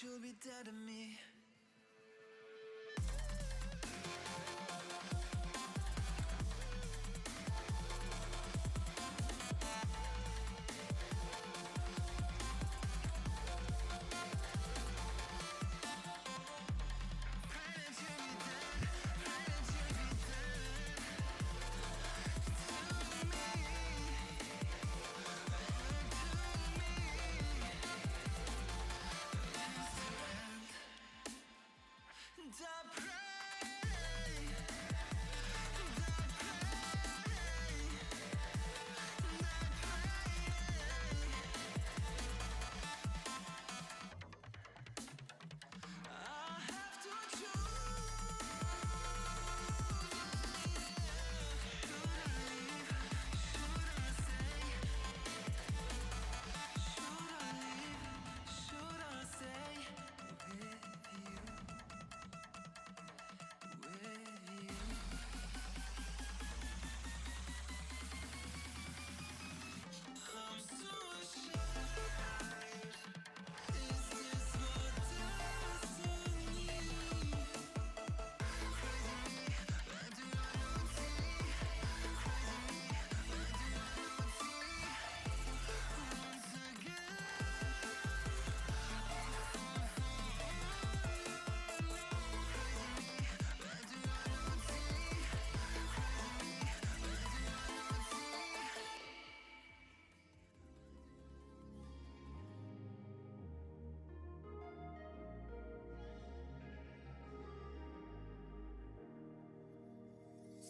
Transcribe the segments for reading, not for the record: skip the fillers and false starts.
that you'll be dead to me.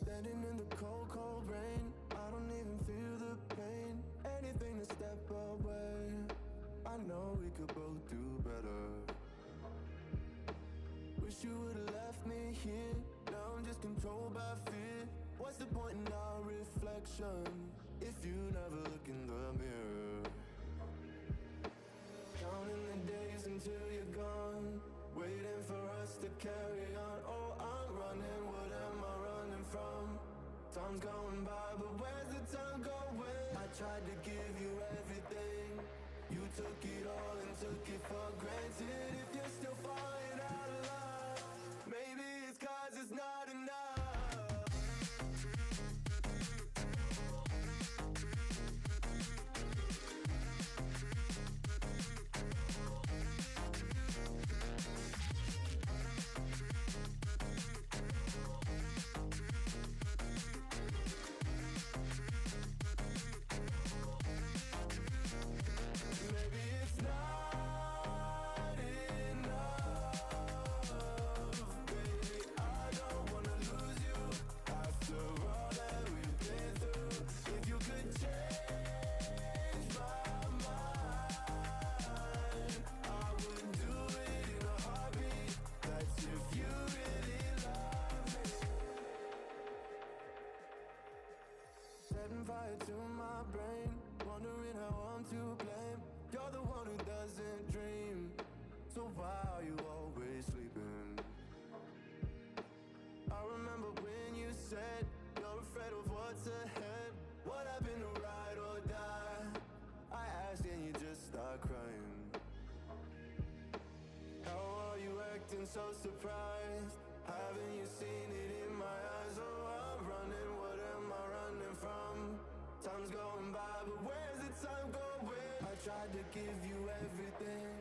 Standing in the cold, cold rain, I don't even feel the pain. Anything to step away, I know we could both do better. Wish you would've left me here, now I'm just controlled by fear. What's the point in our reflection, if you never look in the mirror? Counting the days until you're gone, waiting for us to carry on. Oh, I'm running, what am I running from? Time's going by, but where's the time going? I tried to give you everything, you took it all and took it for granted. If you're still falling out of love, maybe it's 'cause it's not enough. Setting fire to my brain, wondering how I'm to blame. You're the one who doesn't dream, so why are you always sleeping? I remember when you said you're afraid of what's ahead. What happened to ride or die? I asked and you just start crying. How are you acting so surprised? Haven't you seen it in my eyes? Oh, I'm running, what am I running from? Time's going by, but where's the time going? I tried to give you everything,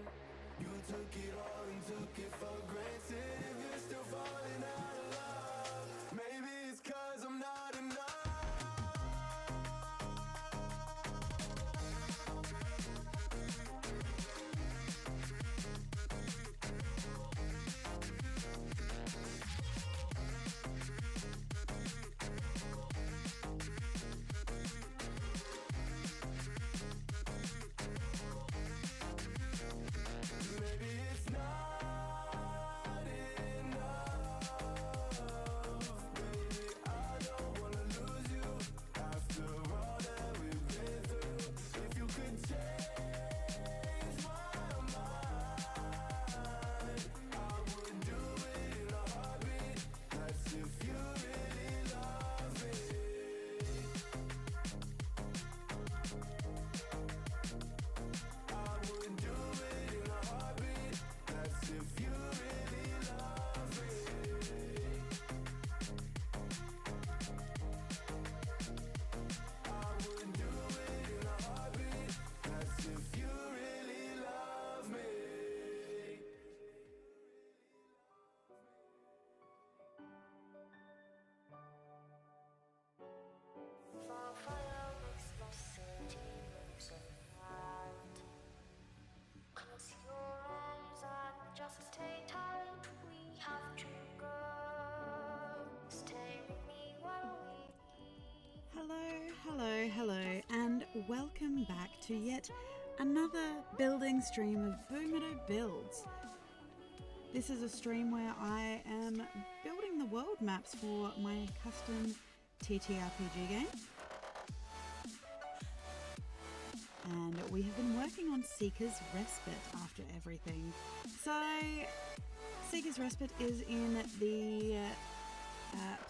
you took it all and took it for granted. If you're still falling out of love, maybe it's 'cause I'm not enough. Maybe it's not Hello, and welcome back to yet another building stream of Boomeadow Builds. This is a stream where I am building the world maps for my custom TTRPG game. And we have been working on Seeker's Respite after everything. So, Seeker's Respite is in the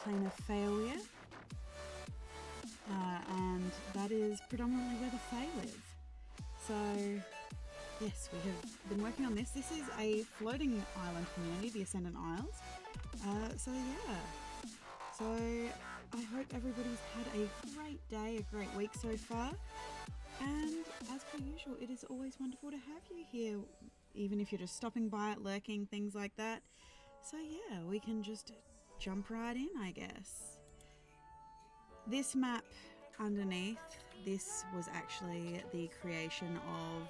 plane of failure. And that is predominantly where the Fae live. So, yes, we have been working on this. This is a floating island community, the Ascendant Isles. So I hope everybody's had a great day, a great week so far. And as per usual, it is always wonderful to have you here, even if you're just stopping by, lurking, things like that. So yeah, we can just jump right in, I guess. This map underneath, this was actually the creation of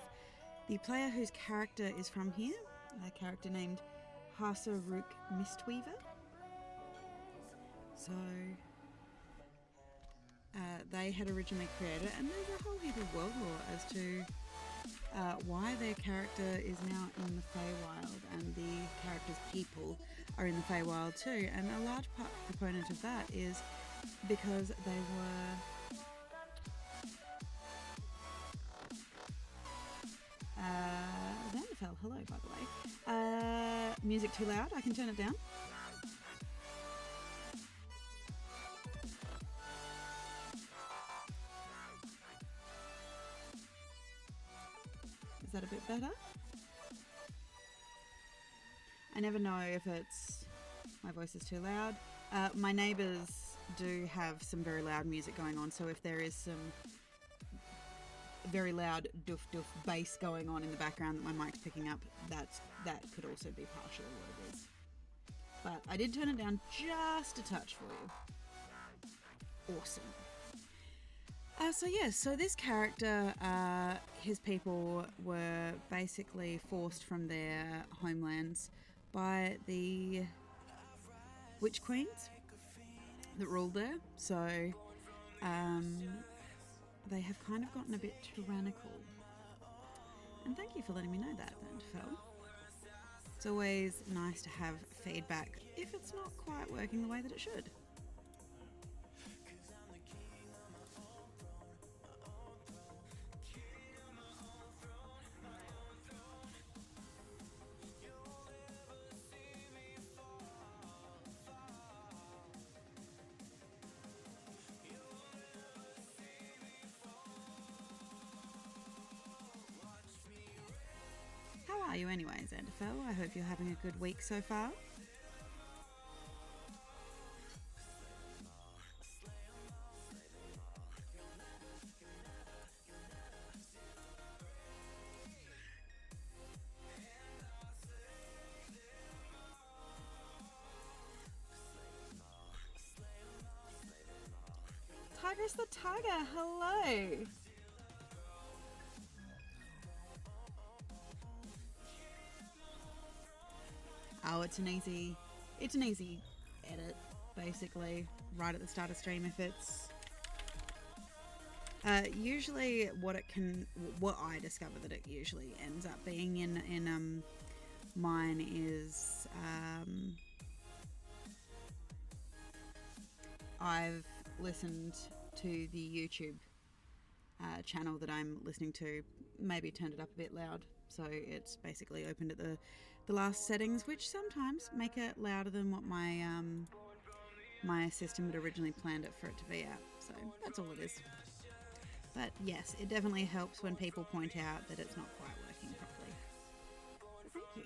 the player whose character is from here, a character named Harsaruk Mistweaver. So they had originally created it, and there's a whole heap of world lore as to why their character is now in the Feywild, and the character's people are in the Feywild too. And a large component of that is because they were Vanderfell, hello by the way. Music too loud, I can turn it down. Is that a bit better? I never know if it's my voice is too loud. My neighbours do have some very loud music going on, so if there is some very loud doof doof bass going on in the background that my mic's picking up, that could also be partially what it is. But I did turn it down just a touch for you. Awesome. So this character, his people were basically forced from their homelands by the witch queens that ruled there. So they have kind of gotten a bit tyrannical. And thank you for letting me know that, Vanderfell. It's always nice to have feedback if it's not quite working the way that it should. How are you anyway, Vanderfell? I hope you're having a good week so far. Tigress the Tiger, hello! Oh, it's an easy edit, basically, right at the start of stream. If it's usually what I discover that it usually ends up being in mine is I've listened to the YouTube channel that I'm listening to, maybe turned it up a bit loud, so it's basically opened at the last settings, which sometimes make it louder than what my my system had originally planned it for it to be at. So that's all it is. But yes, it definitely helps when people point out that it's not quite working properly. So thank you.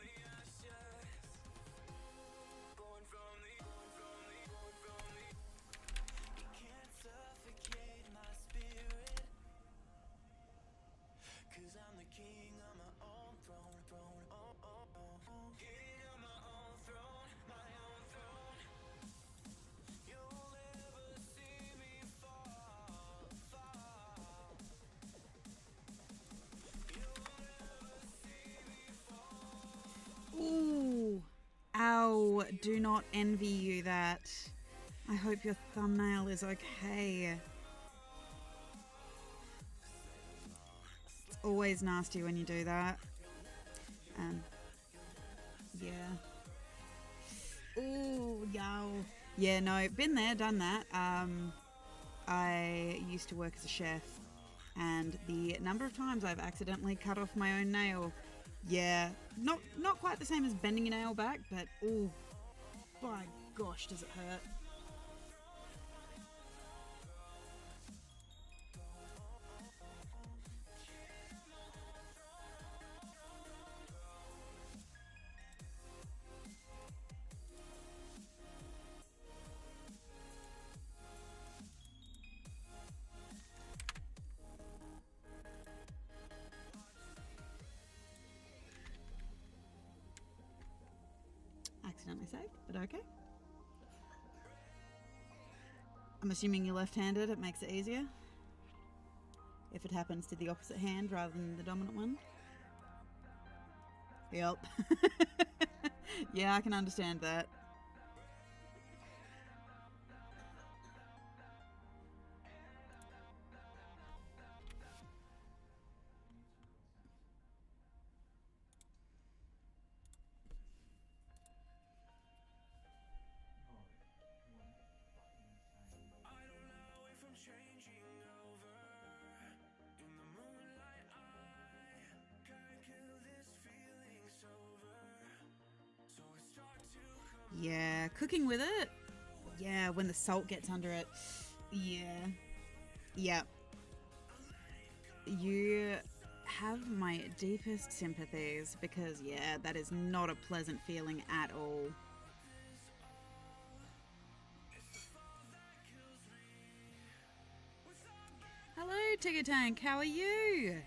Ooh, ow, do not envy you that. I hope your thumbnail is okay. always nasty when you do that. Yeah. Ooh, yow. Yeah, no, been there, done that. I used to work as a chef, and the number of times I've accidentally cut off my own nail, yeah, not quite the same as bending a nail back, but oh, by gosh, does it hurt. Accidentally saved, but okay. I'm assuming you're left-handed, it makes it easier. If it happens to the opposite hand rather than the dominant one. Yep. Yeah, I can understand that. Yeah, cooking with it. Yeah, when the salt gets under it. Yeah. Yeah. You have my deepest sympathies because, yeah, that is not a pleasant feeling at all. Hello, Tigger Tank, how are you?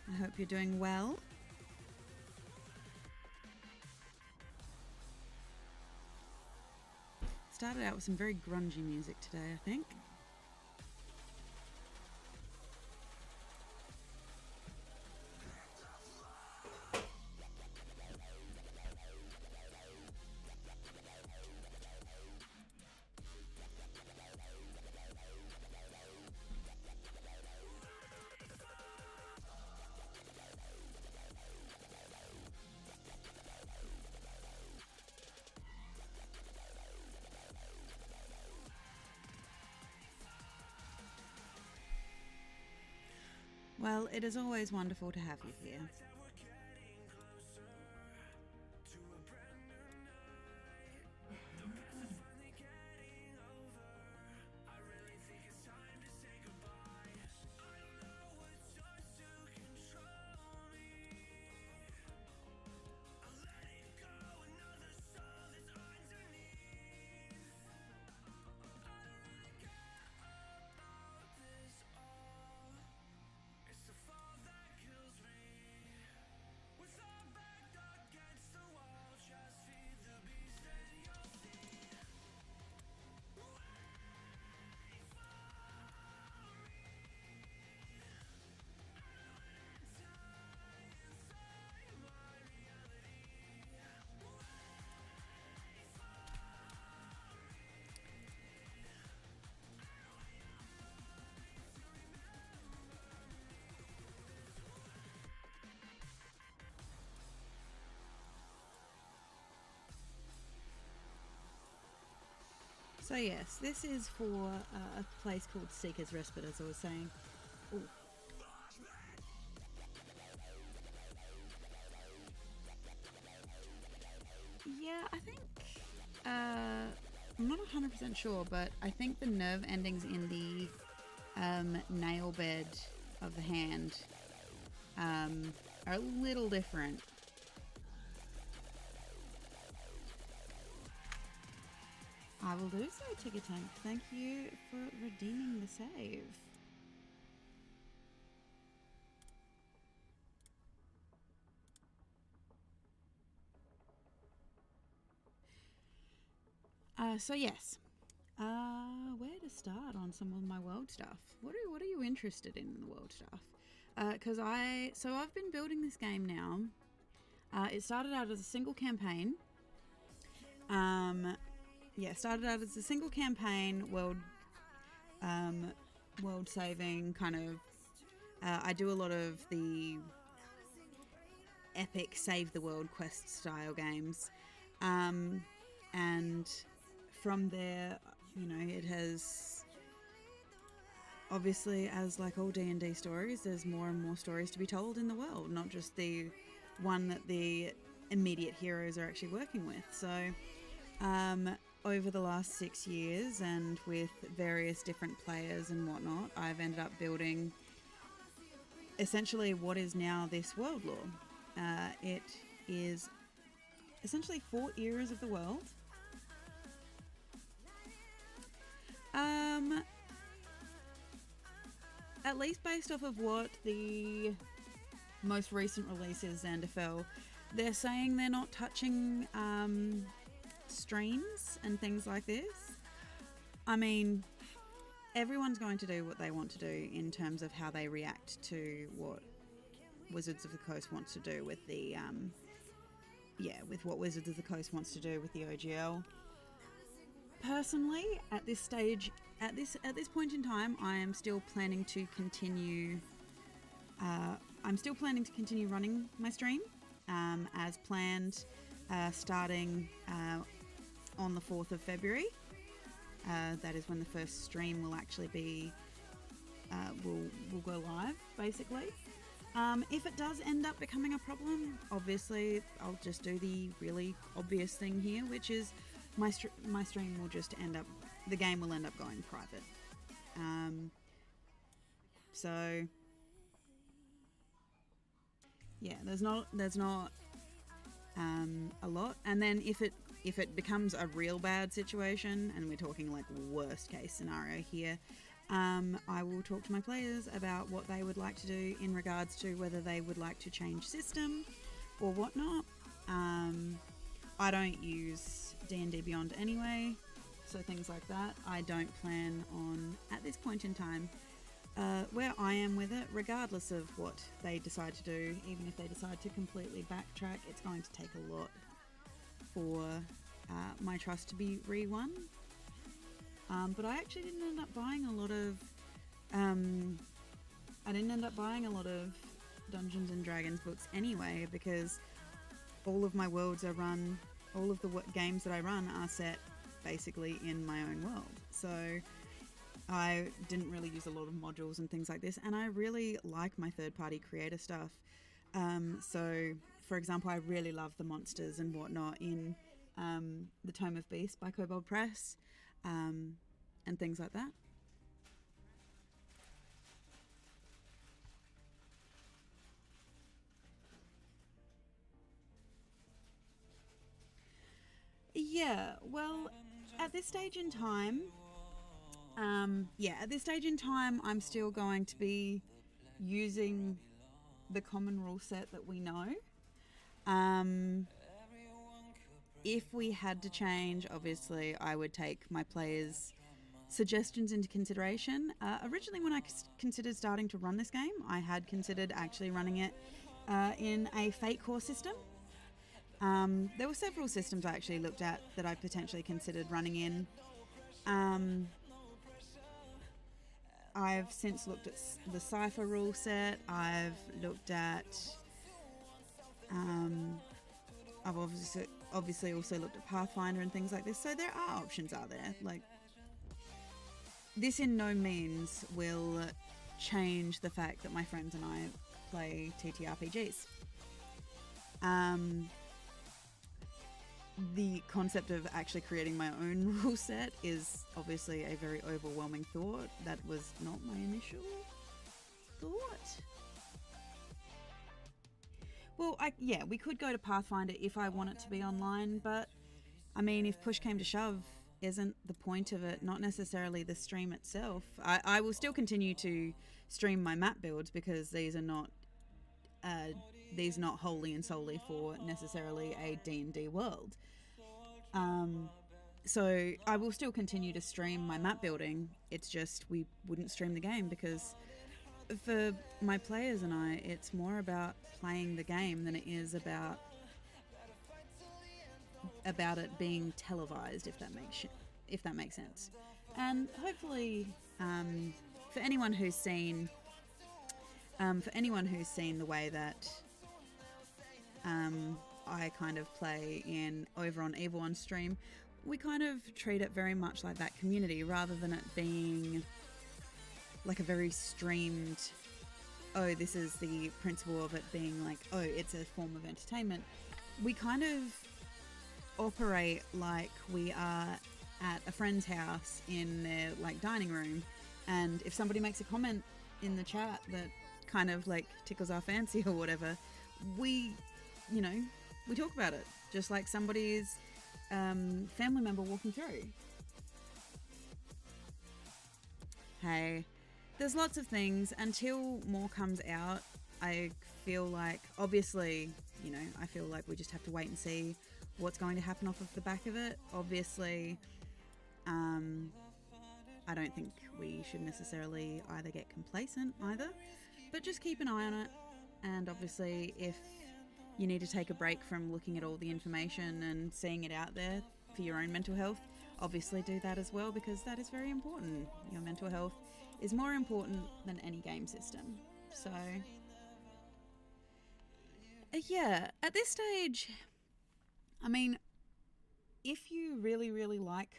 I hope you're doing well. Started out with some very grungy music today, I think. Well, it is always wonderful to have you here. So yes, this is for a place called Seeker's Respite, as I was saying. Ooh. Yeah, I think I'm not 100% sure, but I think the nerve endings in the nail bed of the hand are a little different. I will do so, Ticker Tank. Thank you for redeeming the save. So yes, Where to start on some of my world stuff? What are you interested in the world stuff? Because I've been building this game now. It started out as a single campaign. Started out as a single campaign world saving kind of. I do a lot of the epic save the world quest style games, and from there, it has obviously, as like all D&D stories, there's more and more stories to be told in the world, not just the one that the immediate heroes are actually working with. So over the last 6 years, and with various different players and whatnot, I've ended up building essentially what is now this world lore. It is essentially 4 eras of the world. At least based off of what the most recent release is, Xanderfell, they're saying they're not touching streams and things like this. I mean, everyone's going to do what they want to do in terms of how they react to what Wizards of the Coast wants to do with the with what Wizards of the Coast wants to do with the OGL. Personally, at this stage, at this point in time, I am still planning to continue. I'm still planning to continue running my stream as planned, starting on the 4th of February. That is when the first stream will actually be will go live, basically. If it does end up becoming a problem, obviously I'll just do the really obvious thing here, which is my stream will just end up, the game will end up going private. So yeah, there's not a lot. And then if it becomes a real bad situation, and we're talking like worst case scenario here, I will talk to my players about what they would like to do in regards to whether they would like to change system or whatnot. I don't use D&D Beyond anyway, so things like that I don't plan on at this point in time. Where I am with it, regardless of what they decide to do, even if they decide to completely backtrack, it's going to take a lot for my trust to be re-won. But I actually didn't end up buying a lot of Dungeons and Dragons books anyway, because all of my worlds are run, all of the games that I run are set basically in my own world. So I didn't really use a lot of modules and things like this, and I really like my third-party creator stuff. So, for example, I really love the monsters and whatnot in the Tome of Beasts by Kobold Press, and things like that. Yeah, well, at this stage in time, I'm still going to be using the common rule set that we know. If we had to change, obviously, I would take my players' suggestions into consideration. Originally, when I considered starting to run this game, I had considered actually running it in a fate core system. There were several systems I actually looked at that I potentially considered running in. I've since looked at the Cypher rule set. I've looked at... I've obviously also looked at Pathfinder and things like this. So there are options out there. Like, this in no means will change the fact that my friends and I play TTRPGs. The concept of actually creating my own rule set is obviously a very overwhelming thought. That was not my initial thought. Well, we could go to Pathfinder if I want it to be online, but I mean, if push came to shove, isn't the point of it not necessarily the stream itself? I will still continue to stream my map builds, because these are not wholly and solely for necessarily a D&D world. So I will still continue to stream my map building. It's just we wouldn't stream the game because for my players and I, it's more about playing the game than it is about it being televised, if that makes sense. And hopefully, for anyone who's seen the way that I kind of play over on Evil on stream, we kind of treat it very much like that community rather than it being like a very streamed, oh, this is the principle of it being like, oh, it's a form of entertainment. We kind of operate like we are at a friend's house in their like dining room, and if somebody makes a comment in the chat that kind of like tickles our fancy or whatever, we talk about it just like somebody's family member walking through. Hey, there's lots of things. Until more comes out, I feel like, obviously, I feel like we just have to wait and see what's going to happen off of the back of it. Obviously, I don't think we should necessarily either get complacent either, but just keep an eye on it. And obviously, if you need to take a break from looking at all the information and seeing it out there for your own mental health, obviously do that as well, because that is very important. Your mental health is more important than any game system. So, yeah, at this stage, I mean, if you really, really like,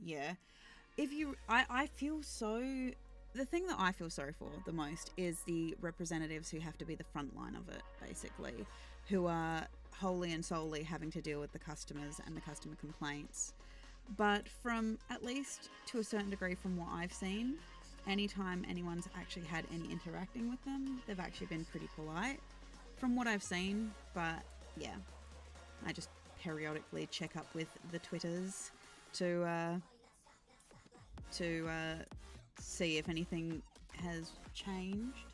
I feel so, the thing that I feel sorry for the most is the representatives who have to be the front line of it, basically, who are wholly and solely having to deal with the customers and the customer complaints. But from, at least to a certain degree from what I've seen, anytime anyone's actually had any interacting with them, they've actually been pretty polite from what I've seen. But yeah, I just periodically check up with the Twitters to see if anything has changed.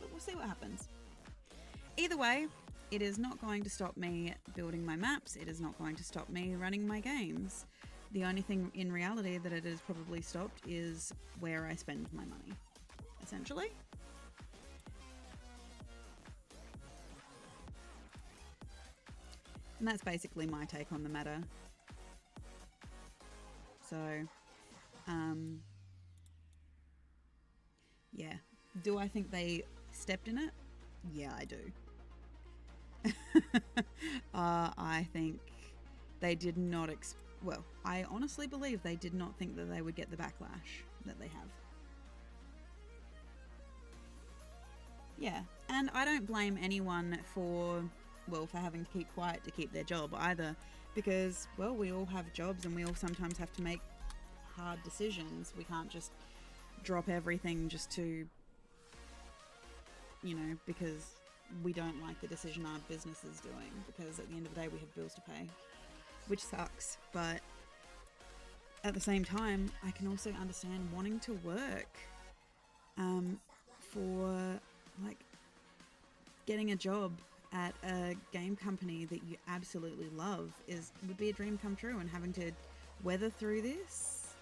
But we'll see what happens. Either way, it is not going to stop me building my maps. It is not going to stop me running my games. The only thing in reality that it has probably stopped is where I spend my money, essentially. And that's basically my take on the matter. So, yeah. Do I think they stepped in it? Yeah, I do. I think they did not well, I honestly believe they did not think that they would get the backlash that they have. Yeah, and I don't blame anyone for having to keep quiet to keep their job either, because, well, we all have jobs and we all sometimes have to make hard decisions. We can't just drop everything just to, because we don't like the decision our business is doing, because at the end of the day we have bills to pay, which sucks. But at the same time, I can also understand wanting to work for like getting a job at a game company that you absolutely love would be a dream come true, and having to weather through this,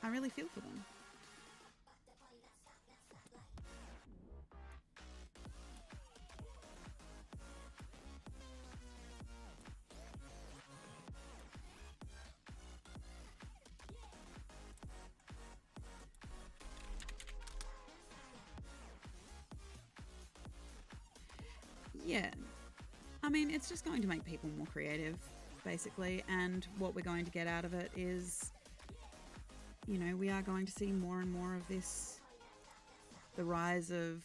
I really feel for them. Yeah, I mean, it's just going to make people more creative, basically, and what we're going to get out of it is, we are going to see more and more of this, the rise of,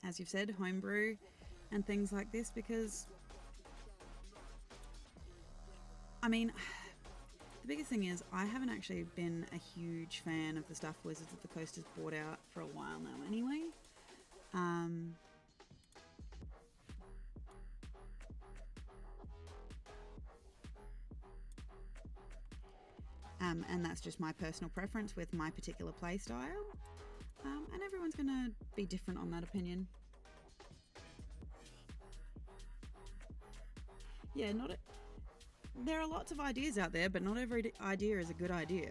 as you've said, homebrew and things like this, because, I mean, the biggest thing is I haven't actually been a huge fan of the stuff Wizards of the Coast has brought out for a while now anyway. And that's just my personal preference with my particular play style. And everyone's going to be different on that opinion. Yeah, there are lots of ideas out there, but not every idea is a good idea.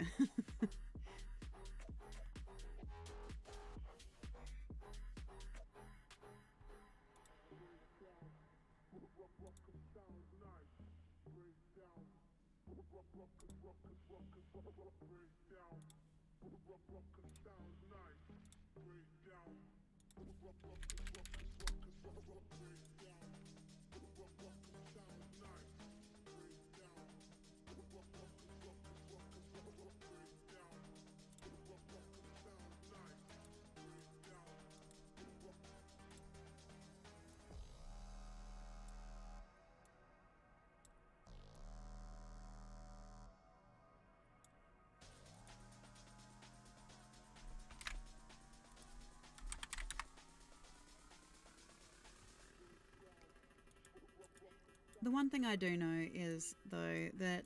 The one thing I do know is, though, that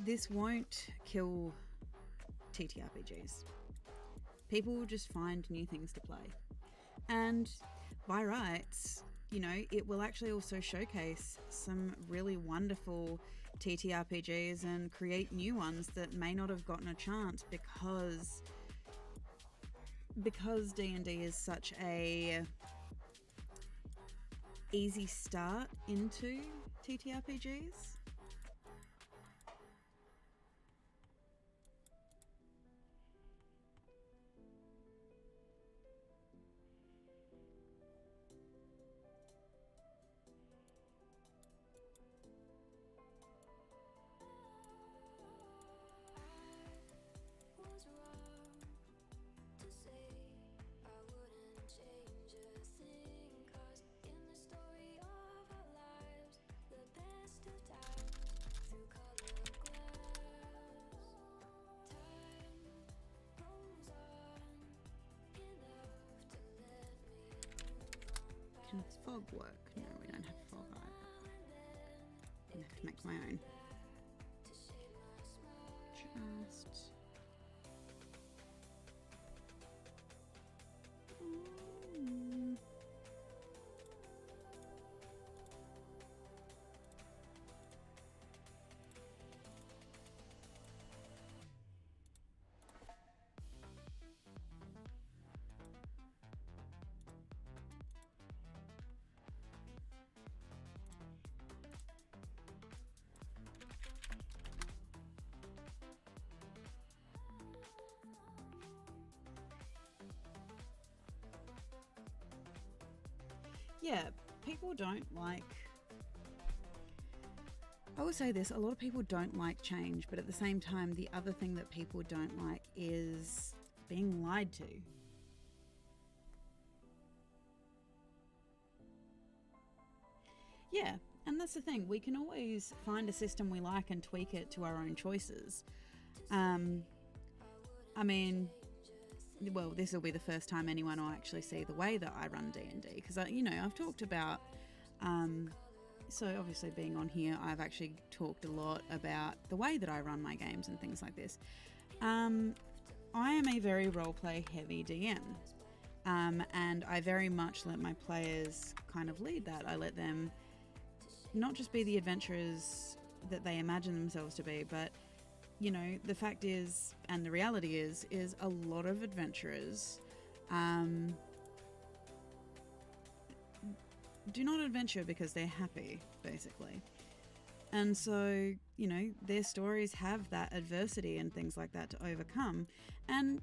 this won't kill TTRPGs. People will just find new things to play. And by rights, you know, it will actually also showcase some really wonderful TTRPGs and create new ones that may not have gotten a chance because D&D is such a easy start into TTRPGs. Can fog work? No, we don't have fog either. I'm gonna have to make my own. Just... yeah, people don't like... I will say this, a lot of people don't like change, but at the same time, the other thing that people don't like is being lied to. Yeah, and that's the thing, we can always find a system we like and tweak it to our own choices. I mean... well, this will be the first time anyone will actually see the way that I run D&D, because I've talked about so obviously being on here, I've actually talked a lot about the way that I run my games and things like this. I am a very roleplay heavy DM, and I very much let my players kind of lead that. I let them not just be the adventurers that they imagine themselves to be, but the fact is, and the reality is a lot of adventurers do not adventure because they're happy, basically. And so, their stories have that adversity and things like that to overcome. And,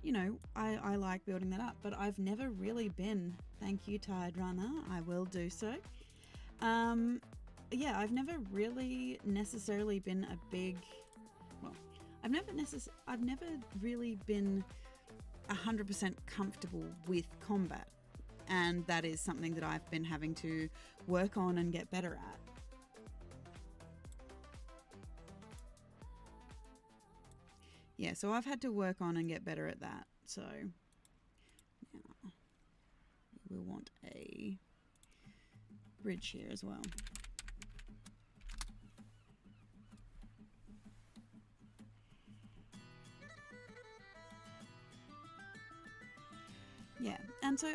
I like building that up, but I've never really been, thank you, Tide Runner, I will do so. I've never really necessarily been a big... I've never really been 100% comfortable with combat, and that is something that I've been having to work on and get better at. Yeah, so I've had to work on and get better at that. So now we'll want a bridge here as well. Yeah, and so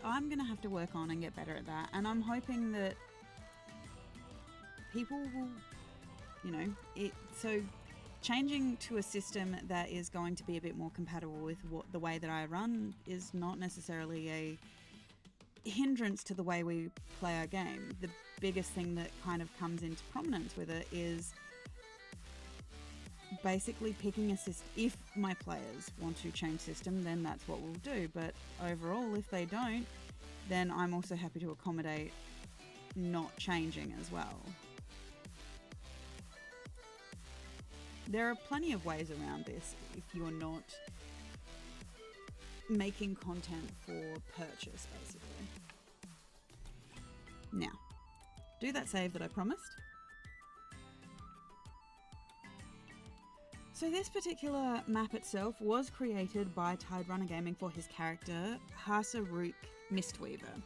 I'm going to have to work on and get better at that, and I'm hoping that people will, so changing to a system that is going to be a bit more compatible with the way that I run is not necessarily a hindrance to the way we play our game. The biggest thing that kind of comes into prominence with it is basically picking a system. If my players want to change system, then that's what we'll do. But overall, if they don't, then I'm also happy to accommodate not changing as well. There are plenty of ways around this if you're not making content for purchase, basically. Now, do that save that I promised. So this particular map itself was created by Tide Runner Gaming for his character Hasa Rook Mistweaver.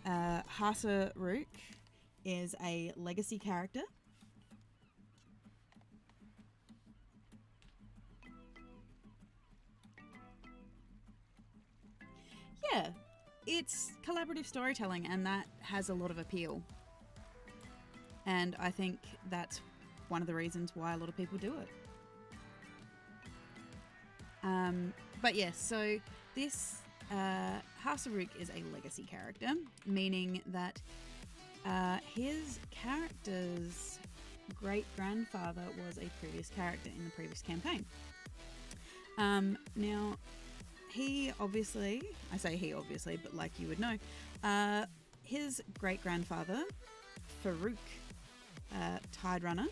Hasa Rook is a legacy character. Yeah, it's collaborative storytelling, and that has a lot of appeal. And I think that's one of the reasons why a lot of people do it. But yes, so this Hasa Rook is a legacy character, meaning that his character's great-grandfather was a previous character in the previous campaign. Now, he obviously, I say he obviously, but like you would know, his great-grandfather, Farouk Tide Runner,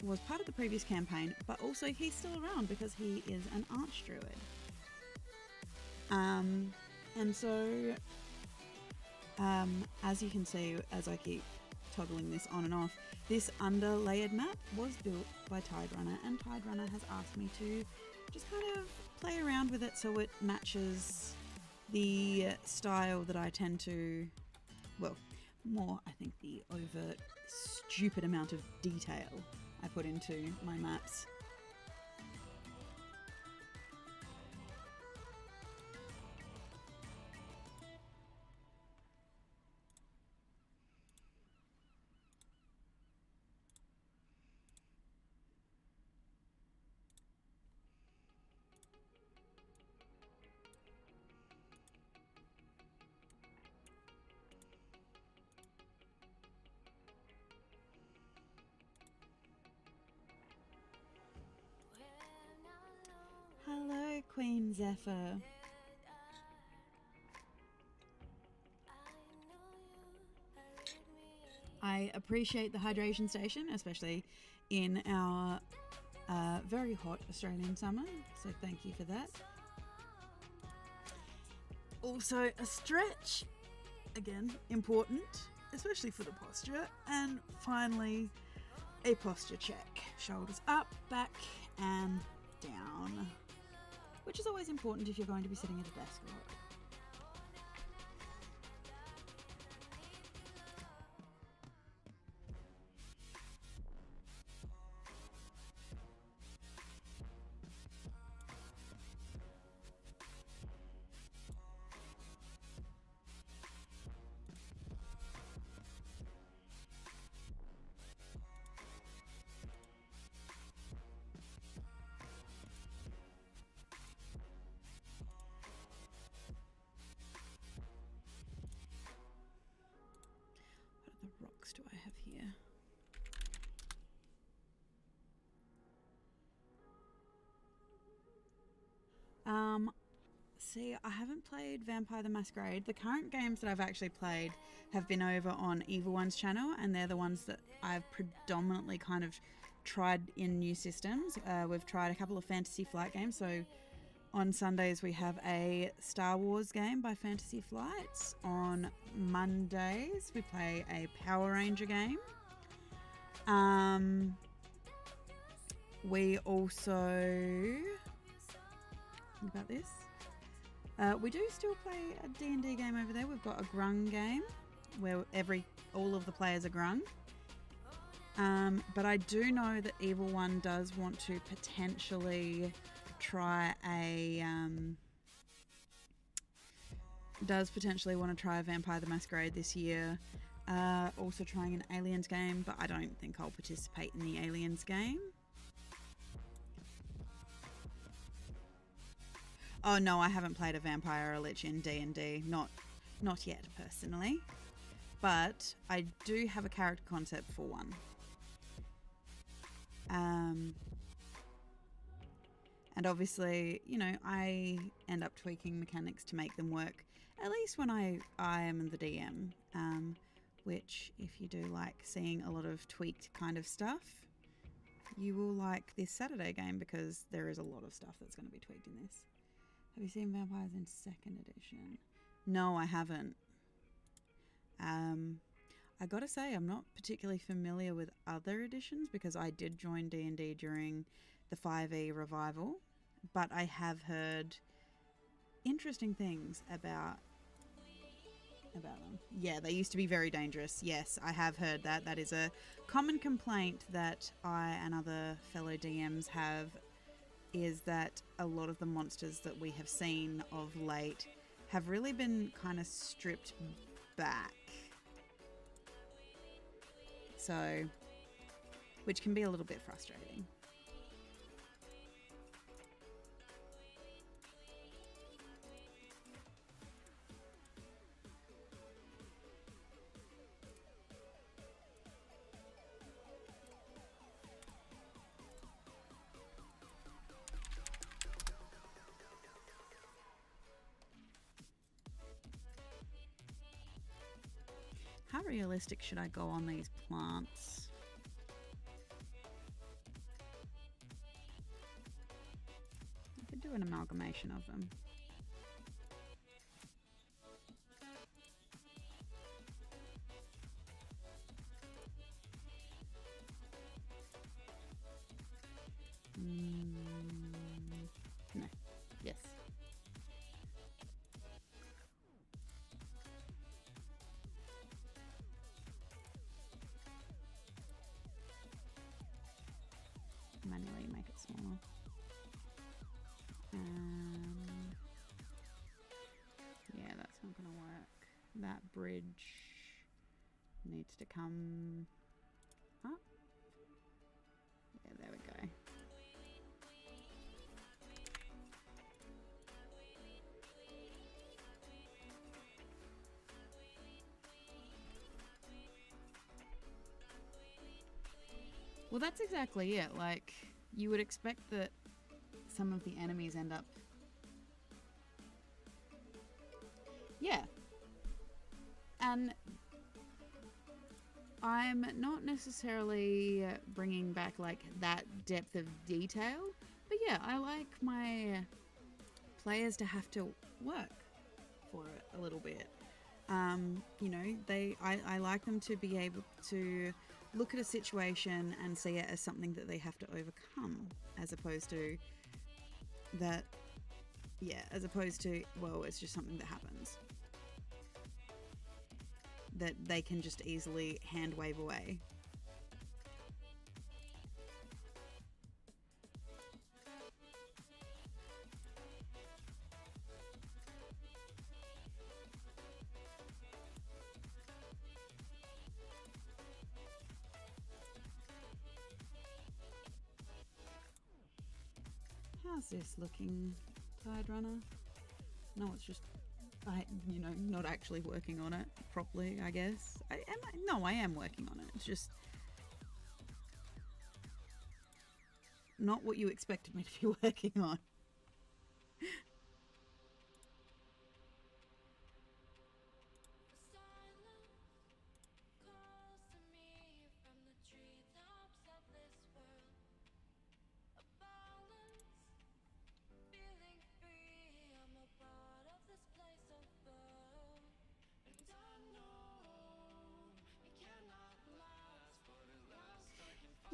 was part of the previous campaign, but also he's still around because he is an archdruid. And so, as you can see, as I keep toggling this on and off, this underlayered map was built by Tide Runner, and Tide Runner has asked me to just kind of play around with it so it matches the style that I tend to, well, more, I think, the overt, stupid amount of detail I put into my maps. Hello, Queen Zephyr. I appreciate the hydration station, especially in our very hot Australian summer, so thank you for that. Also, a stretch, again, important, especially for the posture. And finally, a posture check. Shoulders up, back, and down, which is always important if you're going to be sitting at a desk a lot. What rocks do I have here? See, I haven't played Vampire the Masquerade. The current games that I've actually played have been over on Evil One's channel, and they're the ones that I've predominantly kind of tried in new systems. We've tried a couple of Fantasy Flight games, so on Sundays we have a Star Wars game by Fantasy Flights. On Mondays we play a Power Ranger game. We also... Think about this. We do still play a D&D game over there. We've got a Grung game where all of the players are Grung. But I do know that Evil One does want to potentially try a Vampire the Masquerade this year. Also trying an Aliens game, but I don't think I'll participate in the Aliens game. Oh no, I haven't played a vampire or a lich in D&D. Not yet, personally. But I do have a character concept for one. And obviously, you know, I end up tweaking mechanics to make them work, at least when I am the DM. Which, if you do like seeing a lot of tweaked kind of stuff, you will like this Saturday game, because there is a lot of stuff that's going to be tweaked in this. Have you seen Vampires in 2nd edition? No, I haven't. I gotta say, I'm not particularly familiar with other editions, because I did join D&D during the 5e revival, but I have heard interesting things about them. Yeah, they used to be very dangerous. Yes, I have heard that. That is a common complaint that I and other fellow DMs have, is that a lot of the monsters that we have seen of late have really been kind of stripped back. So, which can be a little bit frustrating. How realistic should I go on these plants? I could do an amalgamation of them. No. Yes. Manually make it smaller. Yeah, that's not going to work. That bridge needs to come up. Yeah, there we go. Well, that's exactly it. Like, you would expect that some of the enemies end up... Yeah. And I'm not necessarily bringing back, like, that depth of detail. But yeah, I like my players to have to work for it a little bit. You know, I like them to be able to look at a situation and see it as something that they have to overcome, as opposed to that, well, it's just something that happens, that they can just easily hand wave away. How's this looking, Tide Runner? No, it's just, not actually working on it properly, I guess. I am working on it. It's just not what you expected me to be working on.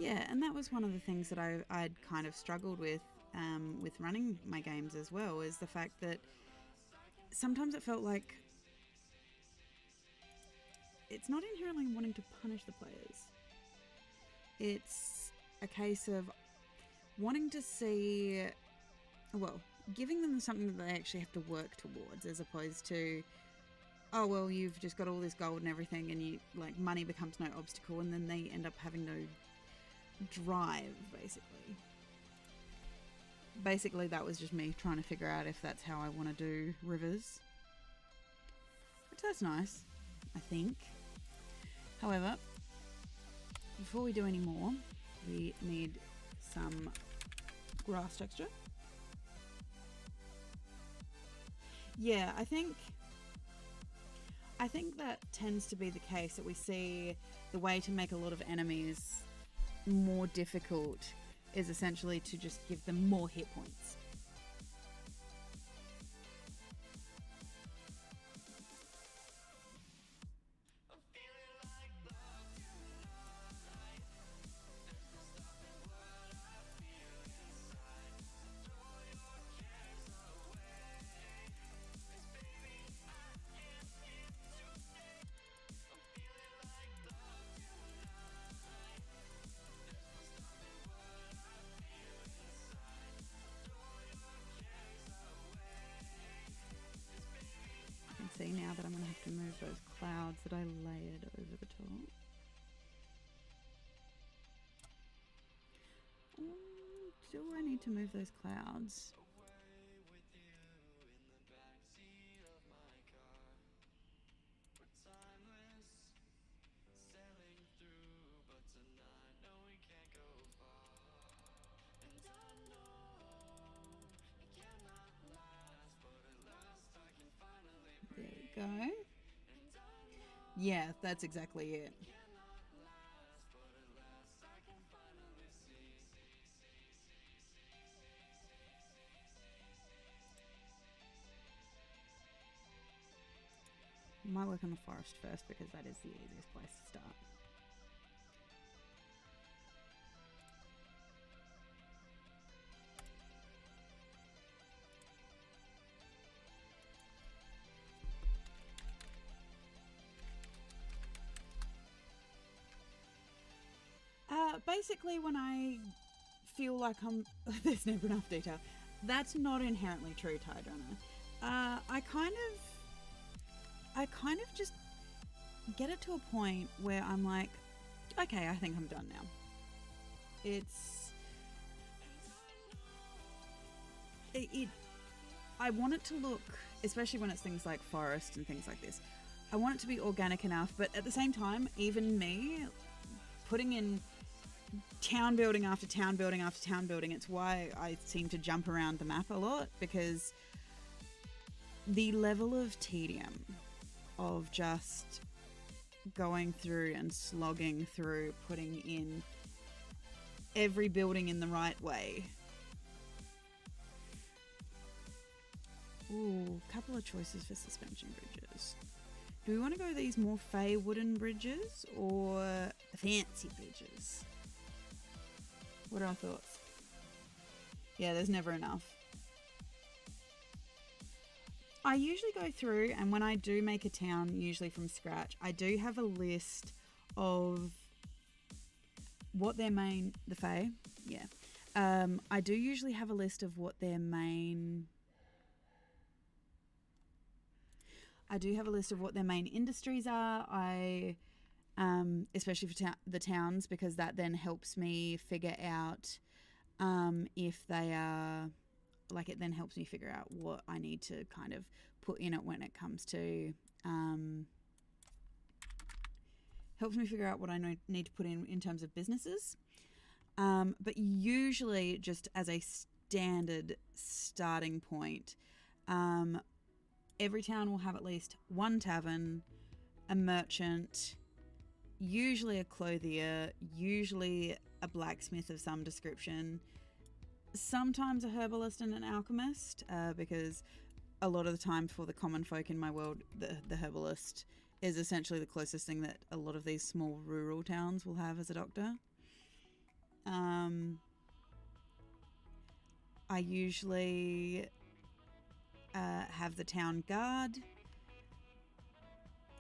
Yeah, and that was one of the things that I'd kind of struggled with running my games as well, is the fact that sometimes it felt like it's not inherently wanting to punish the players. It's a case of wanting to see, well, giving them something that they actually have to work towards, as opposed to oh, well, you've just got all this gold and everything, and you, like, money becomes no obstacle, and then they end up having no drive, basically. Basically, that was just me trying to figure out if that's how I want to do rivers. Which, that's nice, I think. However, before we do any more, we need some grass texture. Yeah, I think that tends to be the case, that we see the way to make a lot of enemies more difficult is essentially to just give them more hit points. See now that I'm going to have to move those clouds that I layered over the top. Do I need to move those clouds? There we go. Yeah, that's exactly it. I might work on the forest first because that is the easiest place to start. Basically, when I feel like there's never enough detail. That's not inherently true, Tidrunner. I kind of just get it to a point where I'm like, okay, I think I'm done now. I want it to look, especially when it's things like forest and things like this, I want it to be organic enough, but at the same time, even me, putting in town building after town building after town building, it's why I seem to jump around the map a lot, because the level of tedium of just going through and slogging through, putting in every building in the right way. Ooh, couple of choices for suspension bridges. Do we want to go these more fey wooden bridges or the fancy bridges? What are our thoughts? Yeah, there's never enough. I usually go through, and when I do make a town, usually from scratch, I do have a list of what their main... The Fae? Yeah. I do usually have a list of what their main... I do have a list of what their main industries are. Especially for the towns, because that then helps me figure out if they are... Like, it then helps me figure out what I need to kind of put in it when it comes to... helps me figure out what I need to put in terms of businesses. But usually, just as a standard starting point, every town will have at least one tavern, a merchant, usually a clothier, usually a blacksmith of some description, sometimes a herbalist and an alchemist, because a lot of the time for the common folk in my world, the herbalist is essentially the closest thing that a lot of these small rural towns will have as a doctor. I usually have the town guard,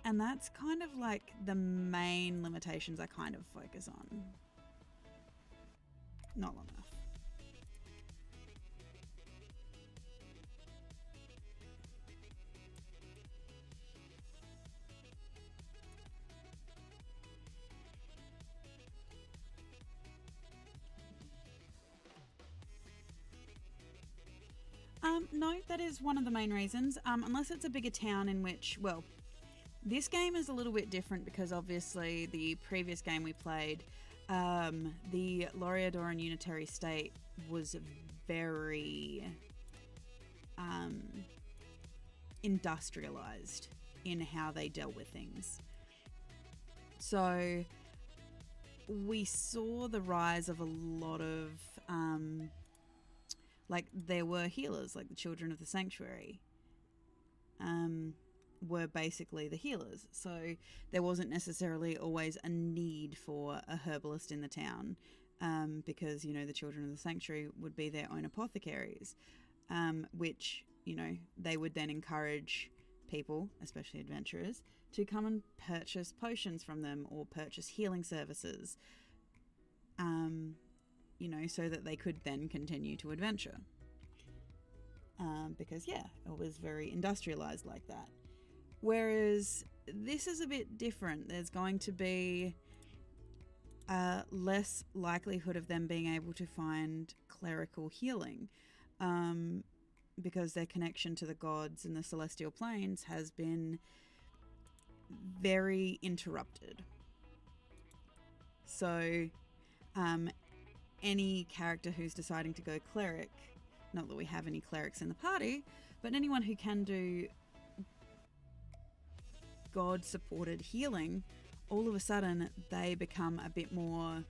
and that's kind of like the main limitations I kind of focus on. Not long enough. no, that is one of the main reasons. Unless it's a bigger town in which, well, this game is a little bit different because obviously the previous game we played, the Laureador and Unitary State was very industrialized in how they dealt with things. So we saw the rise of a lot of like there were healers, like the Children of the Sanctuary were basically the healers. So there wasn't necessarily always a need for a herbalist in the town because, you know, the Children of the Sanctuary would be their own apothecaries, which, you know, they would then encourage people, especially adventurers, to come and purchase potions from them or purchase healing services, you know, so that they could then continue to adventure. Because, yeah, it was very industrialized like that. Whereas this is a bit different. There's going to be less likelihood of them being able to find clerical healing, because their connection to the gods and the celestial planes has been very interrupted. So any character who's deciding to go cleric, not that we have any clerics in the party, but anyone who can do god-supported healing, all of a sudden they become a bit more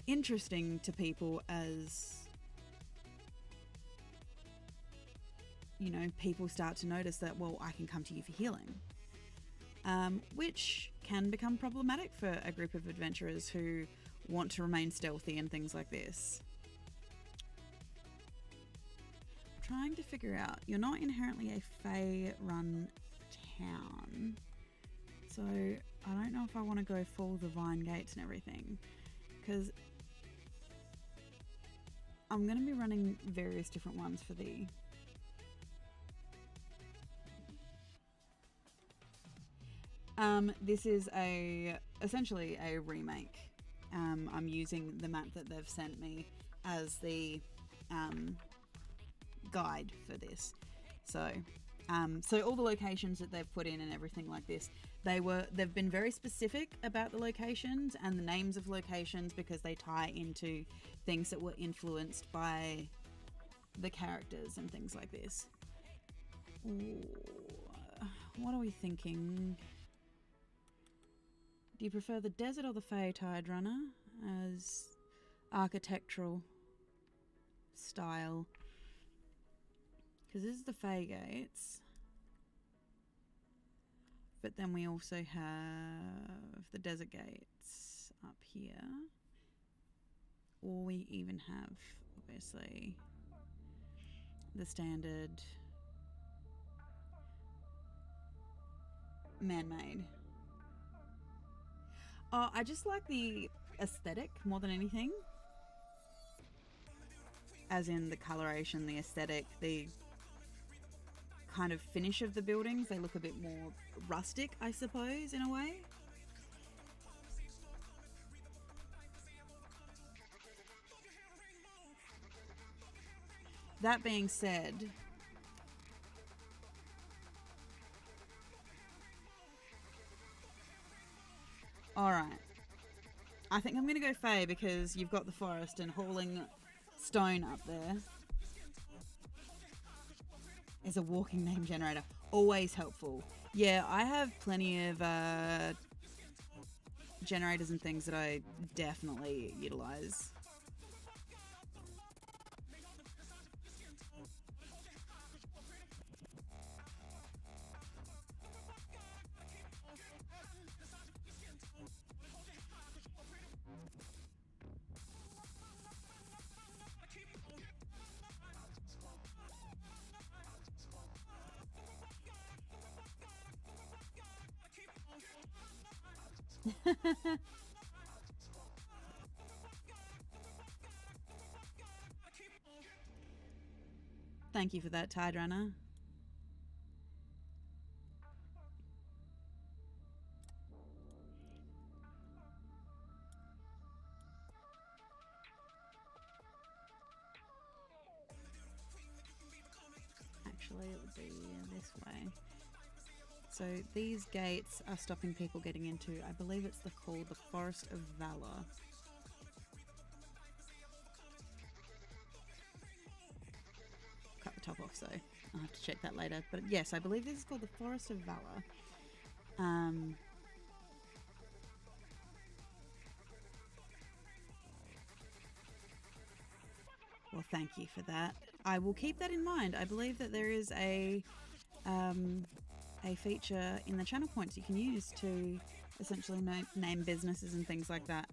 interesting to people as, you know, people start to notice that, well, I can come to you for healing. Which can become problematic for a group of adventurers who want to remain stealthy and things like this. I'm trying to figure out, you're not inherently a Fae-run town, so I don't know if I want to go full the Vine Gates and everything, because I'm going to be running various different ones for the this is essentially a remake. I'm using the map that they've sent me as the guide for this. So all the locations that they've put in and everything like this, they've been very specific about the locations and the names of locations because they tie into things that were influenced by the characters and things like this. Ooh, what are we thinking? Do you prefer the desert or the Fae Tide Runner as architectural style? Because this is the Fae Gates. But then we also have the Desert Gates up here. Or we even have, obviously, the standard man-made. Oh, I just like the aesthetic more than anything. As in the coloration, the aesthetic, the kind of finish of the buildings. They look a bit more rustic, I suppose, in a way. That being said, alright, I think I'm going to go Fae because you've got the forest and hauling stone up there is a walking name generator. Always helpful. Yeah, I have plenty of generators and things that I definitely utilize. Thank you for that, Tide Runner. actually it would be this way. So these gates are stopping people getting into, I believe it's called the Forest of Valor. Cut the top off, so I'll have to check that later. But yes, I believe this is called the Forest of Valor. Well, thank you for that. I will keep that in mind. I believe that there is a feature in the channel points you can use to essentially name businesses and things like that.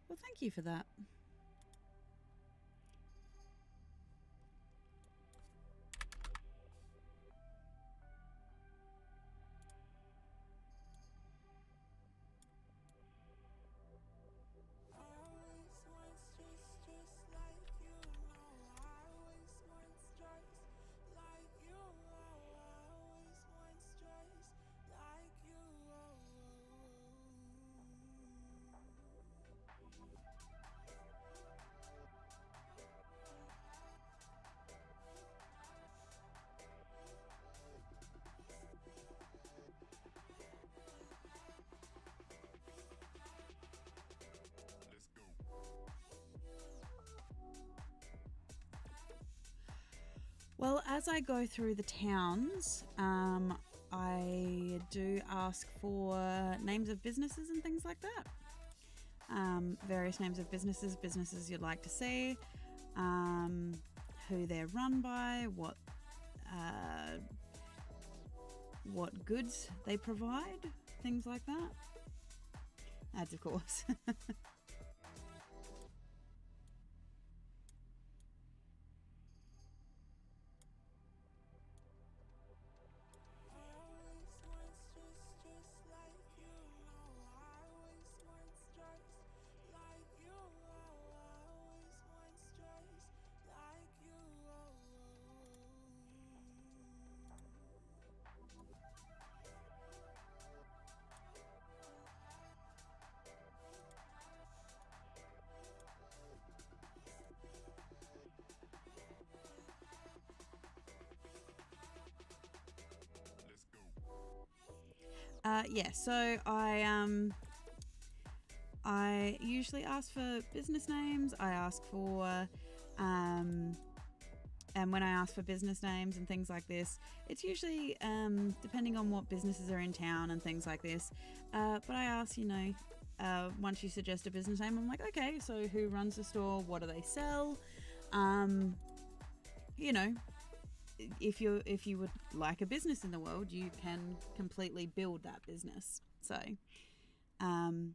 Well, thank you for that. Well, as I go through the towns, I do ask for names of businesses and things like that. Various names of businesses you'd like to see, who they're run by, what goods they provide, things like that. Ads, of course. So I usually ask for business names. I ask for, and when I ask for business names and things like this, it's usually depending on what businesses are in town and things like this. But I ask, once you suggest a business name, I'm like, okay, so who runs the store? What do they sell? If you would like a business in the world, you can completely build that business. So, and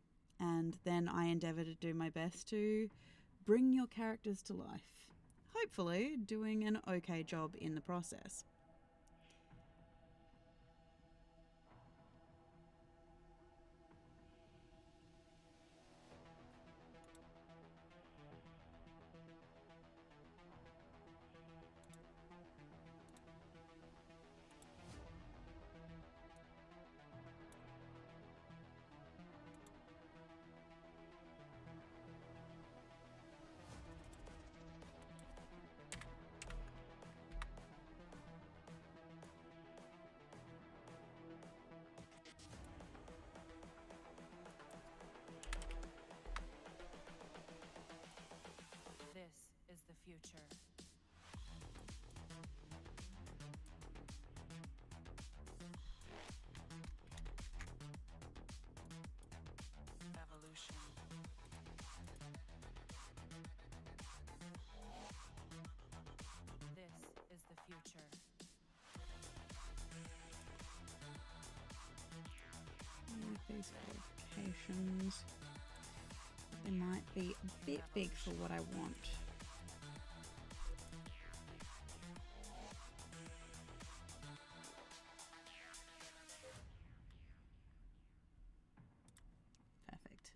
then I endeavour to do my best to bring your characters to life, hopefully doing an okay job in the process. This is the future. Evolution. This is the future. These qualifications. They might be a bit big for what I want. Perfect.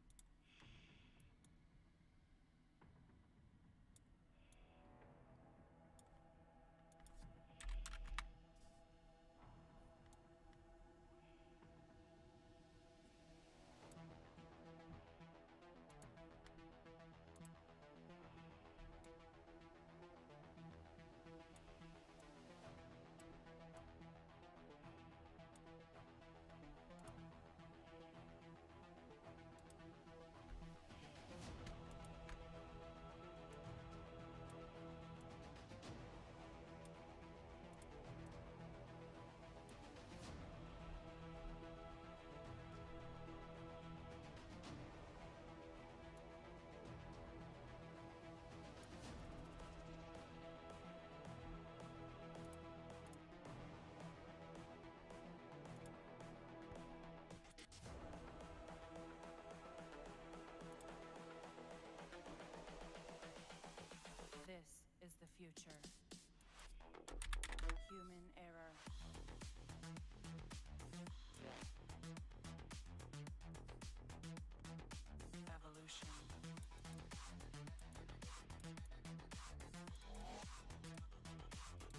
This is the future. Human error. Evolution.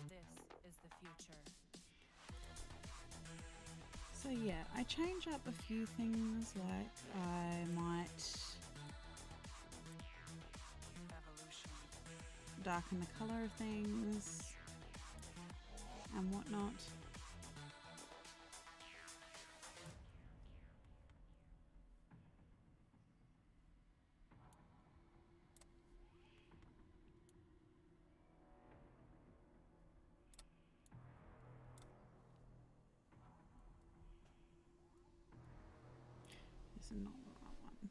This is the future. So yeah, I change up a few things, like I might Evolution. darken the color of things and whatnot. This is not the right one.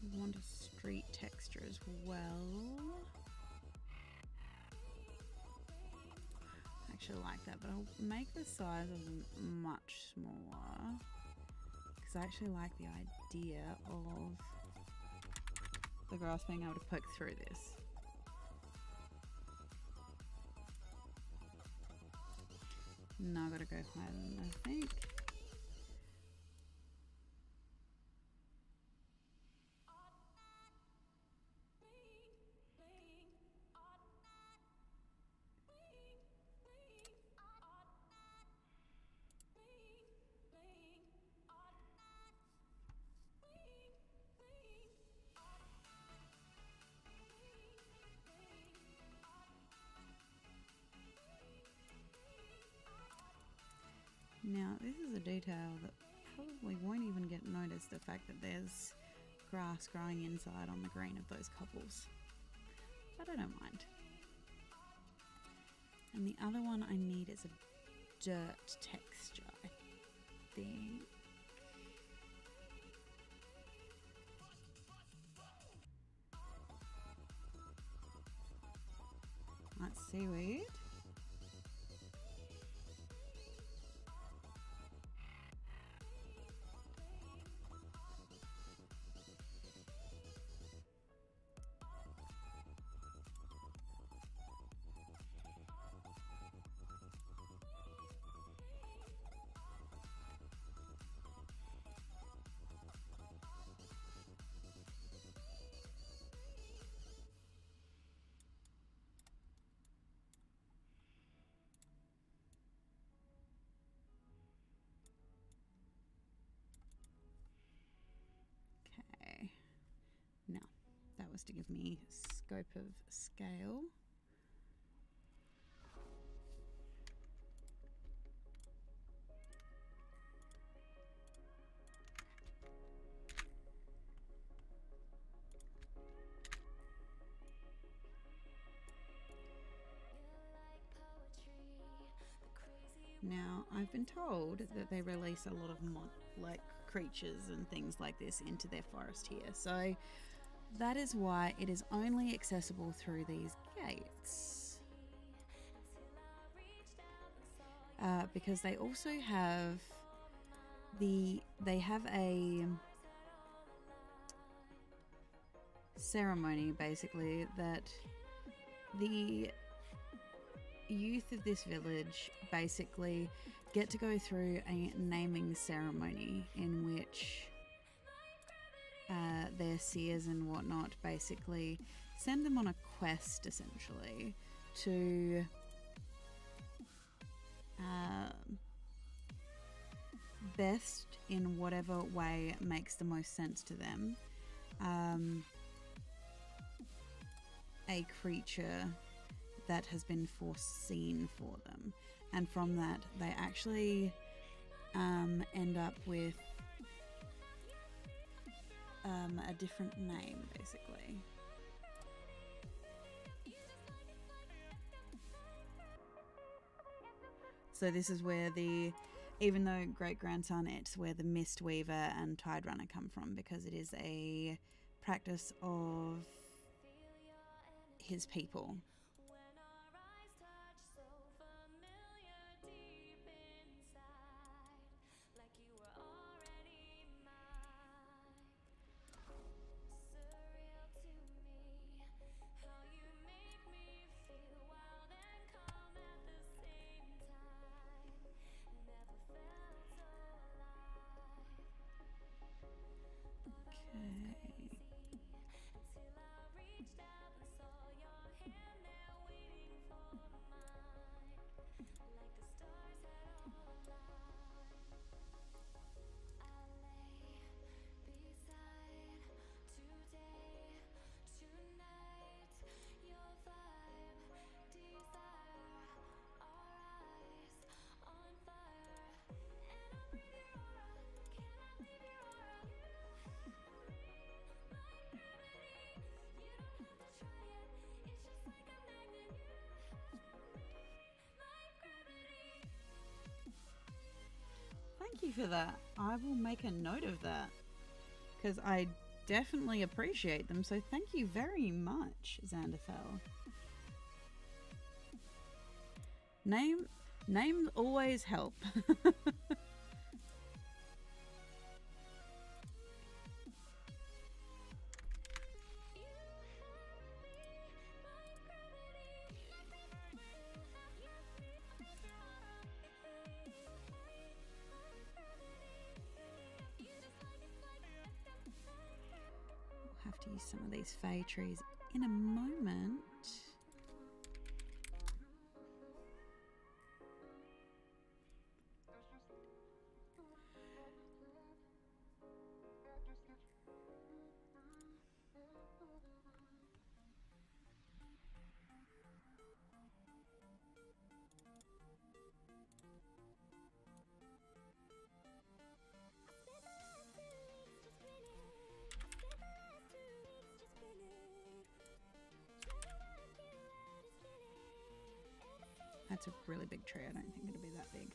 I want a street texture as well. I actually like that, but I'll make the size of them much smaller because I actually like the idea of the grass being able to poke through this. Now I've got to go higher than that, I think. Now, this is a detail that probably won't even get noticed, the fact that there's grass growing inside on the green of those couples. But I don't mind. And the other one I need is a dirt texture, I think. That's seaweed. was to give me scope of scale. Now, I've been told that they release a lot of creatures and things like this into their forest here. So that is why it is only accessible through these gates. Because they also have they have a ceremony basically that the youth of this village basically get to go through a naming ceremony in which their seers and whatnot basically send them on a quest essentially to best in whatever way makes the most sense to them a creature that has been foreseen for them, and from that they actually end up with a different name basically. So this is where even though great grandson, it's where the Mist Weaver and Tide Runner come from, because it is a practice of his people. Thank you for that. I will make a note of that because I definitely appreciate them. So thank you very much, Xanderfell. Names always help. Have to use some of these fey trees in a moment. That's a really big tree. I don't think it'll be that big.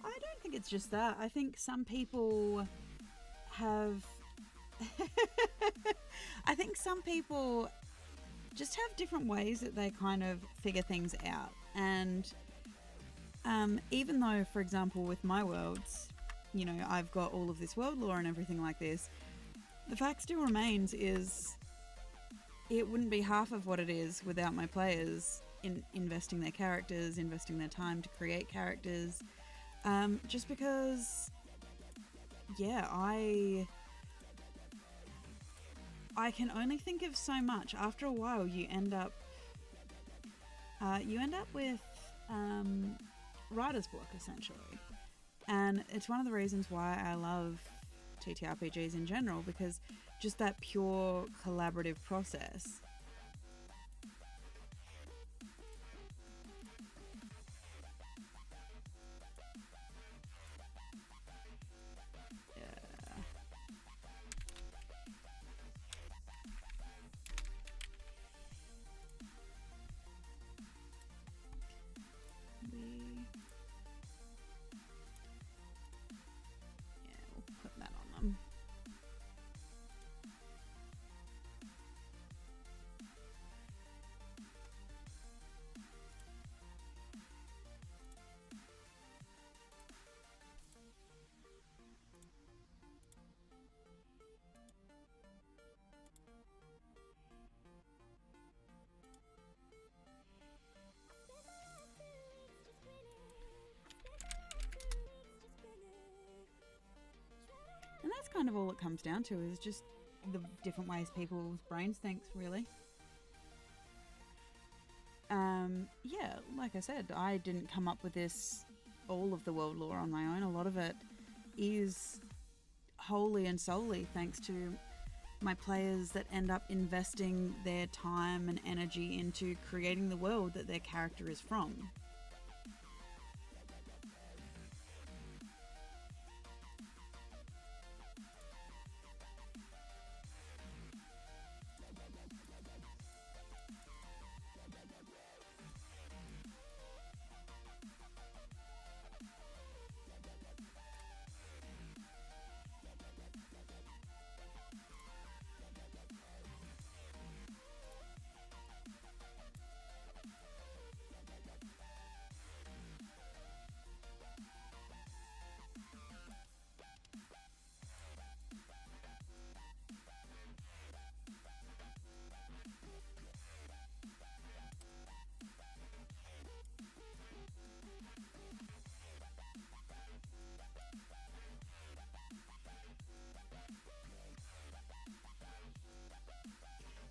I don't think it's just that. I think some people have... I think some people just have different ways that they kind of figure things out. And even though, for example, with my worlds, you know, I've got all of this world lore and everything like this, the fact still remains is it wouldn't be half of what it is without my players investing their characters, investing their time to create characters. Just because, yeah, I can only think of so much. After a while, you end up with writer's block, essentially. And it's one of the reasons why I love TTRPGs in general, because just that pure collaborative process. Yeah. We'll put that on them. And that's kind of all it comes down to, is just the different ways people's brains think, really. Yeah, like I said, I didn't come up with all of the world lore on my own. A lot of it is wholly and solely thanks to my players that end up investing their time and energy into creating the world that their character is from.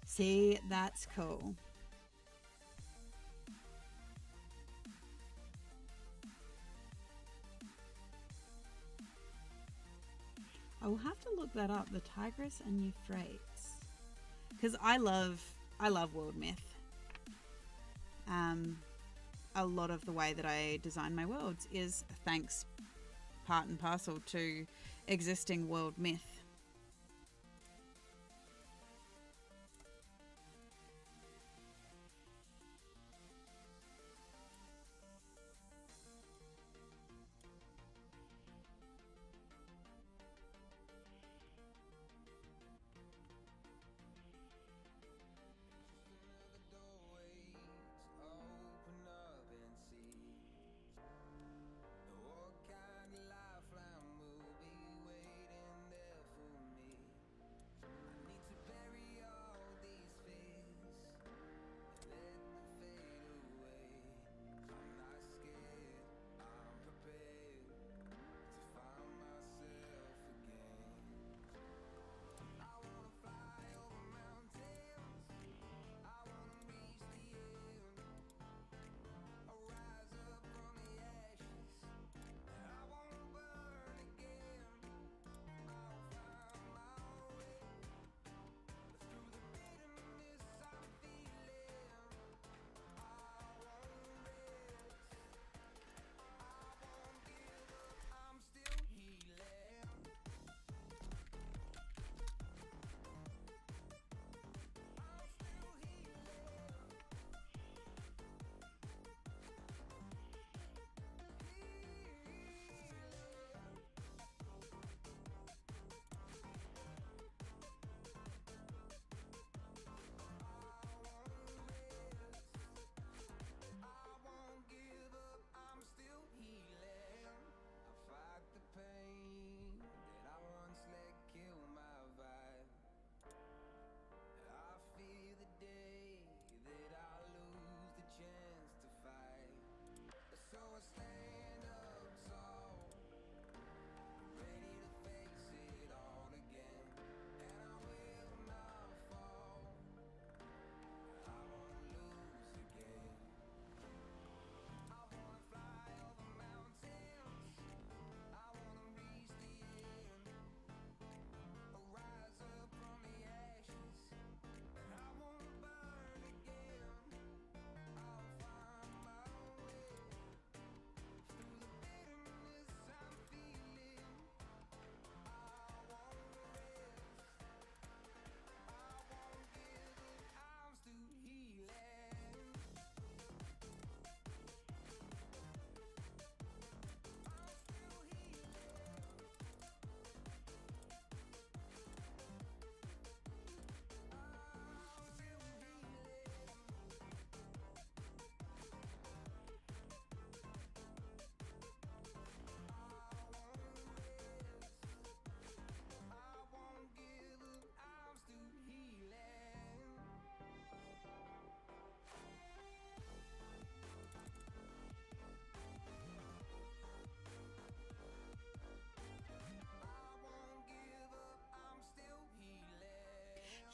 See, that's cool. I will have to look that up, the Tigris and Euphrates, because I love world myth. A lot of the way that I design my worlds is thanks part and parcel to existing world myth.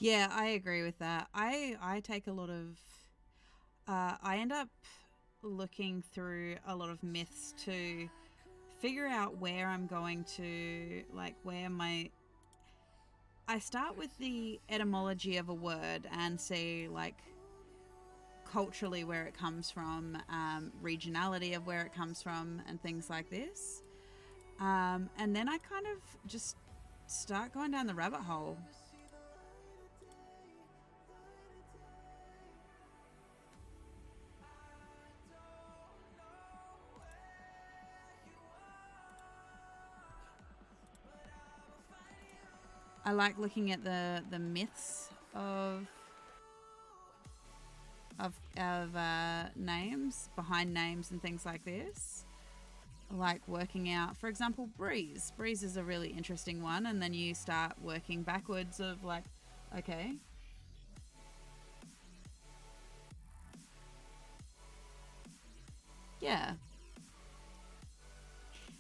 Yeah, I agree with that. I take a lot of I end up looking through a lot of myths to figure out where I'm going to, like where my I start with the etymology of a word and see like culturally where it comes from, regionality of where it comes from, and things like this. And then I kind of just start going down the rabbit hole. I like looking at the myths of names, behind names and things like this. Like working out, for example, breeze. Breeze is a really interesting one, and then you start working backwards of like, okay, yeah.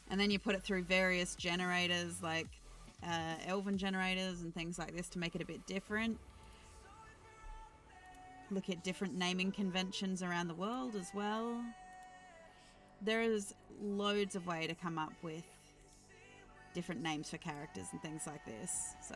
And then you put it through various generators like elven generators and things like this to make it a bit different. Look at different naming conventions around the world as well. There is loads of way to come up with different names for characters and things like this. So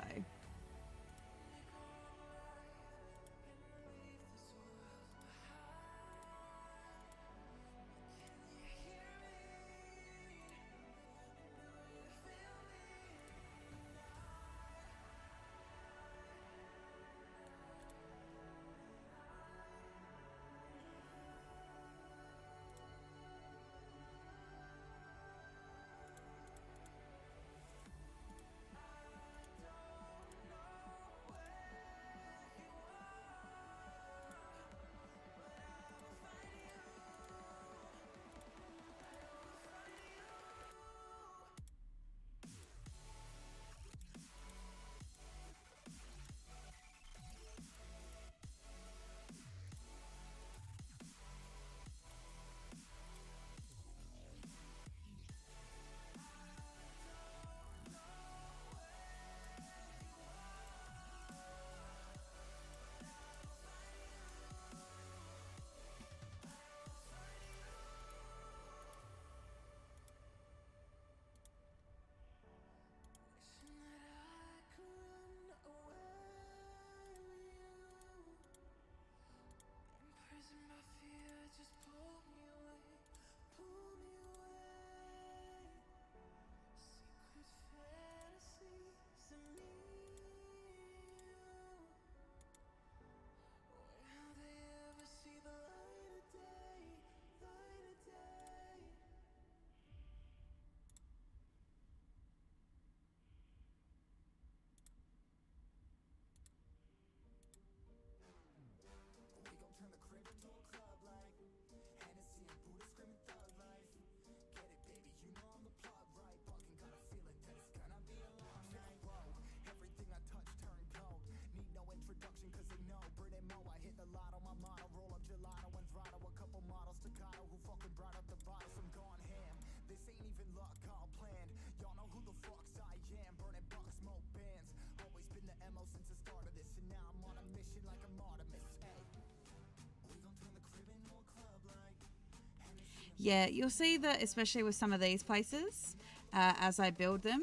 yeah, you'll see that especially with some of these places, as I build them,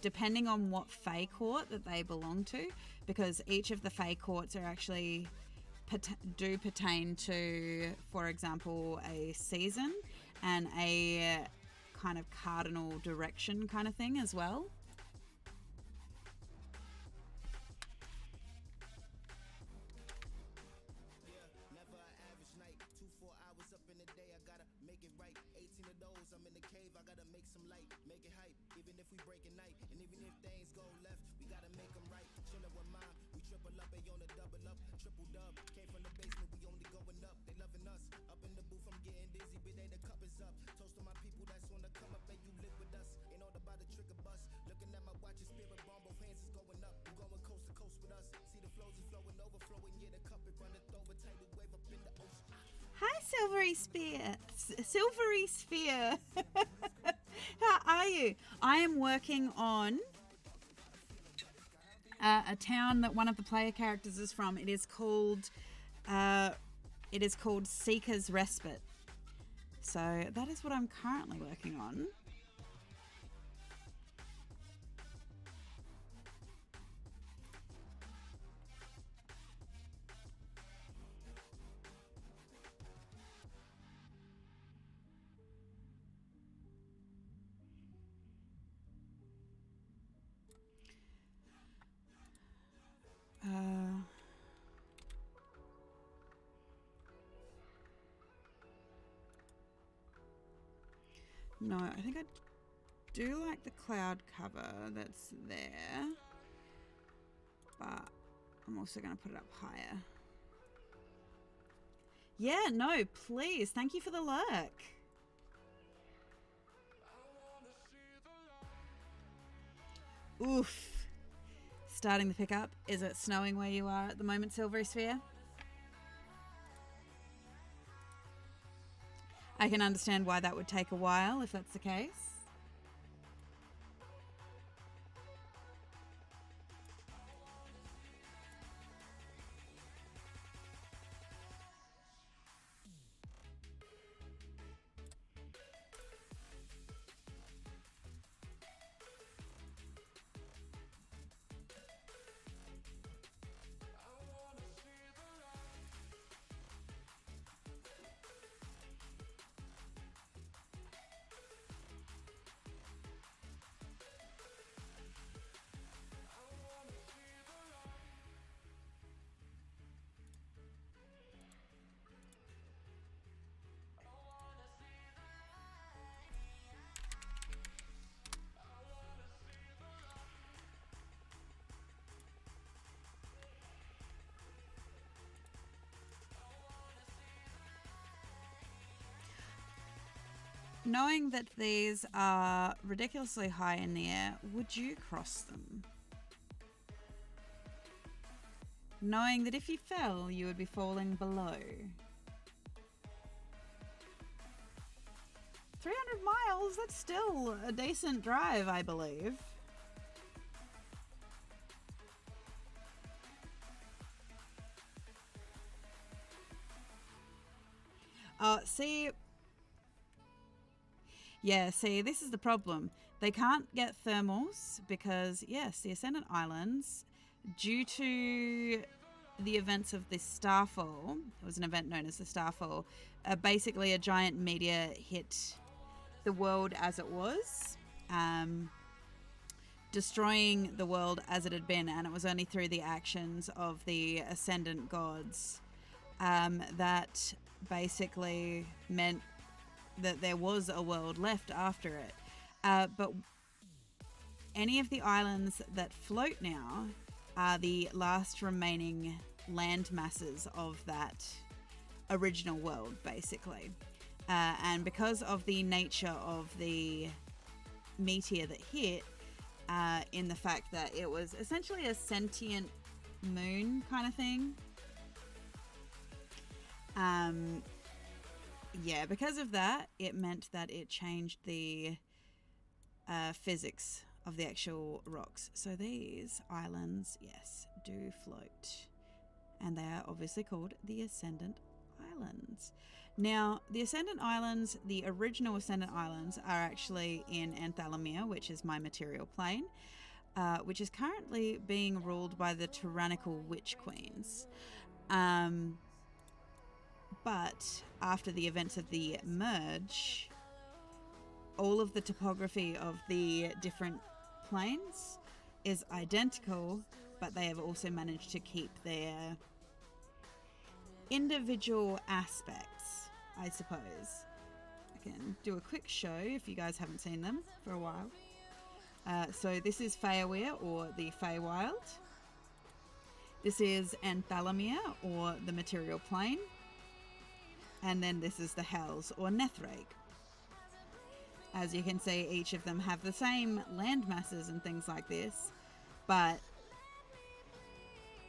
depending on what Fey court that they belong to, because each of the Fey courts are actually do pertain to, for example, a season and a kind of cardinal direction kind of thing as well. Hi, Silvery Spear. Silvery Sphere. How are you? I am working on a town that one of the player characters is from. It is called Seeker's Respite. So that is what I'm currently working on. No, I think I do like the cloud cover that's there, but I'm also going to put it up higher. Yeah, no, please. Thank you for the lurk. Oof. Starting the pickup. Is it snowing where you are at the moment, Silvery Sphere? I can understand why that would take a while if that's the case. Knowing that these are ridiculously high in the air, would you cross them? Knowing that if you fell, you would be falling below. 300 miles, that's still a decent drive, I believe. See... Yeah, see, this is the problem. They can't get thermals because, yes, the Ascendant Islands, due to the events of the Starfall, it was an event known as the Starfall, basically a giant meteor hit the world as it was, destroying the world as it had been, and it was only through the actions of the Ascendant gods that basically meant that there was a world left after it. But any of the islands that float now are the last remaining land masses of that original world, basically. And because of the nature of the meteor that hit, in the fact that it was essentially a sentient moon kind of thing, yeah, because of that, it meant that it changed the physics of the actual rocks. So these islands, yes, do float. And they are obviously called the Ascendant Islands. Now, the Ascendant Islands, the original Ascendant Islands, are actually in Anthalamia, which is my material plane, which is currently being ruled by the tyrannical Witch Queens. But after the events of the merge, all of the topography of the different planes is identical, but they have also managed to keep their individual aspects, I suppose. I can do a quick show if you guys haven't seen them for a while. So this is Feyaware, or the Feywild. This is Anthalamia, or the material plane. And then this is the Hells, or Nethrake. As you can see, each of them have the same land masses and things like this, but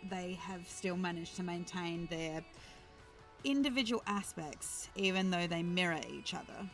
they have still managed to maintain their individual aspects, even though they mirror each other.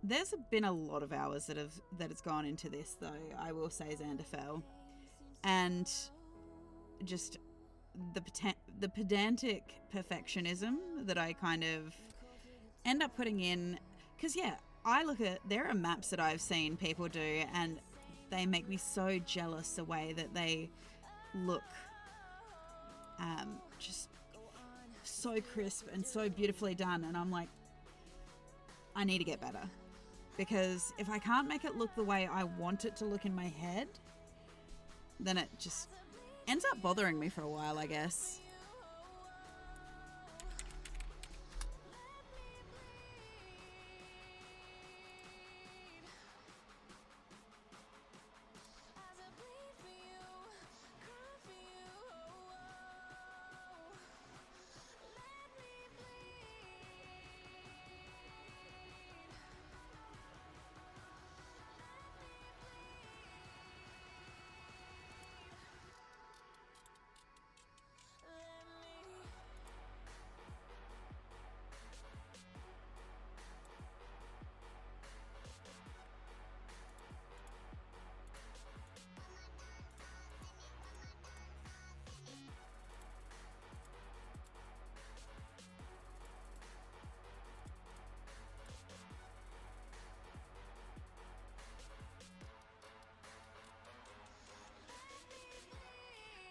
There's been a lot of hours that has gone into this, though. I will say, Xanderfell, and just the pedantic perfectionism that I kind of end up putting in. Because I look at, there are maps that I've seen people do, and they make me so jealous the way that they look, just so crisp and so beautifully done. And I'm like, I need to get better. Because if I can't make it look the way I want it to look in my head, then it just ends up bothering me for a while, I guess.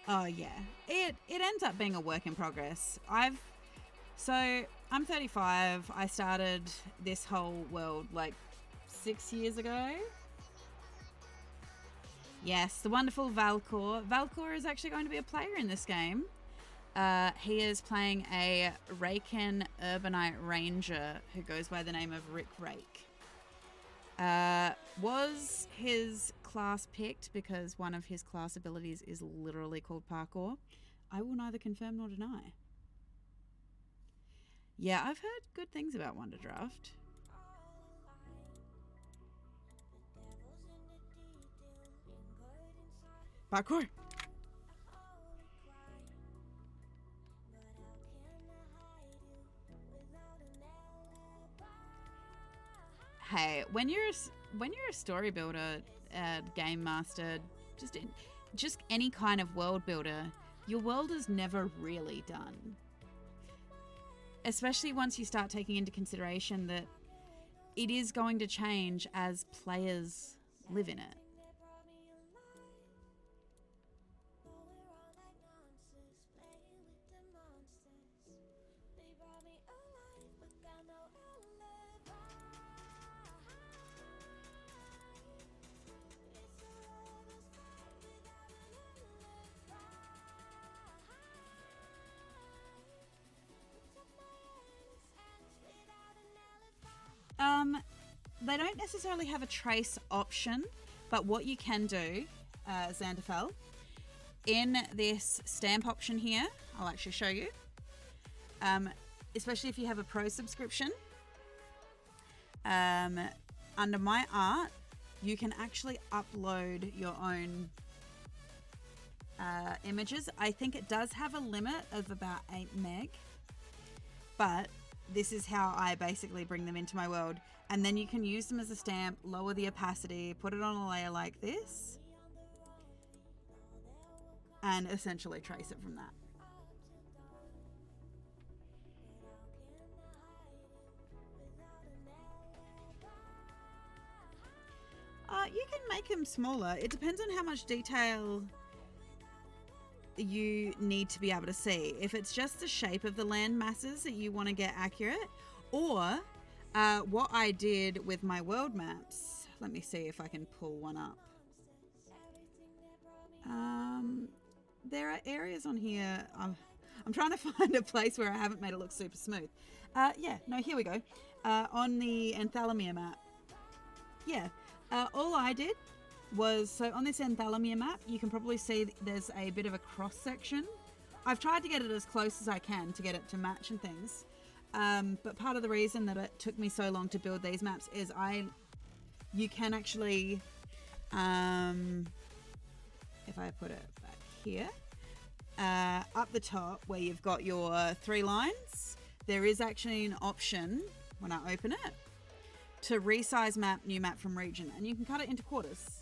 Oh yeah, it ends up being a work in progress. I'm 35. I started this whole world like 6 years ago. Yes, the wonderful Valcor. Valcor is actually going to be a player in this game. He is playing a Raken Urbanite Ranger who goes by the name of Rick Rake. Was his class picked because one of his class abilities is literally called parkour? I will neither confirm nor deny. Yeah, I've heard good things about Wonderdraft. Parkour! Hey, when you're a story builder, game master, just any kind of world builder, your world is never really done. Especially once you start taking into consideration that it is going to change as players live in it. They don't necessarily have a trace option, but what you can do, Xanderfell, in this stamp option here, I'll actually show you, especially if you have a pro subscription, under my art, you can actually upload your own images. I think it does have a limit of about 8 meg, but this is how I basically bring them into my world. And then you can use them as a stamp, lower the opacity, put it on a layer like this, and essentially trace it from that. You can make them smaller. It depends on how much detail you need to be able to see. If it's just the shape of the land masses that you want to get accurate, or what I did with my world maps, let me see if I can pull one up. There are areas on here. I'm trying to find a place where I haven't made it look super smooth. Here we go. On the Enthalemia map. Yeah, all I did was, so on this Enthalemia map, you can probably see there's a bit of a cross section. I've tried to get it as close as I can to get it to match and things. But part of the reason that it took me so long to build these maps is you can actually, if I put it back here, up the top where you've got your 3 lines, there is actually an option when I open it to resize new map from region, and you can cut it into quarters,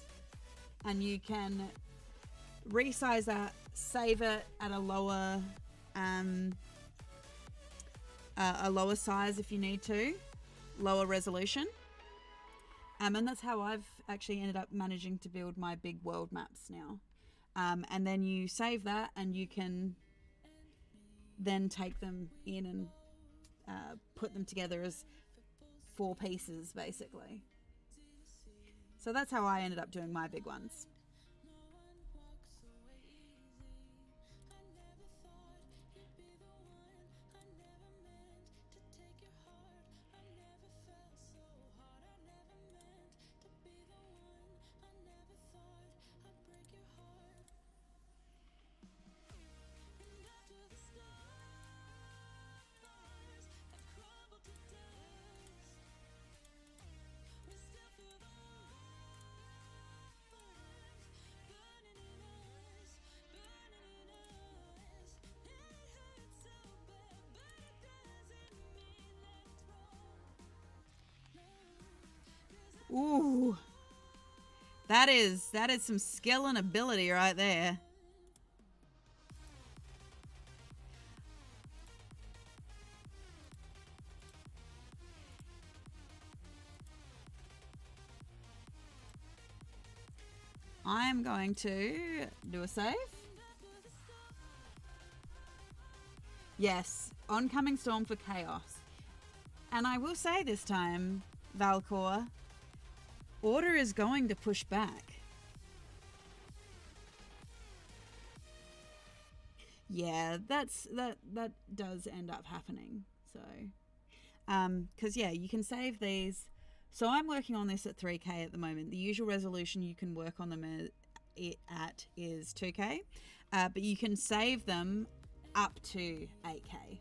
and you can resize that, save it at a lower size if you need to, lower resolution. And that's how I've actually ended up managing to build my big world maps now. And then you save that, and you can then take them in and put them together as 4 pieces, basically. So that's how I ended up doing my big ones. Ooh, that is some skill and ability right there. I'm going to do a save. Yes, oncoming storm for chaos. And I will say this time, Valcor, order is going to push back. Yeah, that does end up happening. So, because yeah, you can save these. So I'm working on this at 3K at the moment. The usual resolution you can work on them at is 2K, but you can save them up to 8K.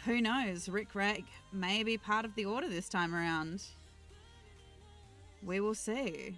Who knows? Rick Rake may be part of the order this time around. We will see.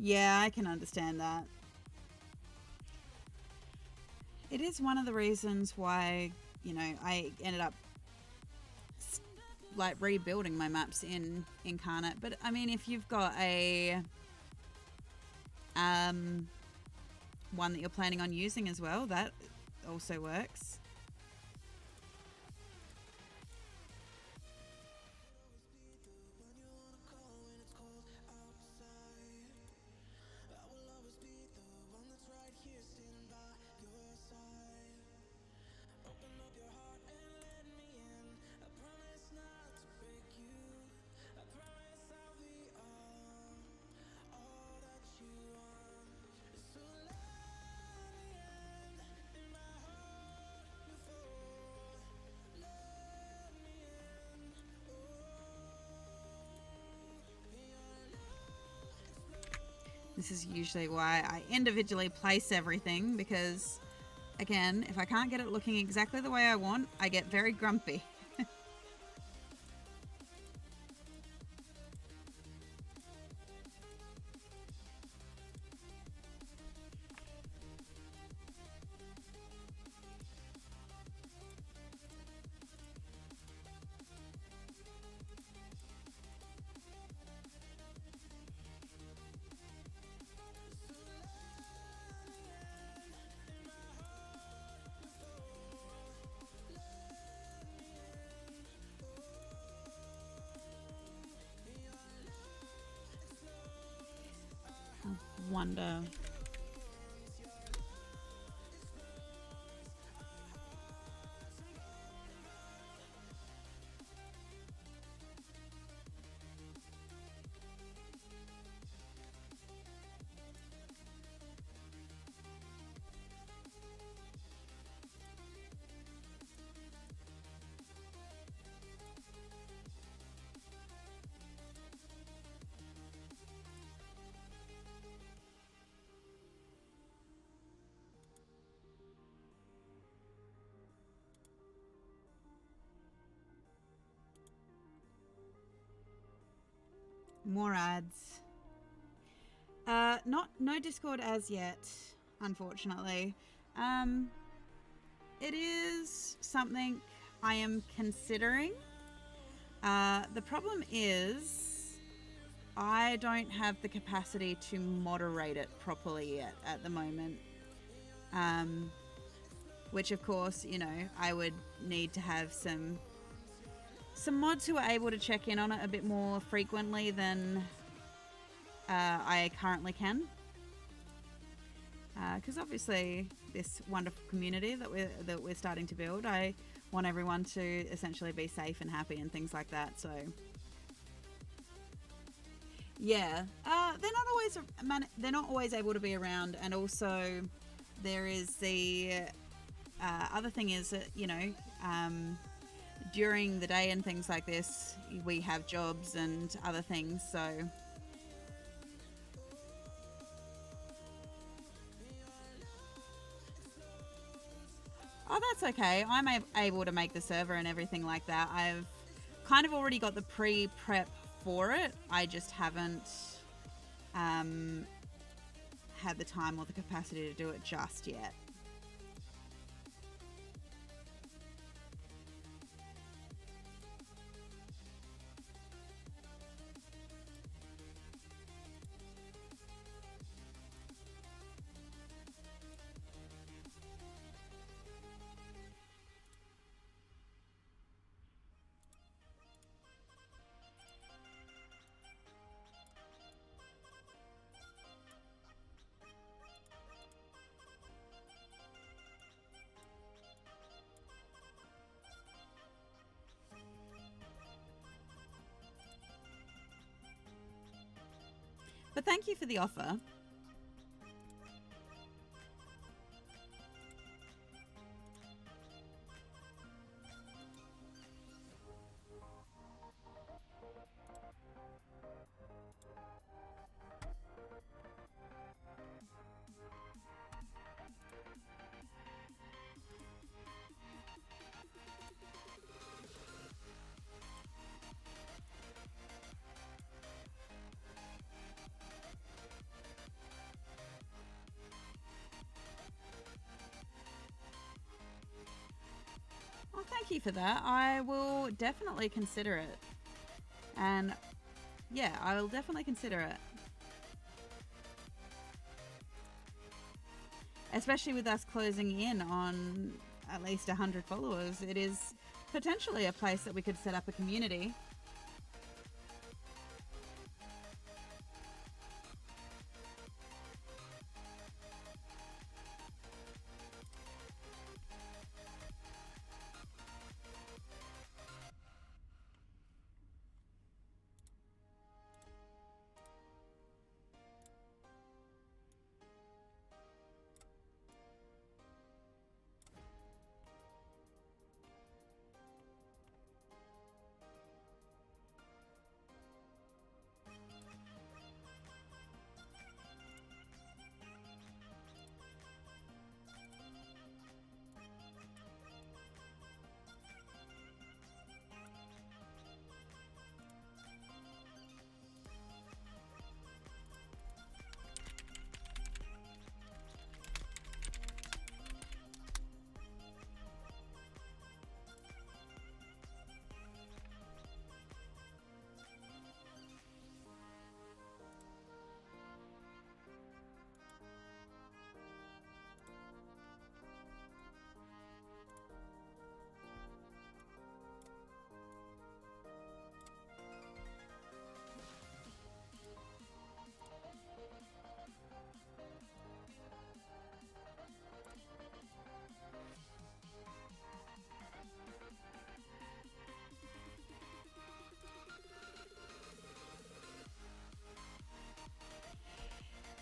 Yeah, I can understand that. It is one of the reasons why, you know, I ended up like rebuilding my maps in Incarnate. But I mean, if you've got a one that you're planning on using as well, that also works. This is usually why I individually place everything, because, again, if I can't get it looking exactly the way I want, I get very grumpy. wonder. More ads. No Discord as yet, unfortunately. It is something I am considering. The problem is I don't have the capacity to moderate it properly yet at the moment. Which of course, you know, I would need to have some mods who are able to check in on it a bit more frequently than I currently can. Because obviously this wonderful community that we're starting to build, I want everyone to essentially be safe and happy and things like that. So yeah, they're not always able to be around, and also there is the other thing is that, you know, during the day and things like this, we have jobs and other things, so oh, that's okay. I'm able to make the server and everything like that. I've kind of already got the pre-prep for it. I just haven't had the time or the capacity to do it just yet. But thank you for the offer. Well, thank you for that. I will definitely consider it. And yeah, I will definitely consider it. Especially with us closing in on at least 100 followers, it is potentially a place that we could set up a community.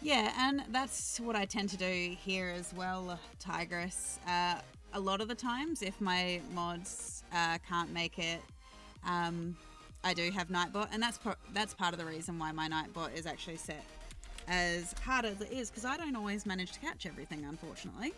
Yeah, and that's what I tend to do here as well, Tigress. A lot of the times, if my mods can't make it, um, I do have Nightbot, and that's part of the reason why my Nightbot is actually set as hard as it is, because I don't always manage to catch everything, unfortunately.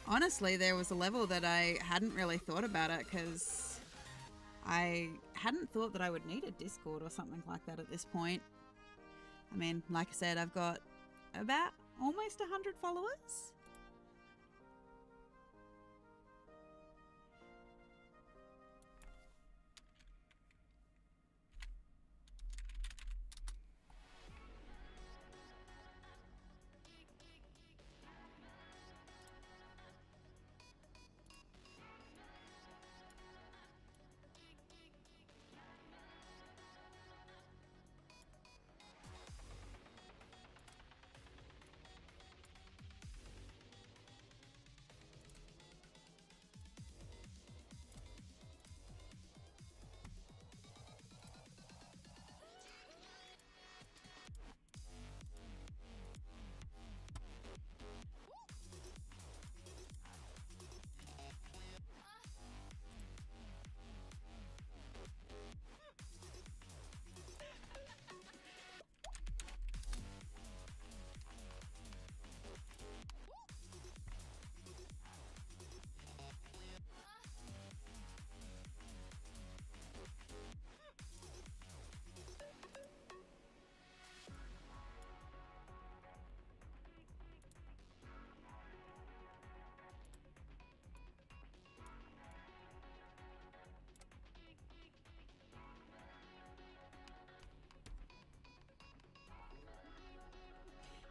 Honestly, there was a level that I hadn't really thought about it because I hadn't thought that I would need a Discord or something like that at this point. I mean, like I said, I've got about almost 100 followers.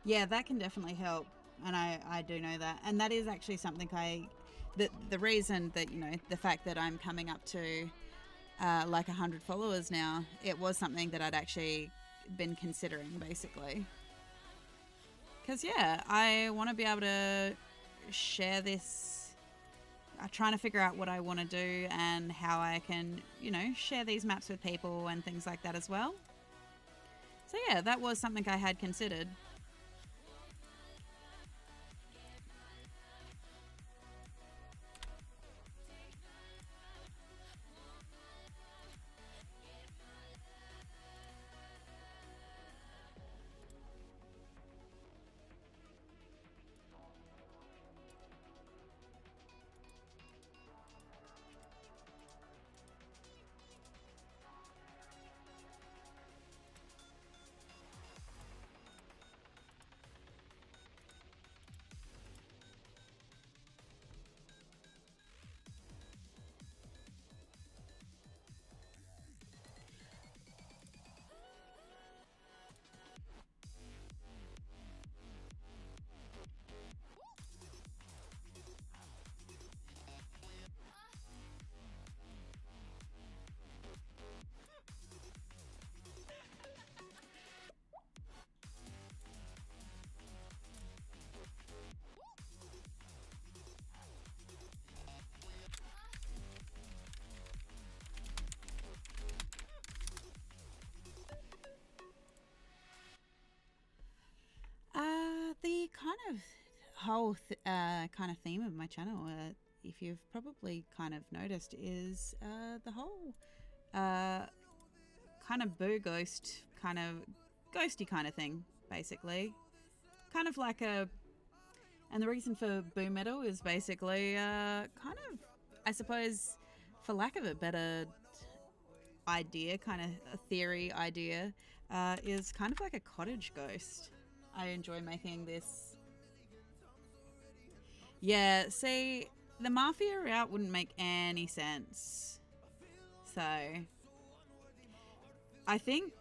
Yeah, that can definitely help, and I do know that, and that is actually something the reason that the fact that I'm coming up to like 100 followers now, it was something that I'd actually been considering basically, because yeah, I want to be able to share this. I'm trying to figure out what I want to do and how I can share these maps with people and things like that as well. So yeah, that was something I had considered. The kind of whole kind of theme of my channel, if you've probably kind of noticed, is the whole kind of boo ghost, kind of ghosty kind of thing, basically. Kind of like a, and the reason for Boomeadow is basically kind of, I suppose, for lack of a better idea, kind of a theory idea, is kind of like a cottage ghost. I enjoy making this. Yeah, see, the Mafia route wouldn't make any sense. So, I think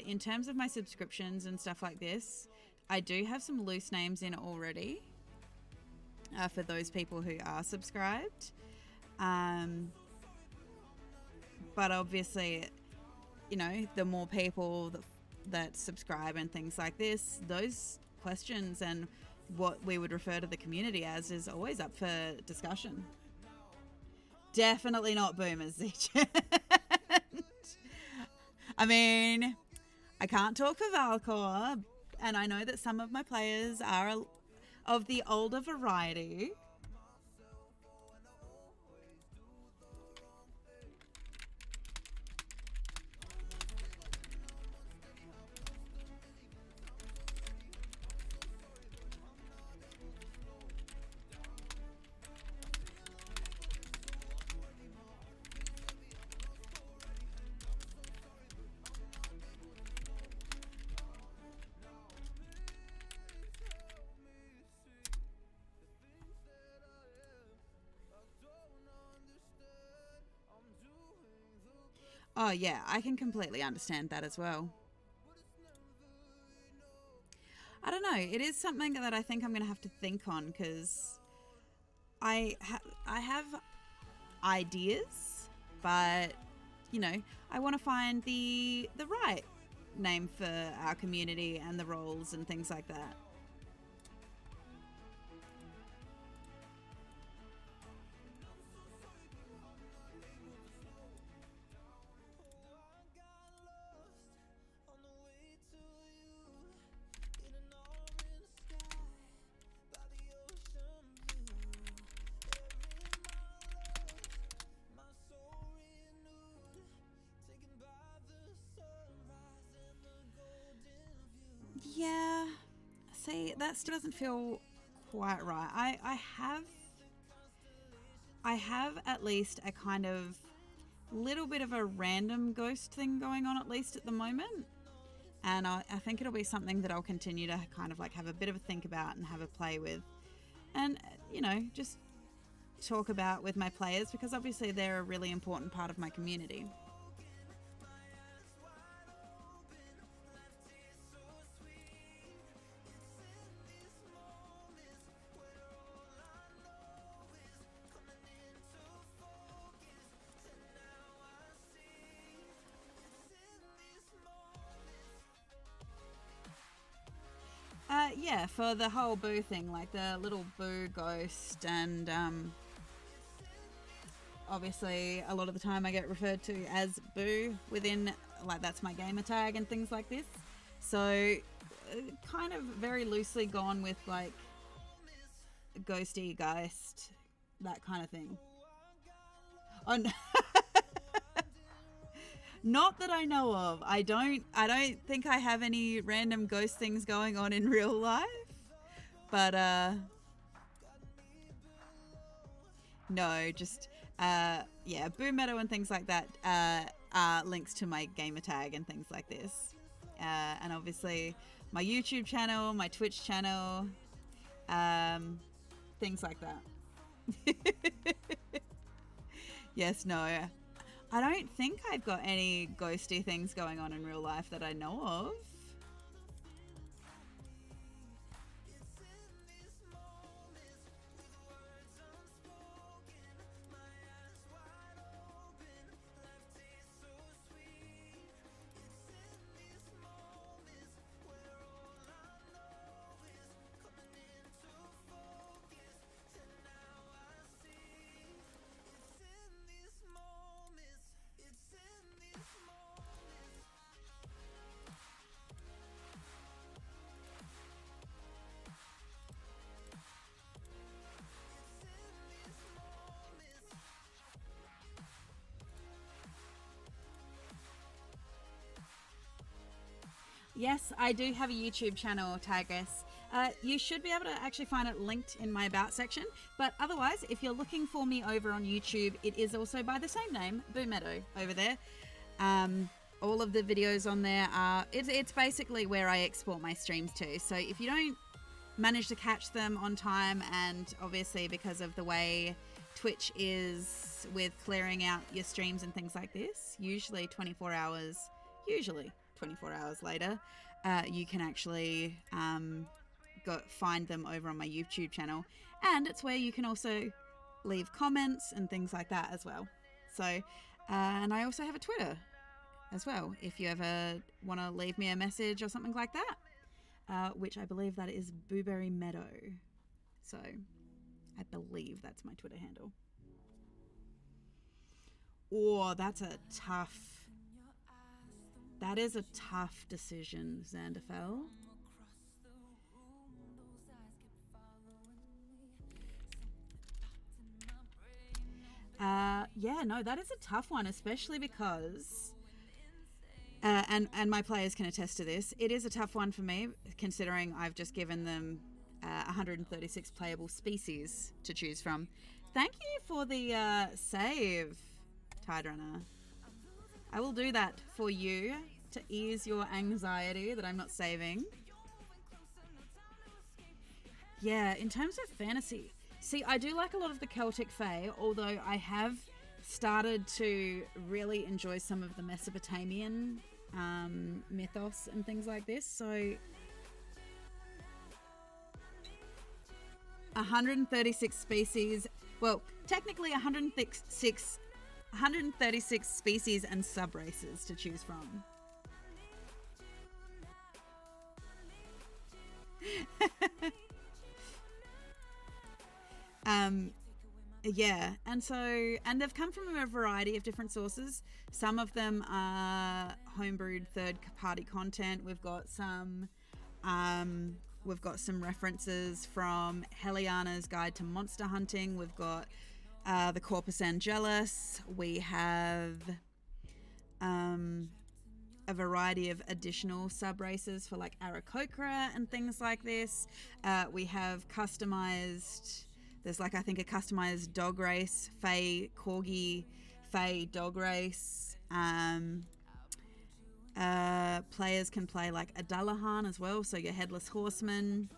in terms of my subscriptions and stuff like this, I do have some loose names in already for those people who are subscribed. But obviously, you know, the more people that subscribe and things like this, those questions and what we would refer to the community as is always up for discussion. Definitely not boomers, Zeech. I mean, I can't talk for Valcor, and I know that some of my players are of the older variety. Oh, yeah, I can completely understand that as well. I don't know. It is something that I think I'm going to have to think on because I have ideas, but, you know, I want to find the right name for our community and the roles and things like that. Yeah, see, that still doesn't feel quite right. I have at least a kind of little bit of a random ghost thing going on, at least at the moment. And I think it'll be something that I'll continue to kind of like have a bit of a think about and have a play with. And, you know, just talk about with my players because obviously they're a really important part of my community. Yeah, for the whole Boo thing, like the little Boo ghost, and obviously a lot of the time I get referred to as Boo within, like that's my gamer tag and things like this. So kind of very loosely gone with like ghosty, geist, that kind of thing. Oh, no. Not that I know of. I don't think I have any random ghost things going on in real life. But no, just yeah, Boomeadow and things like that are links to my gamer tag and things like this. And obviously my YouTube channel, my Twitch channel, things like that. Yes, no. I don't think I've got any ghosty things going on in real life that I know of. Yes, I do have a YouTube channel, Tagus. You should be able to actually find it linked in my About section. But otherwise, if you're looking for me over on YouTube, it is also by the same name, Boomeadow, over there. All of the videos on there are... It's basically where I export my streams to. So if you don't manage to catch them on time, and obviously because of the way Twitch is with clearing out your streams and things like this. Usually 24 hours later, you can actually go find them over on my YouTube channel. And it's where you can also leave comments and things like that as well. So, and I also have a Twitter as well, if you ever want to leave me a message or something like that, which I believe that is Boomeadow. So I believe that's my Twitter handle. Oh, that is a tough decision, Xanderfell. Yeah, no, that is a tough one, especially because, and my players can attest to this, it is a tough one for me, considering I've just given them 136 playable species to choose from. Thank you for the save, Tide Runner. I will do that for you to ease your anxiety that I'm not saving. Yeah, in terms of fantasy, see, I do like a lot of the Celtic Fae, although I have started to really enjoy some of the Mesopotamian mythos and things like this. So 136 species, well, technically 136 species and subraces to choose from. Yeah, and they've come from a variety of different sources. Some of them are homebrewed third-party content. We've got some references from Heliana's Guide to Monster Hunting. We've got the Corpus Angelus. We have a variety of additional sub-races for like Aarakocra and things like this. We have customized... There's like, I think, a customized dog race, Fae Corgi, Fae dog race. Players can play like a Dullahan as well, so your headless horseman.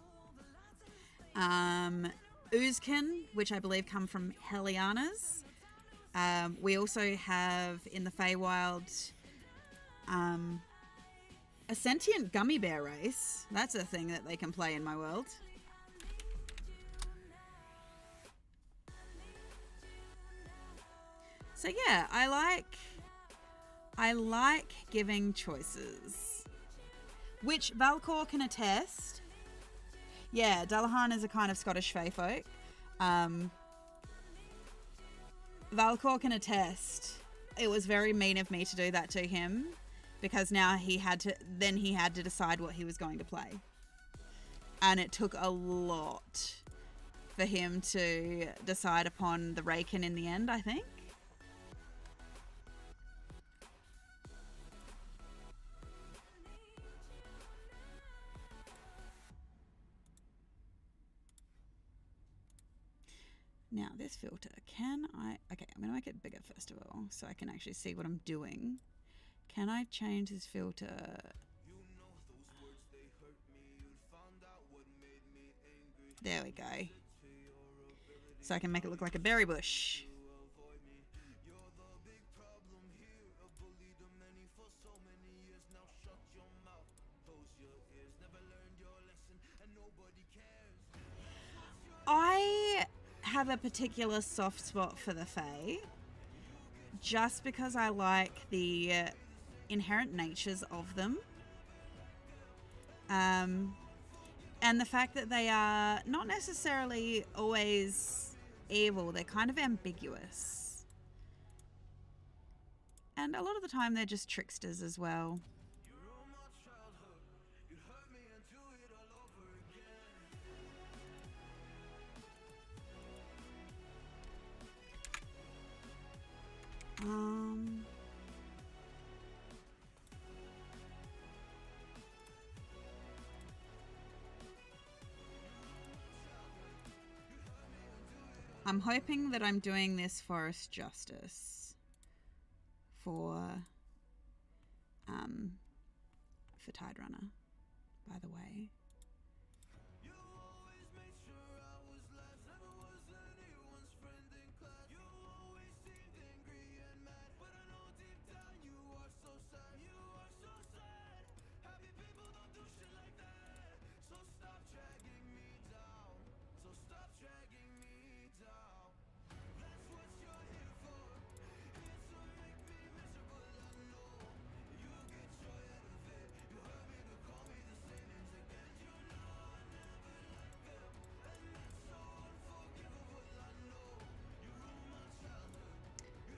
Oozkin, which I believe come from Heliana's. We also have in the Feywild a sentient gummy bear race. That's a thing that they can play in my world. So yeah, I like giving choices, which Valcor can attest. Yeah, Dullahan is a kind of Scottish fae folk. Valcor can attest. It was very mean of me to do that to him, because now he had to decide what he was going to play, and it took a lot for him to decide upon the Raken in the end, I think. Now this filter, okay, I'm going to make it bigger first of all, so I can actually see what I'm doing. Can I change this filter? There we go. So I can make it look like a berry bush. I have a particular soft spot for the Fae, just because I like the inherent natures of them, and the fact that they are not necessarily always evil. They're kind of ambiguous, and a lot of the time they're just tricksters as well. I'm hoping that I'm doing this forest justice for Tide Runner, by the way.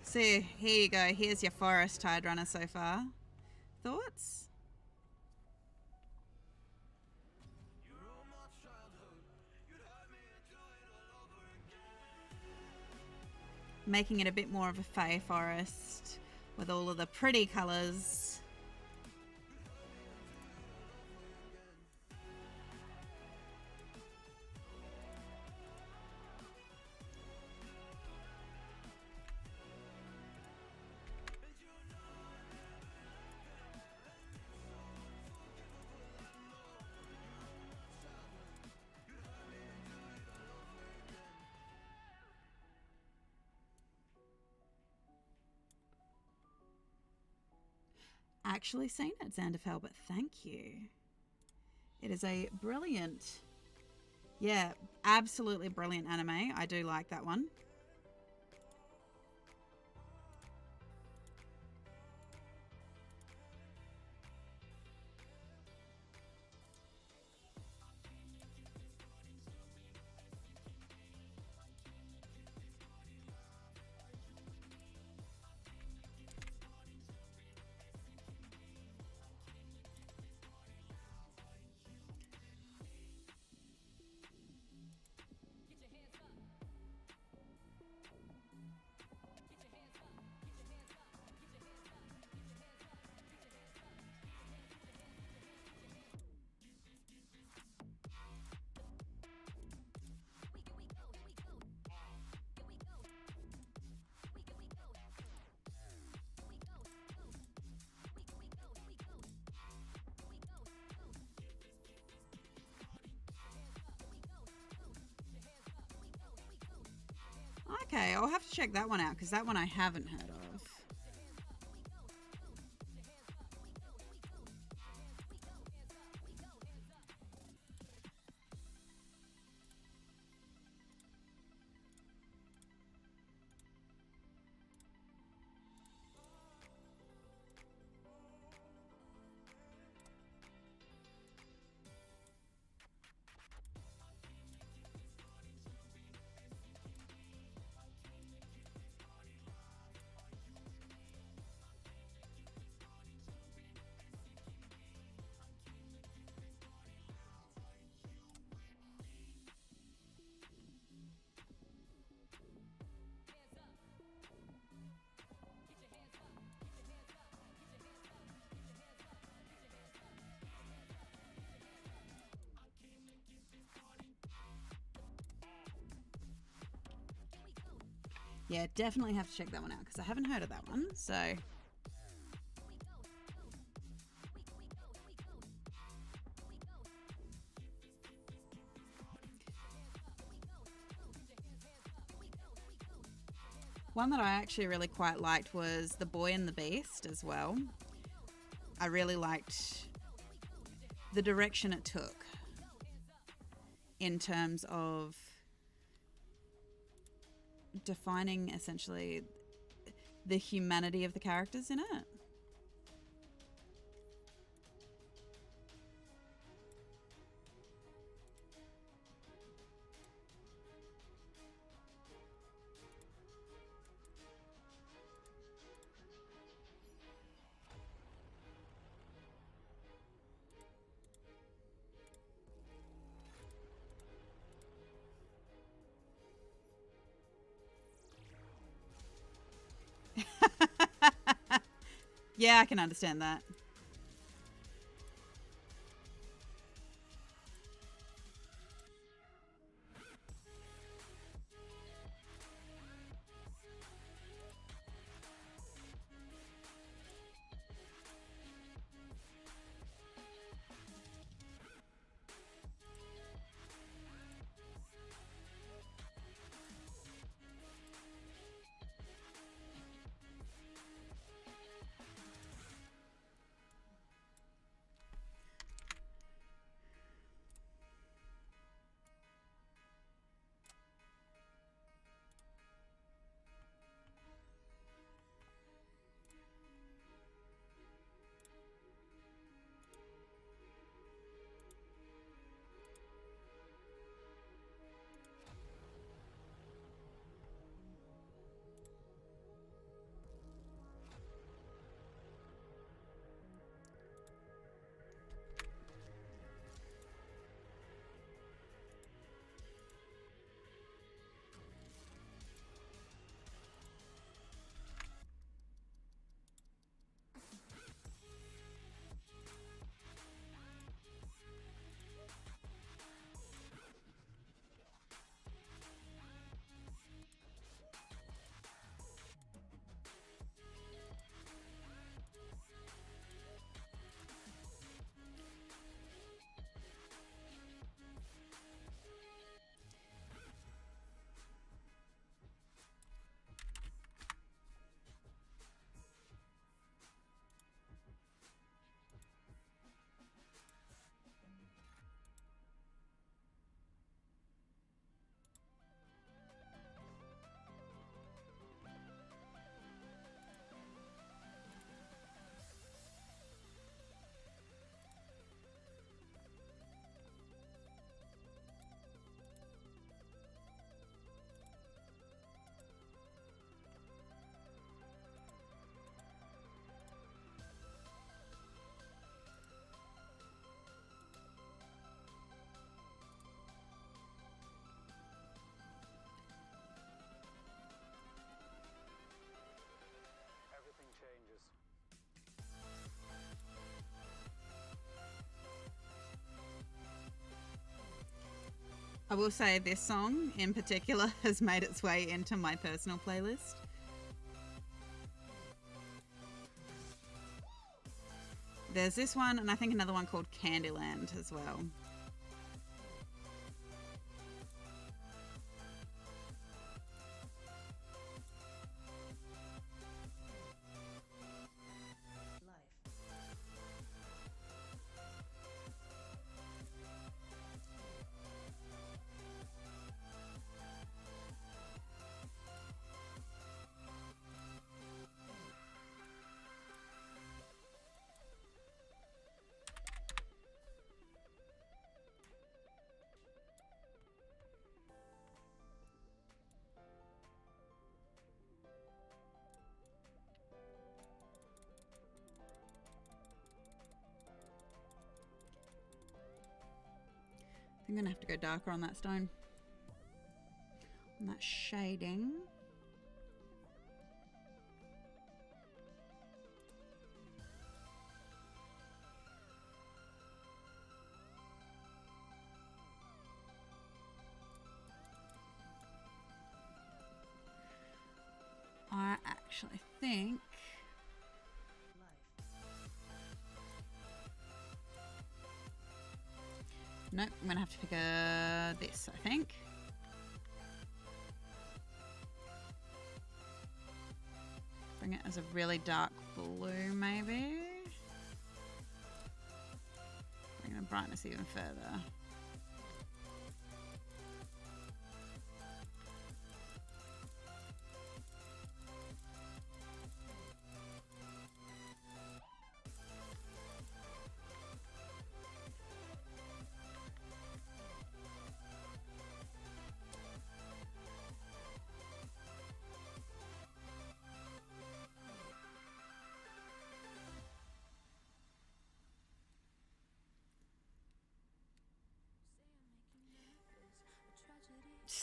So here you go. Here's your forest tide runner so far. Thoughts? Making it a bit more of a fey forest with all of the pretty colours. Actually seen it, Xanderfell, but thank you. It is a brilliant, yeah, absolutely brilliant anime. I do like that one. Okay, I'll have to check that one out because that one I haven't heard of. Yeah, definitely have to check that one out because I haven't heard of that one. So one that I actually really quite liked was The Boy and the Beast as well. I really liked the direction it took in terms of defining essentially the humanity of the characters in it. Yeah, I can understand that. will say this song in particular has made its way into my personal playlist. There's this one, and I think another one called Candyland as well. I'm gonna have to go darker on that stone. On that shading. I actually think nope, I'm gonna have to pick this, I think. Bring it as a really dark blue, maybe. Bring the brightness even further.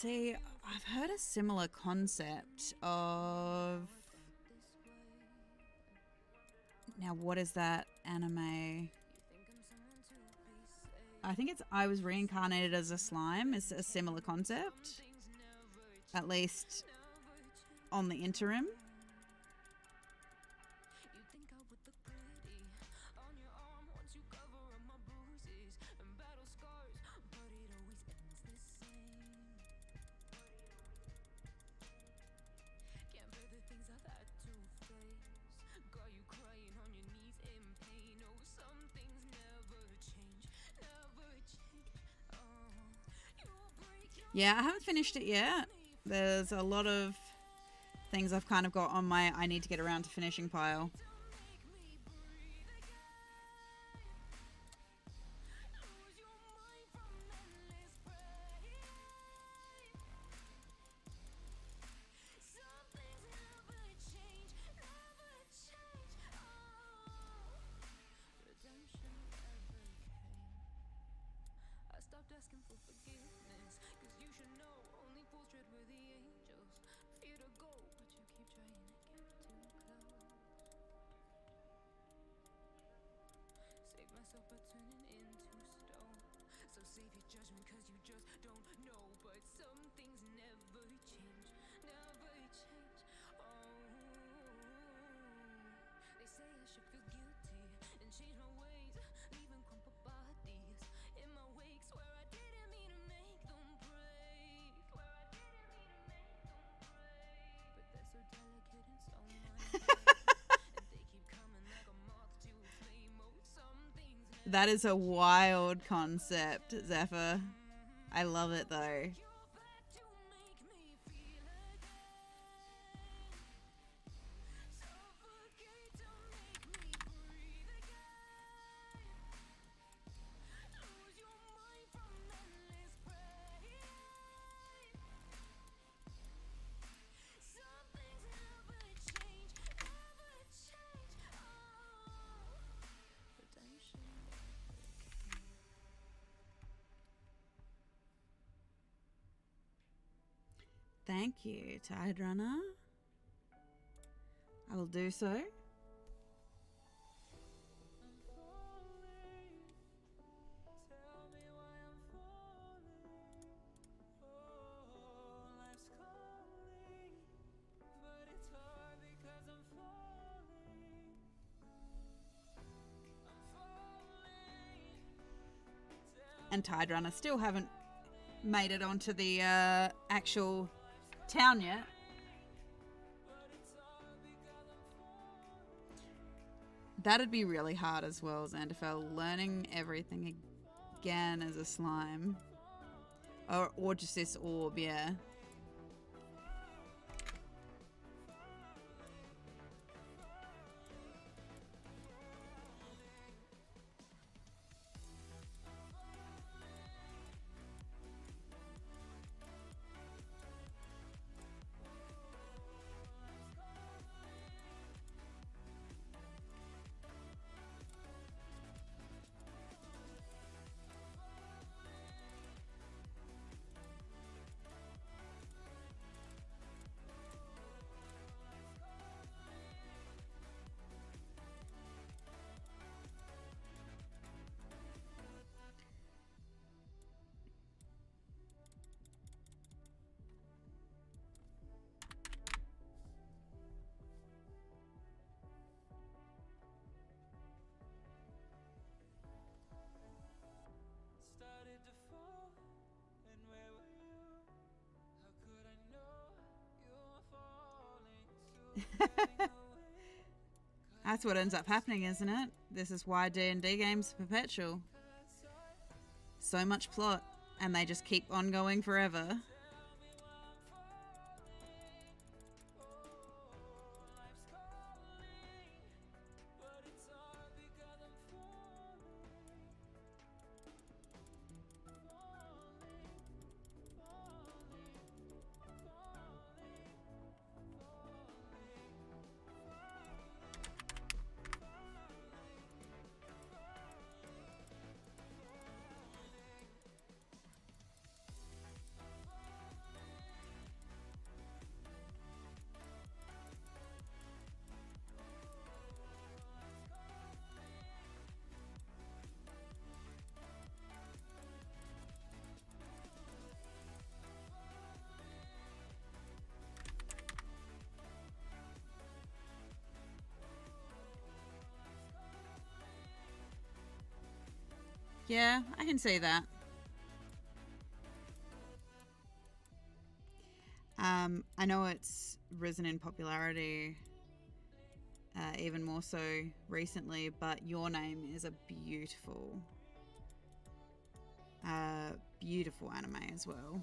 See, I've heard a similar concept of... Now, what is that anime? I think it's I Was Reincarnated as a Slime. It's a similar concept. At least on the interim. Yeah, I haven't finished it yet. There's a lot of things I've kind of got on my I need to get around to finishing pile. That is a wild concept, Zephyr. I love it though. Thank you, Tide Runner. I will do so. and Tide Runner still haven't made it onto the actual town yet. That'd be really hard as well, Xanderfell, learning everything again as a slime. Or just this orb, yeah. Started to fall, and where were you? How could I know you were falling too? That's what ends up happening, isn't it? This is why D&D games are perpetual. So much plot, and they just keep on going forever. Yeah, I can see that. I know it's risen in popularity even more so recently, but Your Name is a beautiful, beautiful anime as well.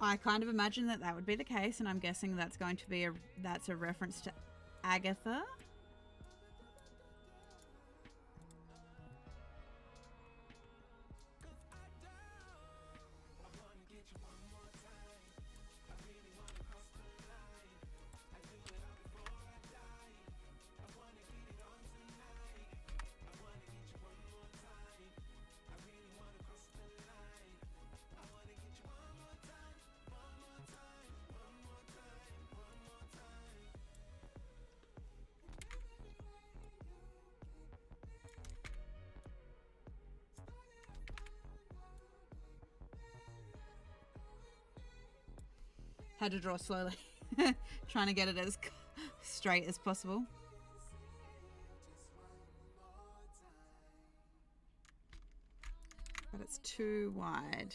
I kind of imagine that that would be the case, and I'm guessing that's going to be that's a reference to Agatha. Had to draw slowly, trying to get it as straight as possible. But it's too wide.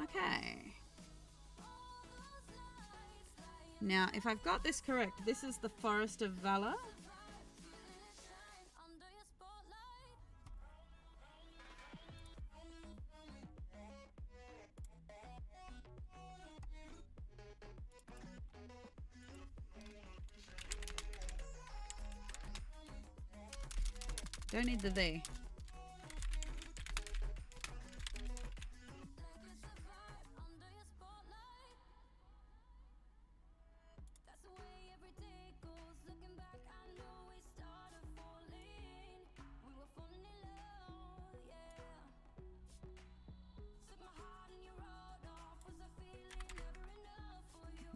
Okay. Now, if I've got this correct, this is the Forest of Valor. Don't need the "the."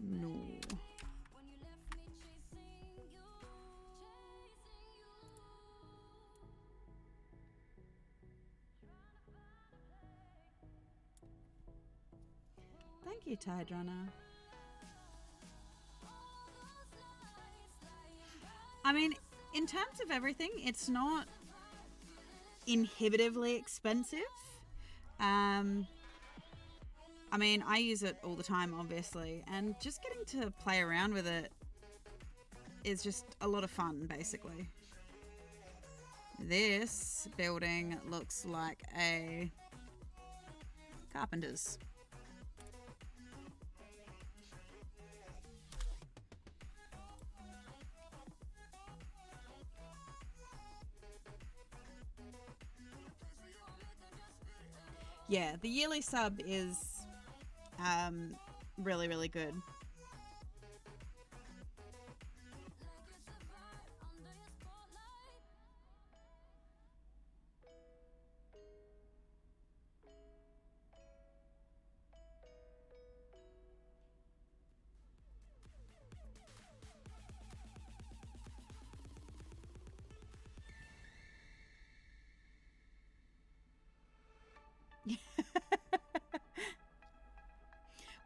No. Thank you, Tide Runner. I mean, in terms of everything, it's not inhibitively expensive. I mean, I use it all the time, obviously, and just getting to play around with it is just a lot of fun, basically. This building looks like a carpenter's. Yeah, the yearly sub is really, really good.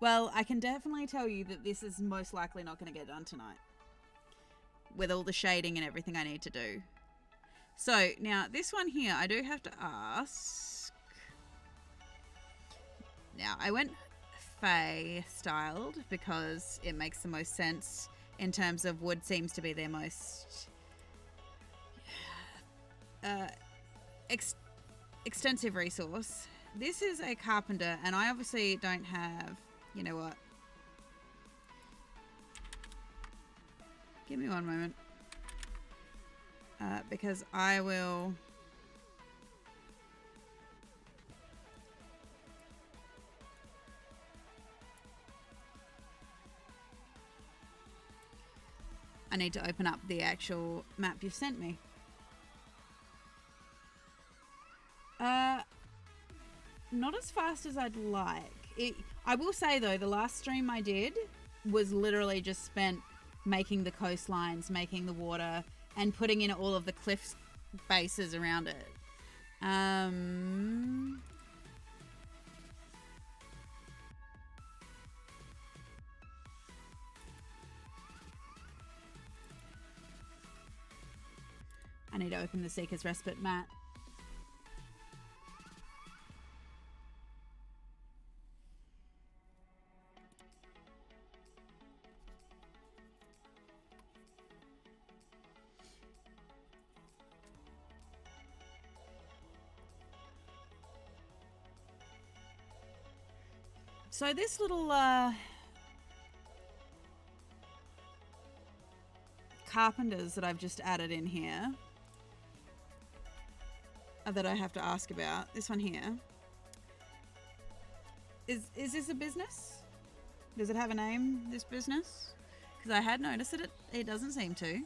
Well, I can definitely tell you that this is most likely not going to get done tonight, with all the shading and everything I need to do. So, now, this one here, I do have to ask. Now, I went Fae styled because it makes the most sense in terms of wood seems to be their most extensive resource. This is a carpenter, and I obviously don't have... You know what? Give me one moment. Because I will... I need to open up the actual map you've sent me. Not as fast as I'd like. I will say, though, the last stream I did was literally just spent making the coastlines, making the water, and putting in all of the cliff bases around it. need to open the Seeker's Respite mat. So this little carpenters that I've just added in here that I have to ask about, this one here, is this a business? Does it have a name, this business? Because I had noticed that it doesn't seem to.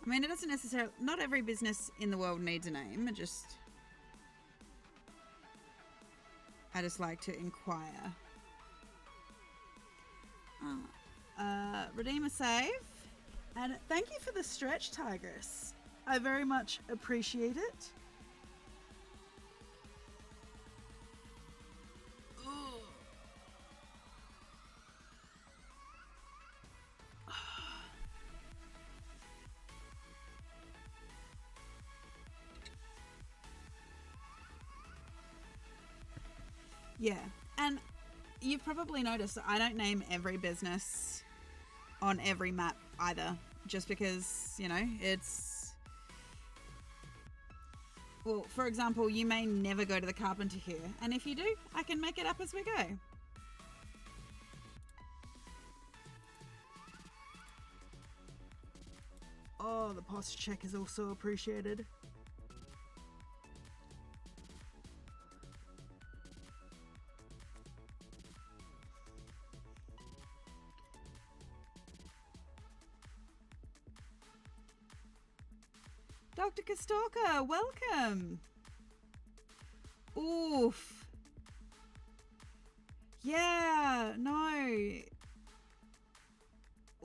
I mean, it doesn't necessarily... Not every business in the world needs a name. I just like to inquire. Redeem a save. And thank you for the stretch, Tigress. I very much appreciate it. Yeah, and you've probably noticed that I don't name every business on every map either, just because, you know, it's... Well, for example, you may never go to the carpenter here, and if you do, I can make it up as we go. Oh, the post check is also appreciated. Dr. Kastorka, welcome. Oof. Yeah, no.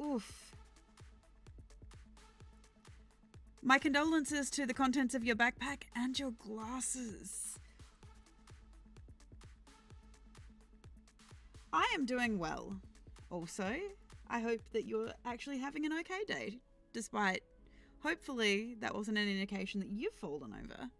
Oof. My condolences to the contents of your backpack and your glasses. I am doing well. Also, I hope that you're actually having an okay day, despite... Hopefully that wasn't an indication that you've fallen over.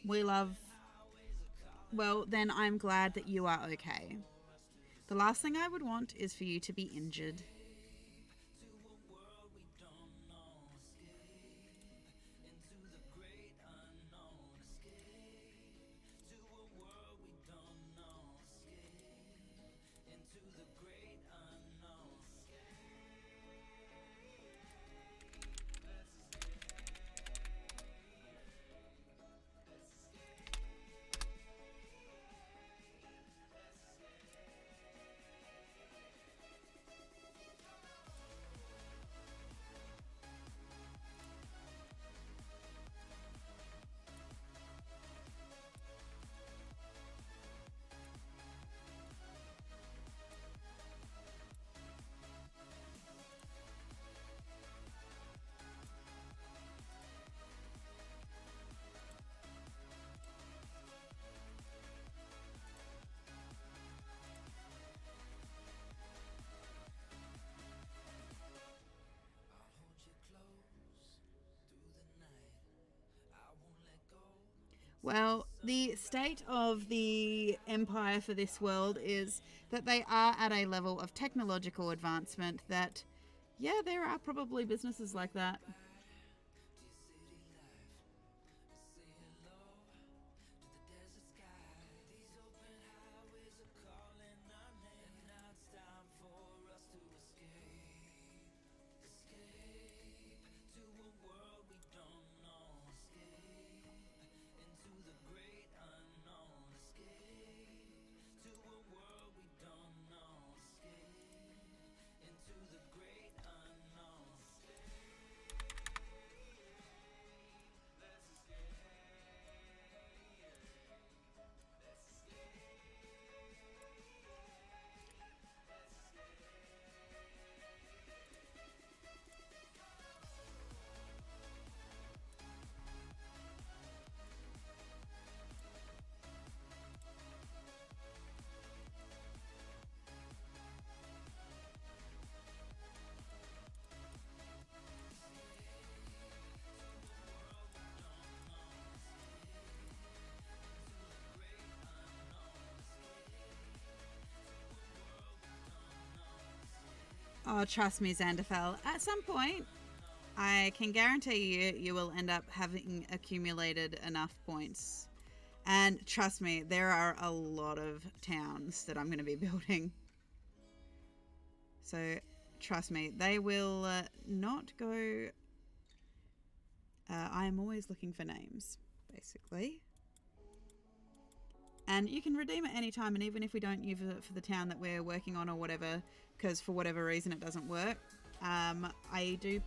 We love... Well, then I'm glad that you are okay. The last thing I would want is for you to be injured. Well, the state of the empire for this world is that they are at a level of technological advancement that, yeah, there are probably businesses like that. Oh, trust me, Xanderfell. At some point, I can guarantee you will end up having accumulated enough points. And trust me, there are a lot of towns that I'm going to be building. So, trust me, they will not go... I am always looking for names, basically. And you can redeem it anytime, and even if we don't use it for the town that we're working on or whatever, because for whatever reason it doesn't work, I do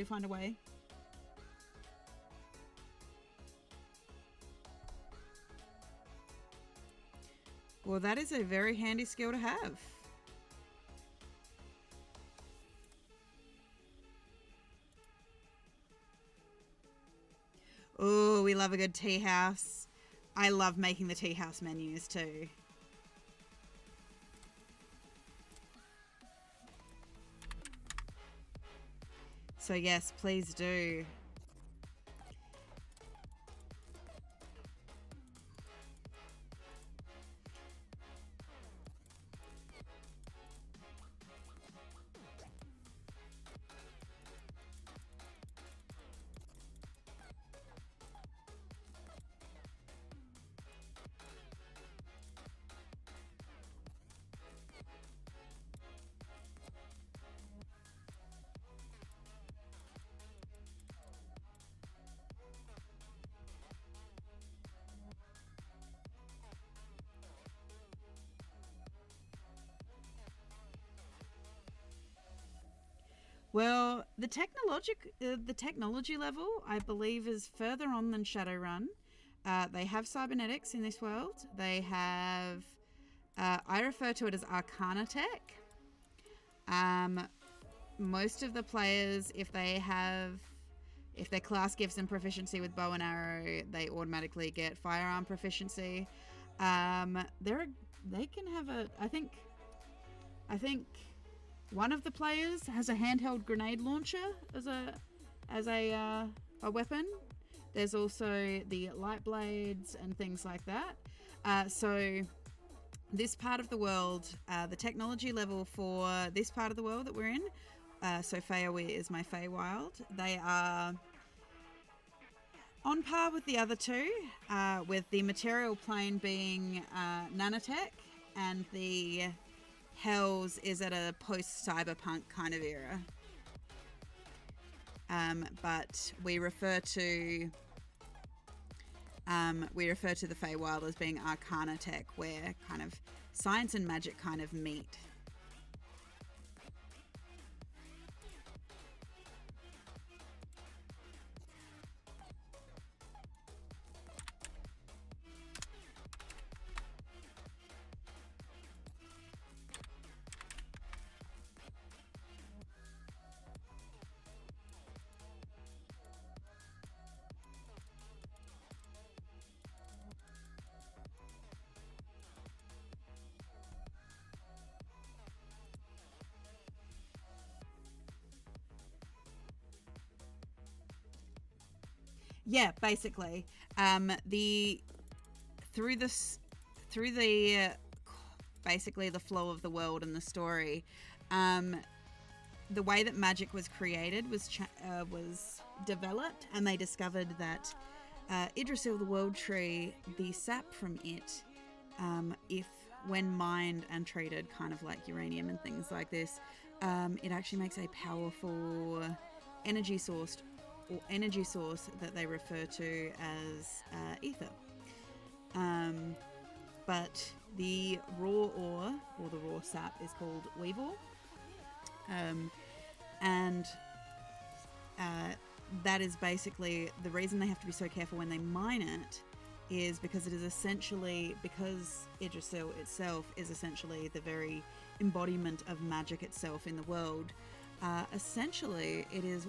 find a way. Well, that is a very handy skill to have. Oh, we love a good tea house. I love making the tea house menus too. So yes, please do. Well, the technology level, I believe, is further on than Shadowrun. They have cybernetics in this world. They have, I refer to it as Arcana Tech. Most of the players, if their class gives them proficiency with bow and arrow, they automatically get firearm proficiency. They can have I think one of the players has a handheld grenade launcher as a weapon. There's also the light blades and things like that. So this part of the world, the technology level for this part of the world that we're in, so SoA is my Feywild. They are on par with the other two, with the material plane being nanotech, and the Hells is at a post-cyberpunk kind of era. But we refer to the Feywild as being Arcana Tech, where kind of science and magic kind of meet. Yeah, basically, through basically the flow of the world and the story, the way that magic was created was developed, and they discovered that Yggdrasil, the World Tree, the sap from it, if when mined and treated, kind of like uranium and things like this, it actually makes a powerful energy source that they refer to as ether. But the raw ore, or the raw sap, is called weevil. And that is basically the reason they have to be so careful when they mine it, is because it is essentially, because Yggdrasil itself is essentially the very embodiment of magic itself in the world. Essentially, it is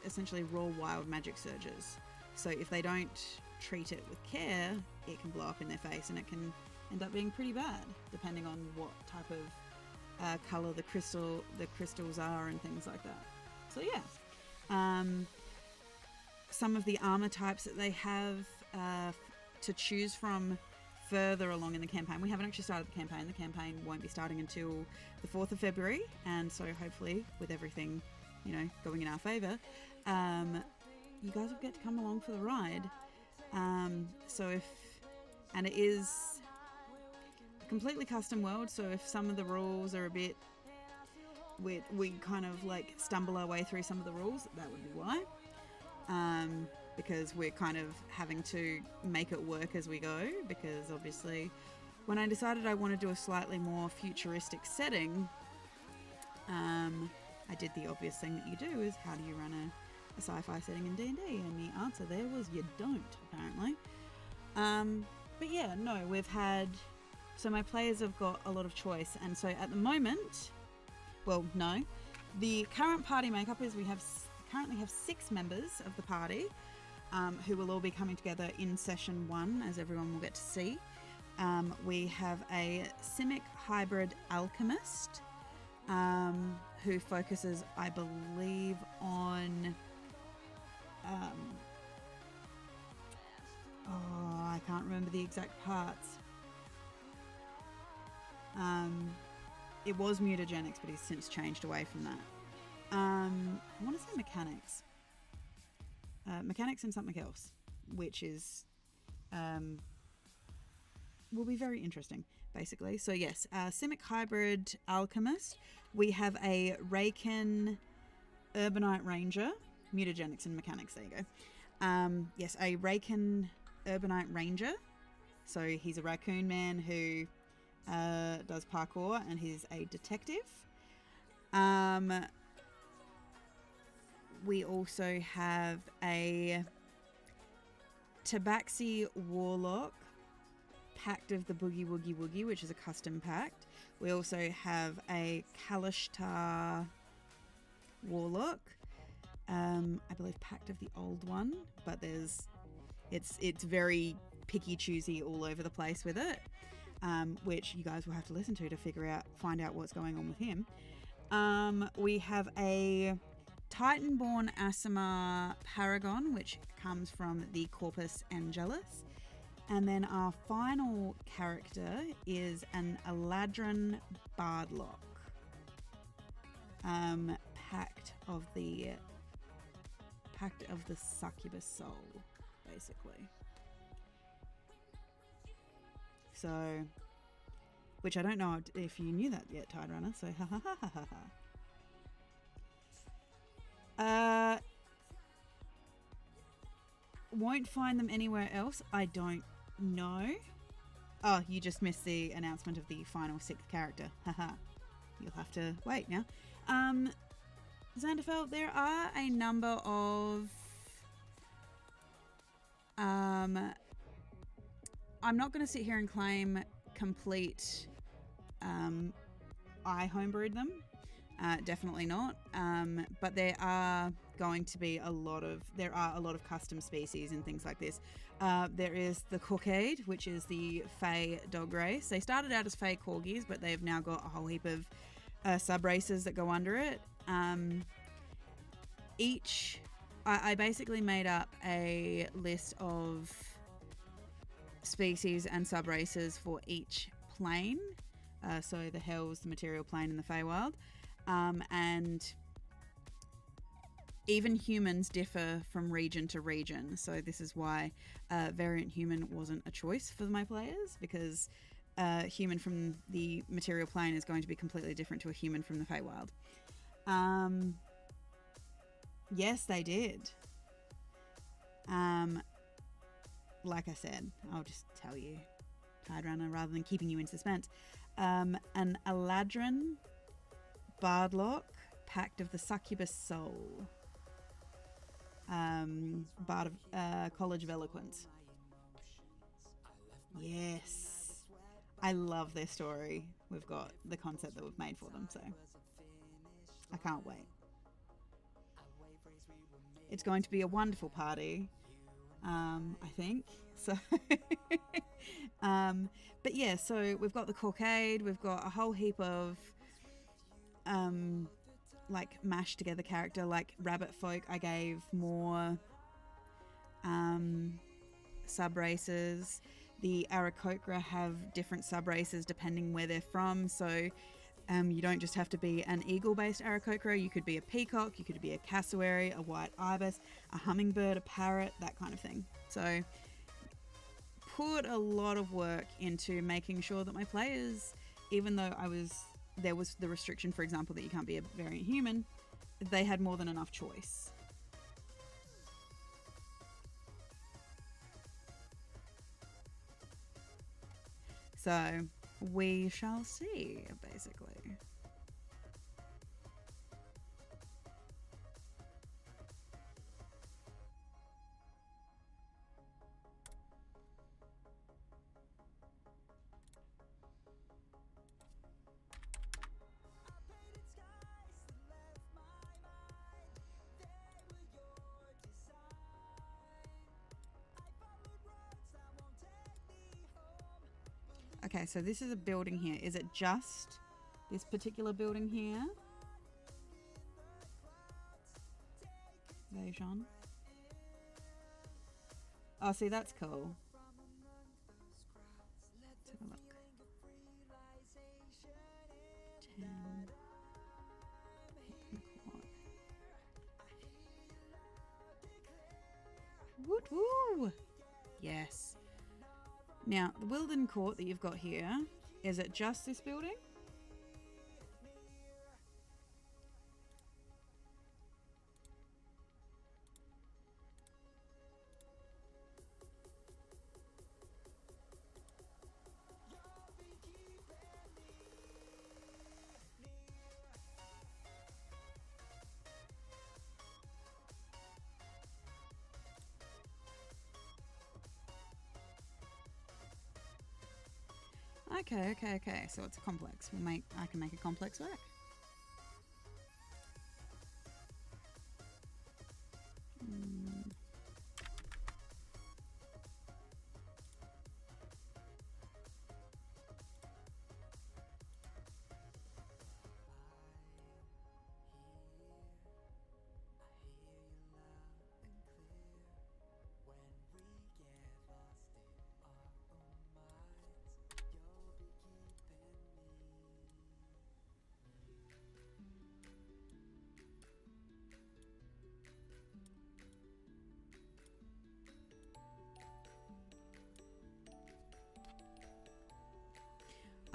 essentially raw wild magic surges. So if they don't treat it with care, it can blow up in their face, and it can end up being pretty bad, depending on what type of color the crystals are and things like that. So yeah, some of the armor types that they have to choose from further along in the campaign. We haven't actually started the campaign. The campaign won't be starting until the 4th of February, and so hopefully with everything, going in our favour, you guys will get to come along for the ride. And it is a completely custom world, so if some of the rules are a bit, we kind of like stumble our way through some of the rules, that would be why. Because we're kind of having to make it work as we go, because obviously when I decided I want to do a slightly more futuristic setting, I did the obvious thing that you do, is how do you run a sci-fi setting in D&D, and the answer there was you don't, apparently. But yeah, no, so my players have got a lot of choice, and so at the moment, the current party makeup is we currently have 6 members of the party, who will all be coming together in session 1, as everyone will get to see. We have a Simic hybrid alchemist, who focuses, I believe, on I can't remember the exact parts. It was mutagenics, but he's since changed away from that. I want to say mechanics. Mechanics and something else, which is will be very interesting, basically. So yes, Simic hybrid alchemist. We have a Raken urbanite ranger, mutagenics and mechanics. There you go. Yes, a Raken urbanite ranger. So he's a raccoon man who does parkour, and he's a detective. We also have a Tabaxi warlock, Pact of the Boogie Woogie Woogie, which is a custom pact. We also have a Kalishtar warlock, I believe Pact of the Old One, but it's very picky choosy all over the place with it, which you guys will have to listen to find out what's going on with him. We have a Titanborn Asimar Paragon, which comes from the Corpus Angelus. And then our final character is an Eladrin Bardlock, Pact of the Succubus Soul, basically. So, which I don't know if you knew that yet, Tide Runner, so ha ha ha ha ha ha. Won't find them anywhere else, I don't know. Oh, you just missed the announcement of the final 6th character. Haha. You'll have to wait now. Xanderfell, there are a number of I'm not going to sit here and claim complete I homebrewed them. Definitely not. But there are a lot of custom species and things like this. There is the Cockade, which is the Fey dog race. They started out as Fey corgis, but they've now got a whole heap of sub races that go under it. I basically made up a list of species and sub races for each plane. So the Hells, the Material Plane, and the Feywild. And even humans differ from region to region. So this is why variant human wasn't a choice for my players, because human from the Material Plane is going to be completely different to a human from the Feywild. Yes, they did. Like I said, I'll just tell you, Tide Runner, rather than keeping you in suspense. An Eladrin Bardlock, Pact of the Succubus Soul, Bard of College of Eloquence. Yes, I love their story. We've got the concept that we've made for them, so I can't wait. It's going to be a wonderful party, I think. So, but yeah, so we've got the Cockade, we've got a whole heap of like mashed together character, like Rabbit Folk. I gave more sub races. The Aarakocra have different sub-races depending where they're from, so you don't just have to be an eagle-based Aarakocra. You could be a peacock, you could be a cassowary, a white ibis, a hummingbird, a parrot, that kind of thing. So put a lot of work into making sure that my players, even though there was the restriction, for example, that you can't be a variant human, they had more than enough choice. So we shall see, basically. Okay, so this is a building here. Is it just this particular building here? Vajon. Oh, see, that's cool. Let's have a look. 10. Woot woo! Yes. Now, the Wilden Court that you've got here, is it just this building? Okay. So it's a complex. I can make a complex work.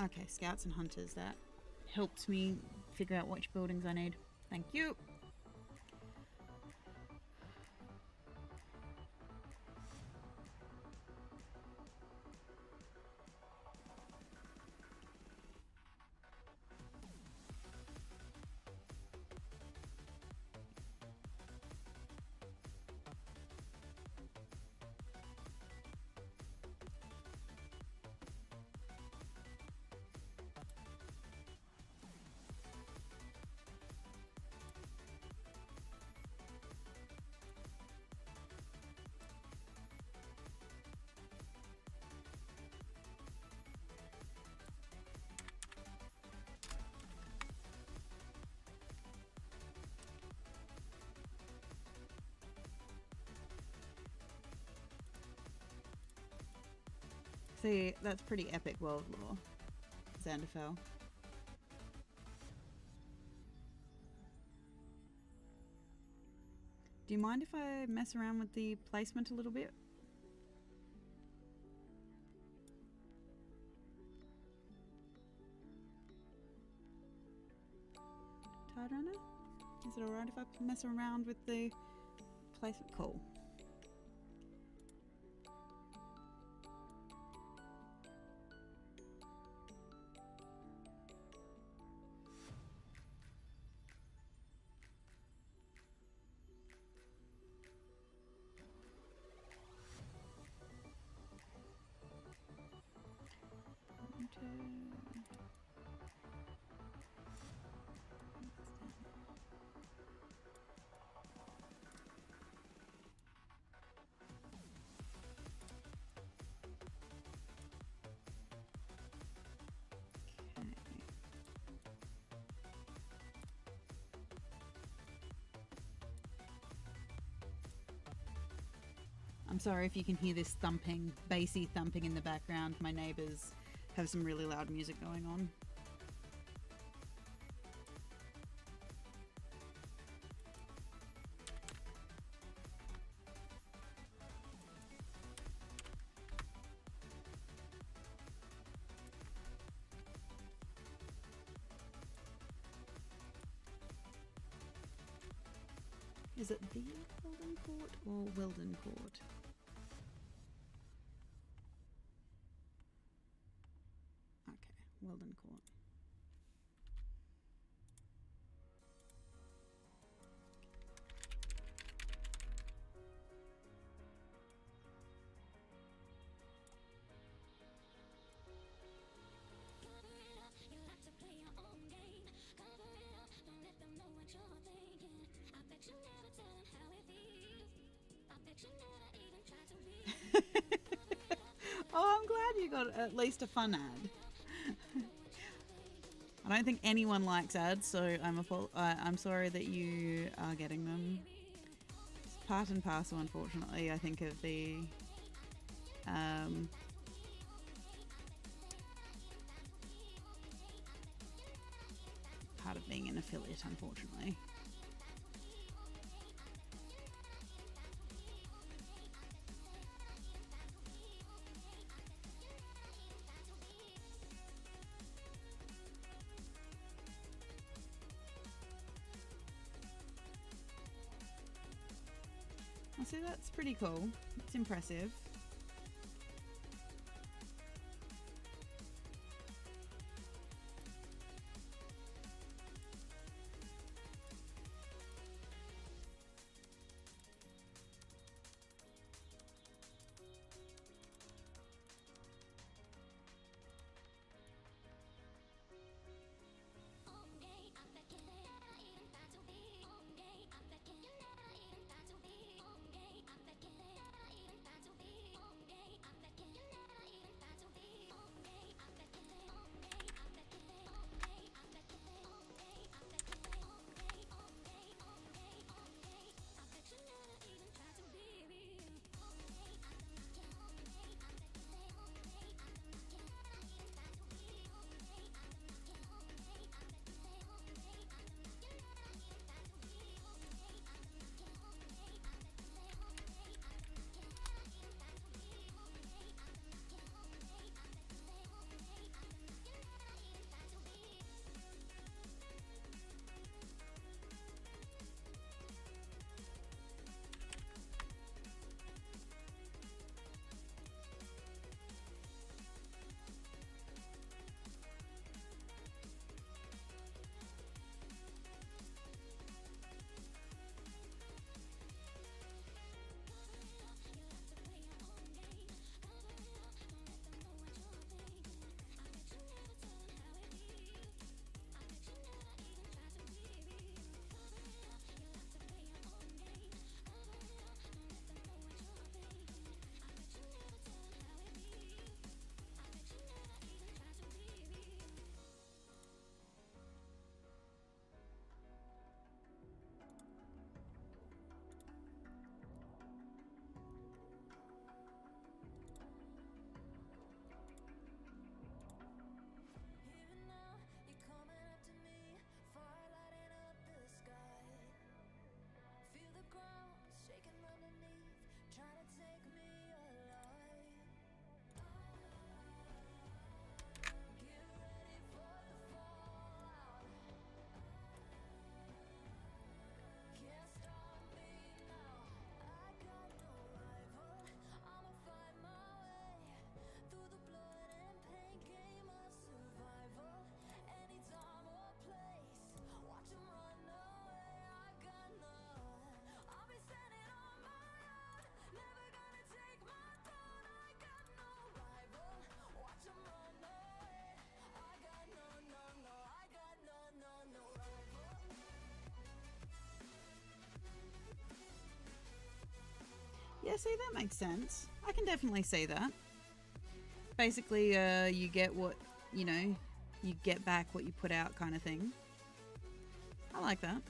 Okay, scouts and hunters. That helps me figure out which buildings I need. Thank you. See, that's pretty epic world lore. Xanderfell. Do you mind if I mess around with the placement a little bit? Tide Runner? Is it alright if I mess around with the placement? Cool. I'm sorry if you can hear this thumping, bassy thumping in the background. My neighbors have some really loud music going on. Is it the Wilden Court or Wilden Court? Okay, Wilden Court. Oh, I'm glad you got at least a fun ad. I don't think anyone likes ads, so I'm sorry that you are getting them. It's part and parcel, unfortunately, I think, of the part of being an affiliate, unfortunately. So that's pretty cool. It's impressive. Yeah, see, that makes sense. I can definitely see that. Basically, you get what, you know, you get back what you put out kind of thing. I like that.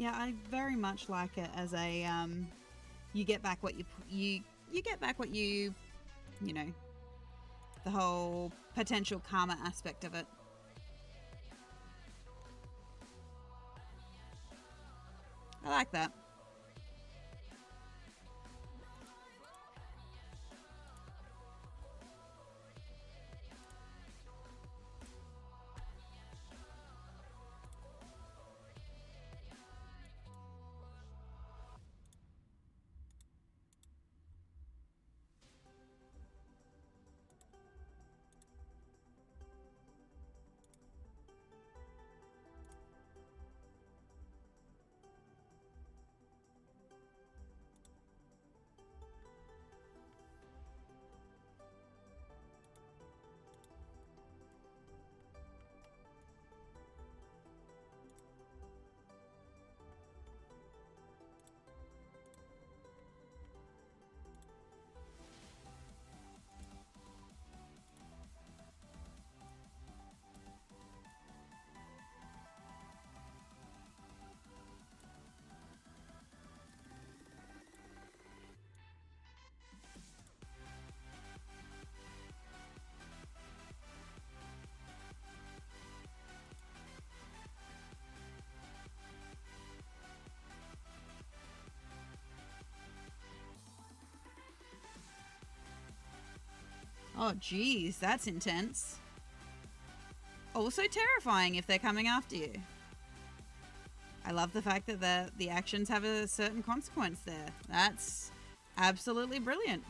Yeah, I very much like it as a you get back what you get back what you know, the whole potential karma aspect of it. I like that. Oh, geez, that's intense. Also terrifying if they're coming after you. I love the fact that the actions have a certain consequence there. That's absolutely brilliant.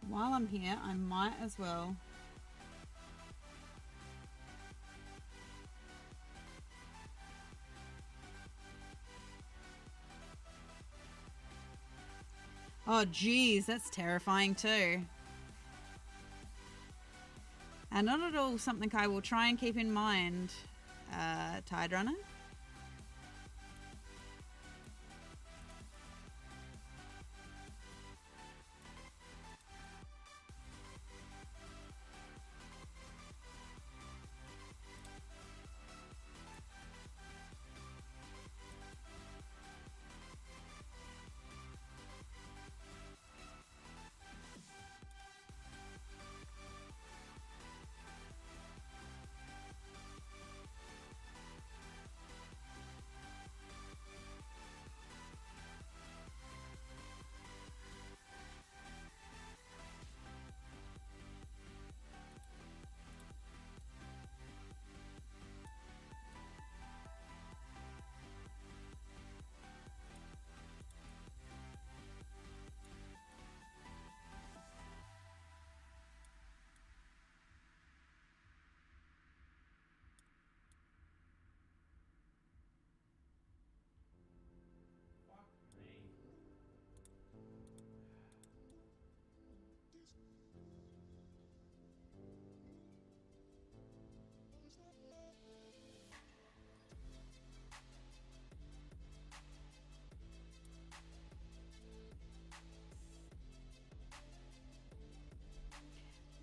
While I'm here, I might as well. Oh, geez, that's terrifying too. And not at all something I will try and keep in mind, Tide Runner.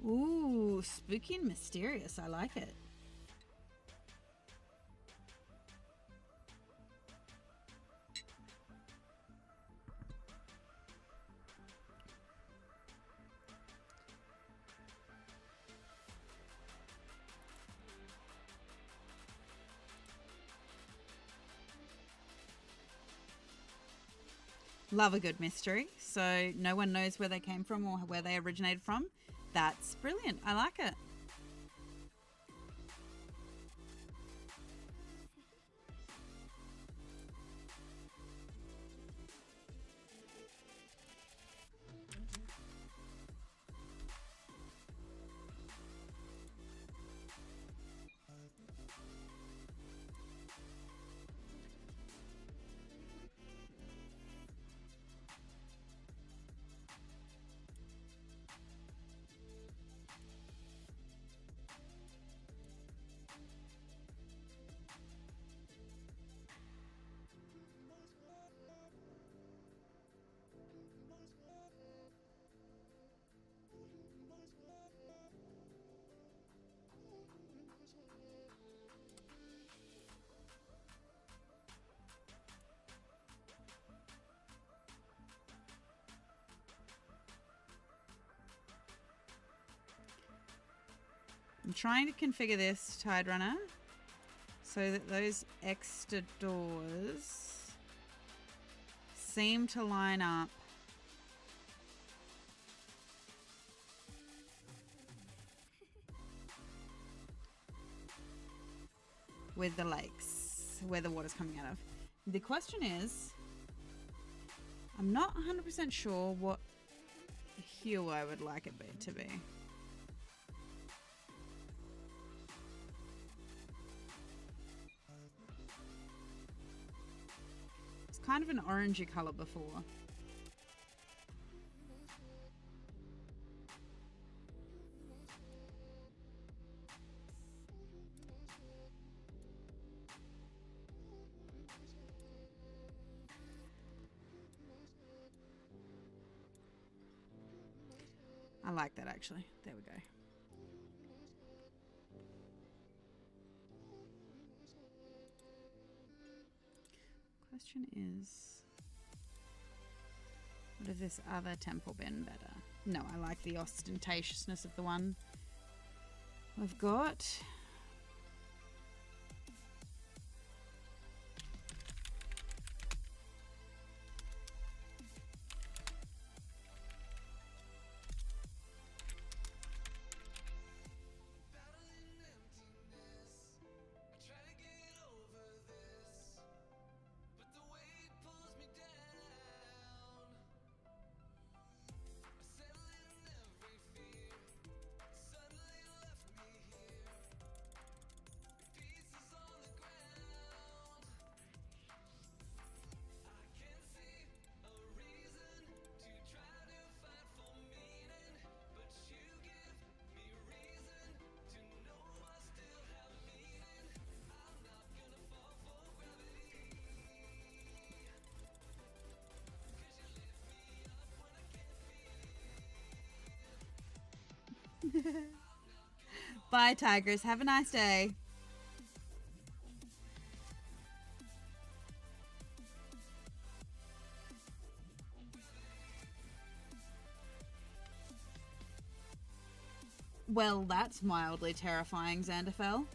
Ooh, spooky and mysterious. I like it. Love a good mystery. So no one knows where they came from or where they originated from. That's brilliant. I like it. I'm trying to configure this Tide Runner so that those extra doors seem to line up with the lakes, where the water's coming out of. The question is, I'm not 100% sure what hue I would like it to be. It's kind of an orangey color before. I like that actually. There we go. Question is, would have this other temple been better? No, I like the ostentatiousness of the one we've got. Bye, tigers. Have a nice day. Well, that's mildly terrifying, Xanderfell.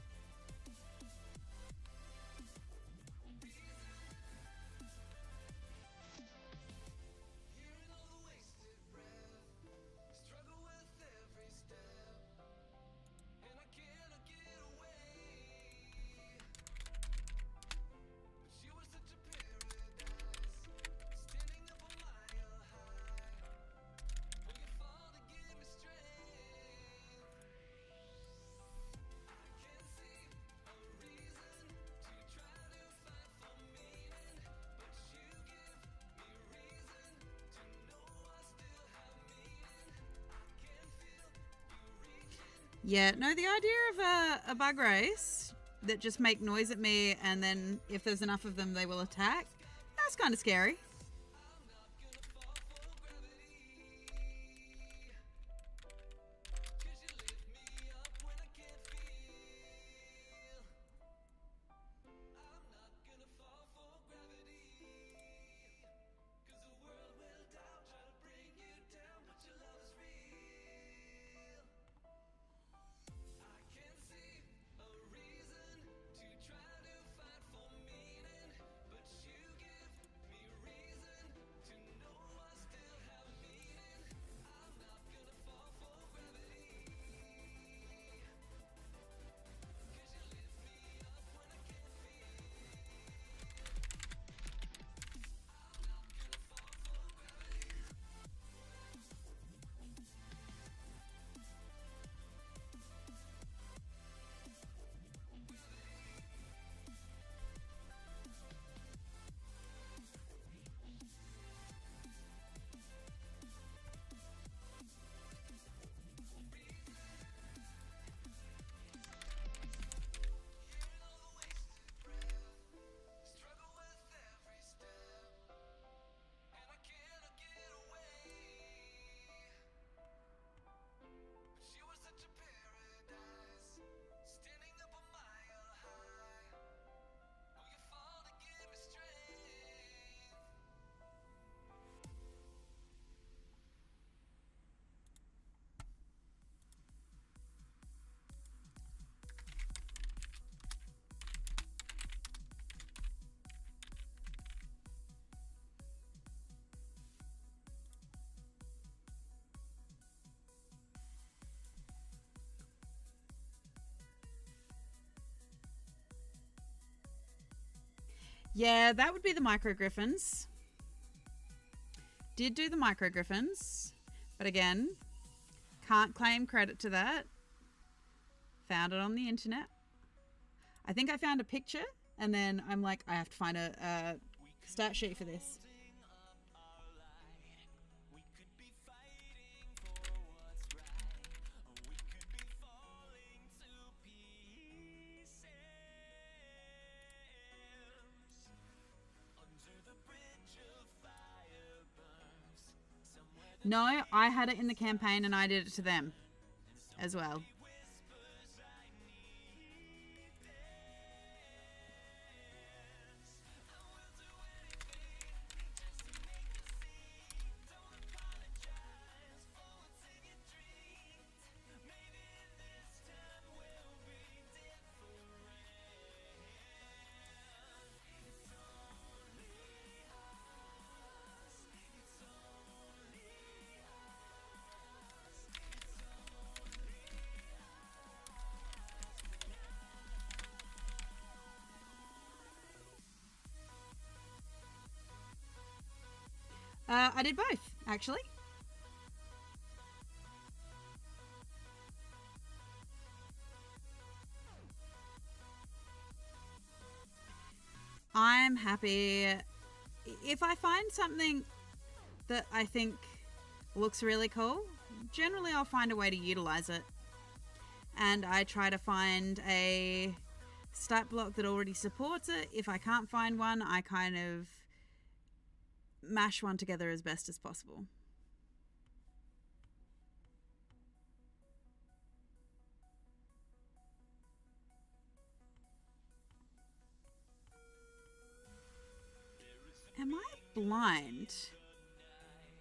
Yeah, no, the idea of a bug race that just make noise at me and then if there's enough of them they will attack, that's kind of scary. Yeah, that would be the microgriffins. Did do the microgriffins, but again, can't claim credit to that. Found it on the internet. I think I found a picture, and then I'm like, I have to find a stat sheet for this. No, I had it in the campaign and I did it to them as well. I did both, actually. I'm happy. If I find something that I think looks really cool, generally I'll find a way to utilize it. And I try to find a stat block that already supports it. If I can't find one, I kind of mash one together as best as possible. Am I blind?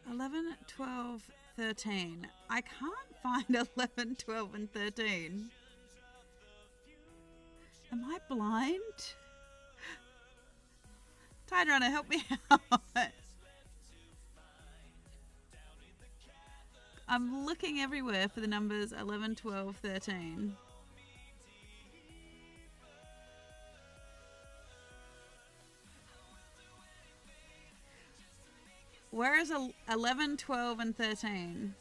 11, 12, 13. I can't find 11, 12, and 13. Am I blind? Tide Runner, help me out. I'm looking everywhere for the numbers 11, 12, 13. Where is 11, 12, and 13?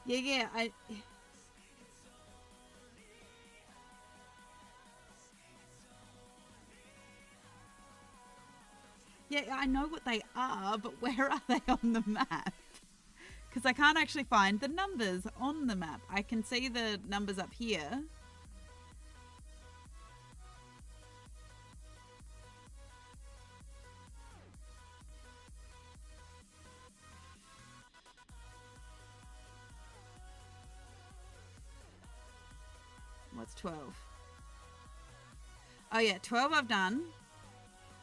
Yeah, I know what they are, but where are they on the map? Because I can't actually find the numbers on the map. I can see the numbers up here. What's 12? Oh yeah, 12 I've done.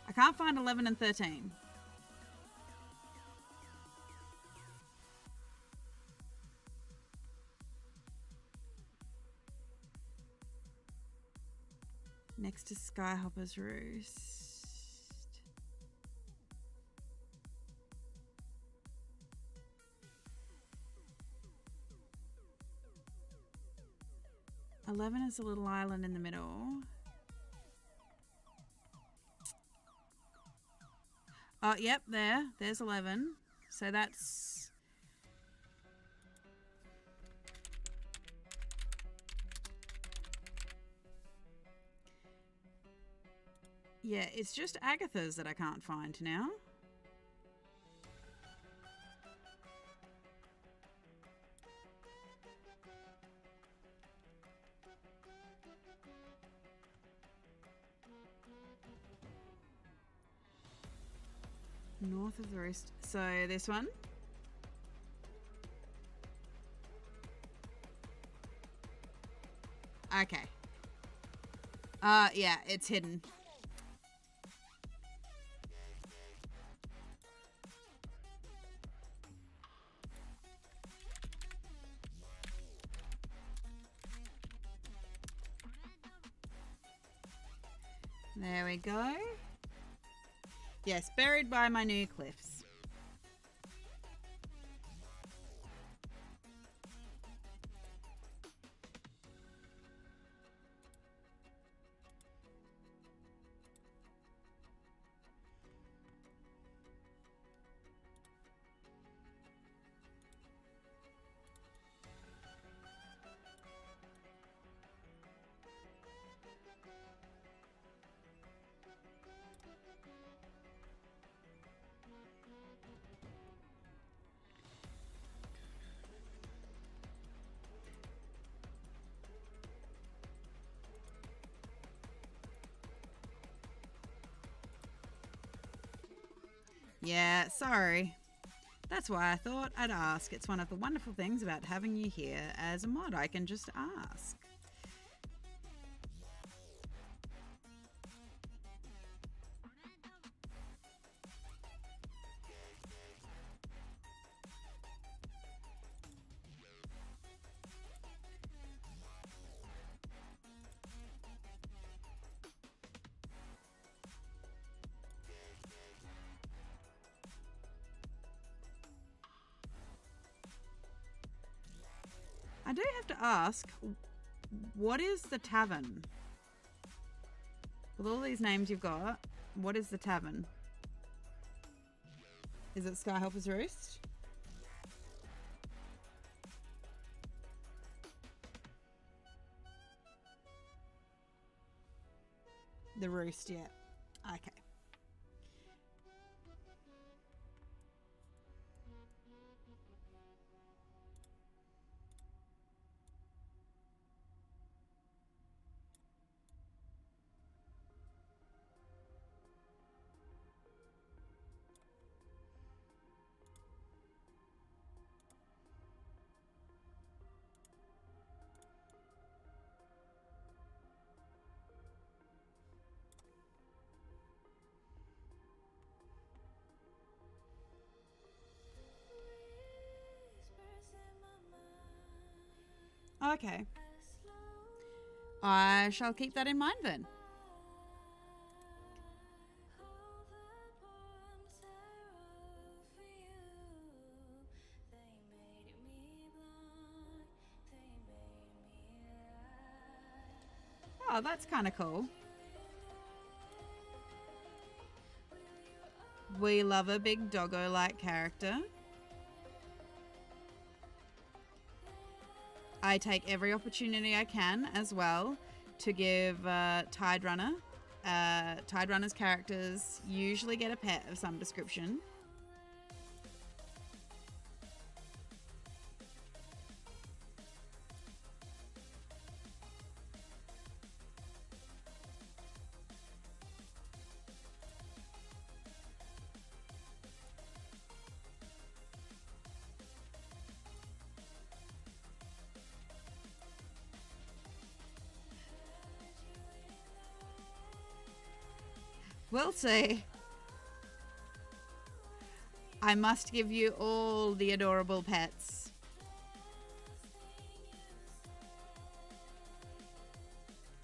I can't find 11 and 13. Next to Skyhopper's Roost. Eleven is a little island in the middle. Oh, yep, there's 11. So that's... Yeah, it's just Agatha's that I can't find now. North of the Roost. So this one. Okay. Yeah, it's hidden. There we go. Yes, buried by my new cliffs. Yeah, sorry. That's why I thought I'd ask. It's one of the wonderful things about having you here as a mod. I can just ask. I do have to ask, what is the tavern? With all these names you've got, what is the tavern? Is it Skyhopper's Roost? The Roost, yeah. Okay. Okay. I shall keep that in mind then. Oh, that's kind of cool. We love a big doggo-like character. I take every opportunity I can as well to give Tide Runner. Tide Runner's characters usually get a pet of some description. We'll see. I must give you all the adorable pets.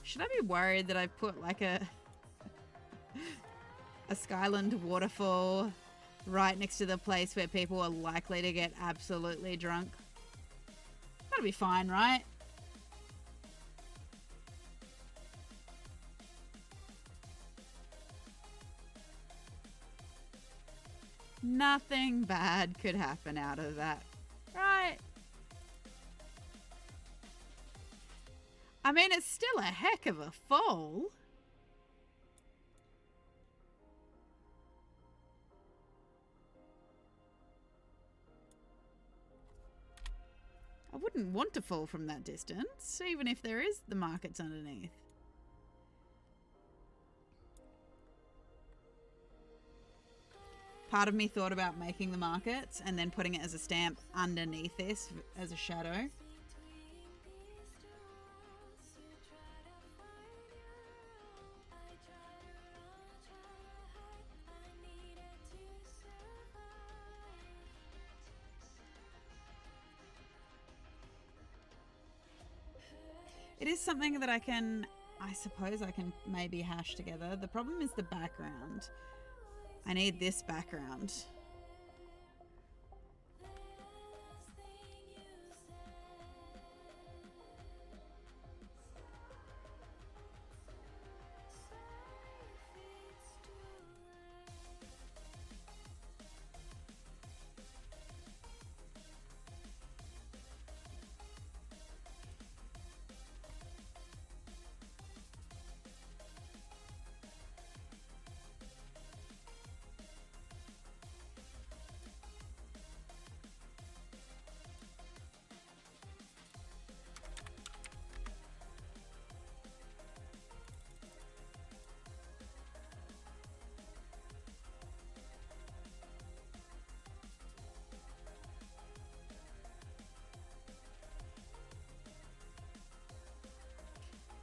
Should I be worried that I've put like a Skyland waterfall right next to the place where people are likely to get absolutely drunk? That'll be fine, right? Nothing bad could happen out of that, right? I mean, it's still a heck of a fall. I wouldn't want to fall from that distance, even if there is the markets underneath. Part of me thought about making the markets and then putting it as a stamp underneath this as a shadow. It is something that I suppose I can maybe hash together. The problem is the background. I need this background.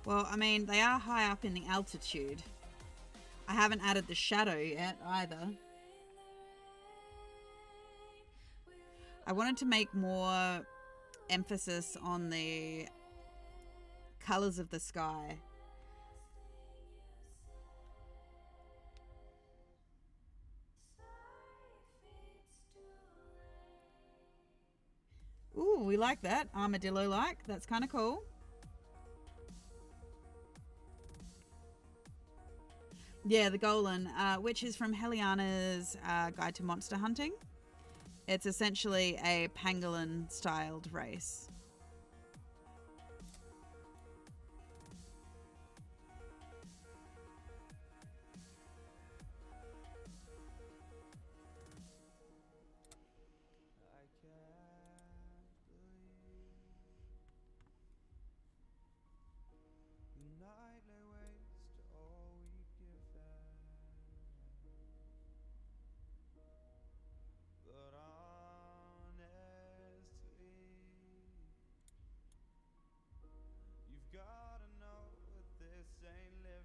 Well, I mean, they are high up in the altitude. I haven't added the shadow yet either. I wanted to make more emphasis on the colors of the sky. Ooh, we like that. Armadillo-like. That's kind of cool. Yeah, the Golan, which is from Heliana's Guide to Monster Hunting. It's essentially a pangolin-styled race. I can't believe the nightly waste all we've given. But honestly, you've gotta know this ain't living.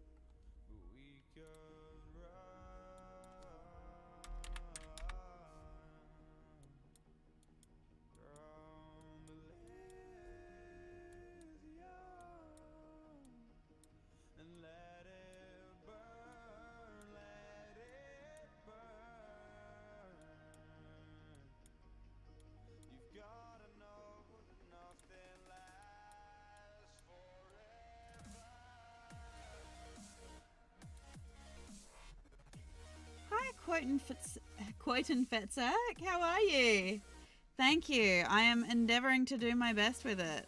But we could run. From Elysium and let it burn, let it burn. You've gotta know that nothing lasts forever. Hi, Quoten Fetzak. How are you? Thank you. I am endeavoring to do my best with it.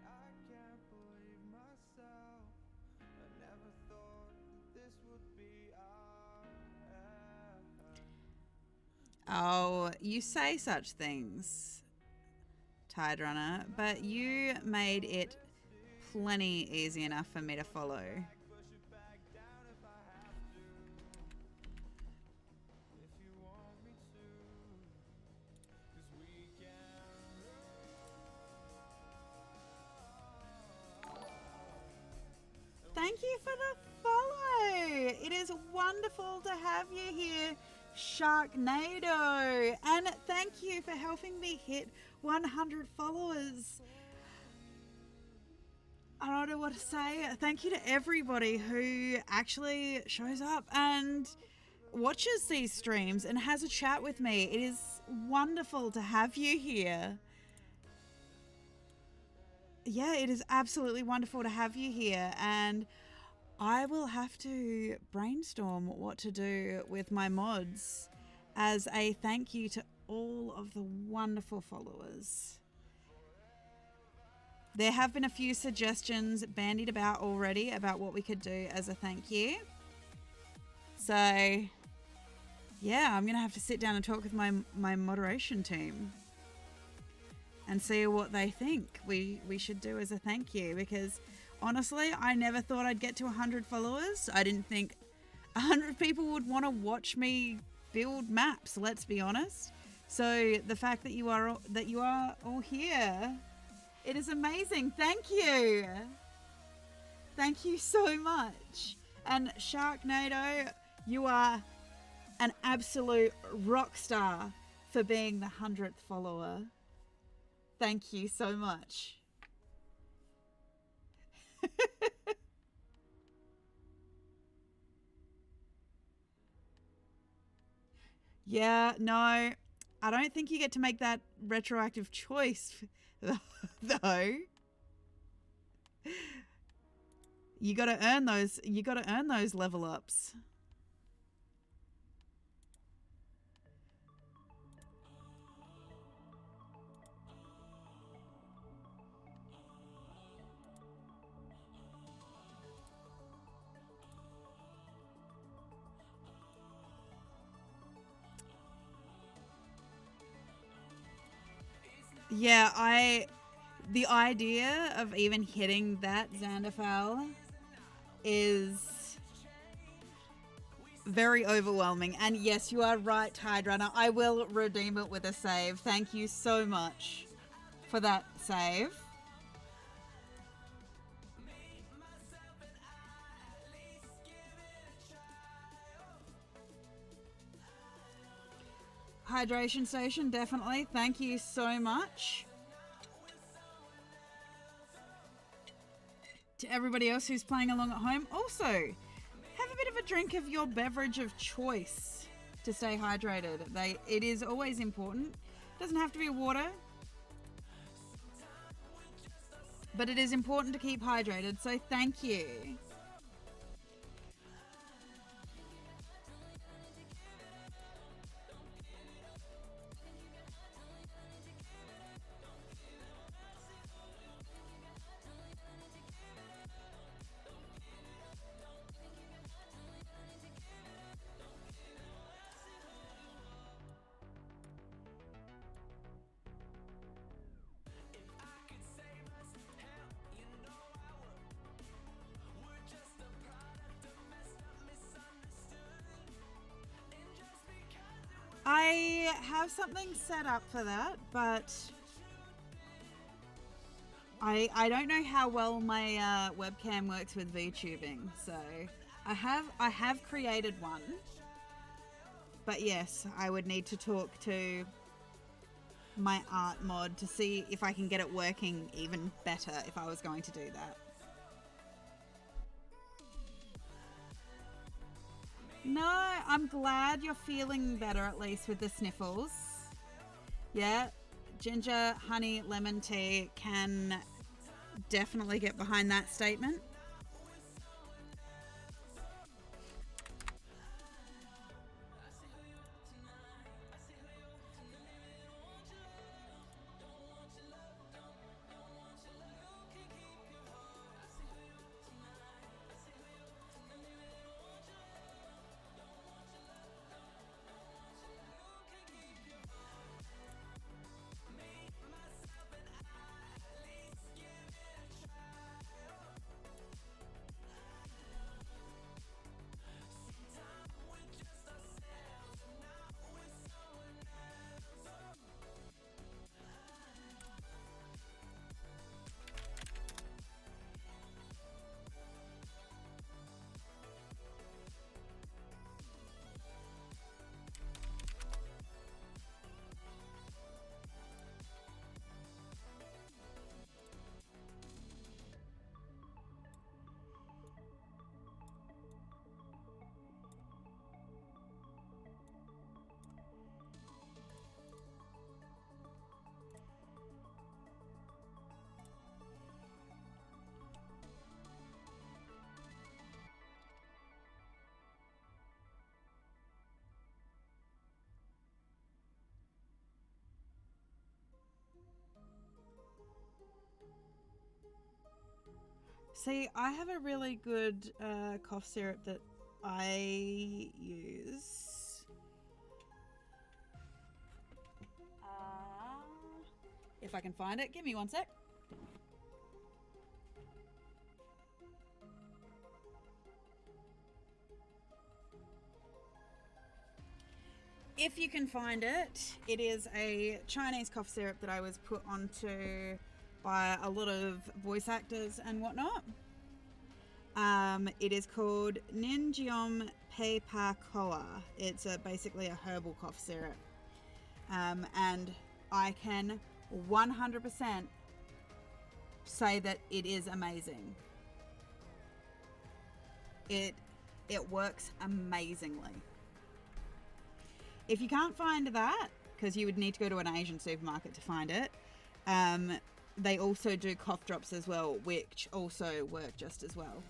I can't believe myself. I never thought that this would be our end. Oh, you say such things, Tide Runner, but you made it plenty easy enough for me to follow. Push it back down if I have to. If you want me to. 'Cause we can Thank you for the follow. It is wonderful to have you here, Sharknado. And thank you for helping me hit 100 followers. I don't know what to say. Thank you to everybody who actually shows up and watches these streams and has a chat with me. It is wonderful to have you here. Yeah, it is absolutely wonderful to have you here, and I will have to brainstorm what to do with my mods as a thank you to all of the wonderful followers. There have been a few suggestions bandied about already about what we could do as a thank you. So, yeah, I'm going to have to sit down and talk with my moderation team and see what they think we should do as a thank you, because honestly, I never thought I'd get to 100 followers. I didn't think 100 people would want to watch me build maps, let's be honest. So the fact that you are all here, it is amazing. Thank you. Thank you so much. And Sharknado, you are an absolute rock star for being the 100th follower. Thank you so much. Yeah, no, I don't think you get to make that retroactive choice, though. You got to earn those. You got to earn those level ups. Yeah, the idea of even hitting that Xanderfell is very overwhelming. And yes, you are right, Tide Runner. I will redeem it with a save. Thank you so much for that save. Hydration station, definitely. Thank you so much. To everybody else who's playing along at home, also have a bit of a drink of your beverage of choice to stay hydrated. It is always important. Doesn't have to be water, but it is important to keep hydrated. So thank you. I have something set up for that, but I don't know how well my webcam works with VTubing. So I have created one, but yes, I would need to talk to my art mod to see if I can get it working even better if I was going to do that. No, I'm glad you're feeling better at least with the sniffles. Yeah, ginger, honey, lemon tea can definitely get behind that statement. See, I have a really good cough syrup that I use. If I can find it, give me one sec. If you can find it, it is a Chinese cough syrup that I was put onto by a lot of voice actors and whatnot. It is called Ninjiom Pei Pa Koa. It's basically a herbal cough syrup. And I can 100% say that it is amazing. It works amazingly. If you can't find that, because you would need to go to an Asian supermarket to find it, they also do cough drops as well, which also work just as well.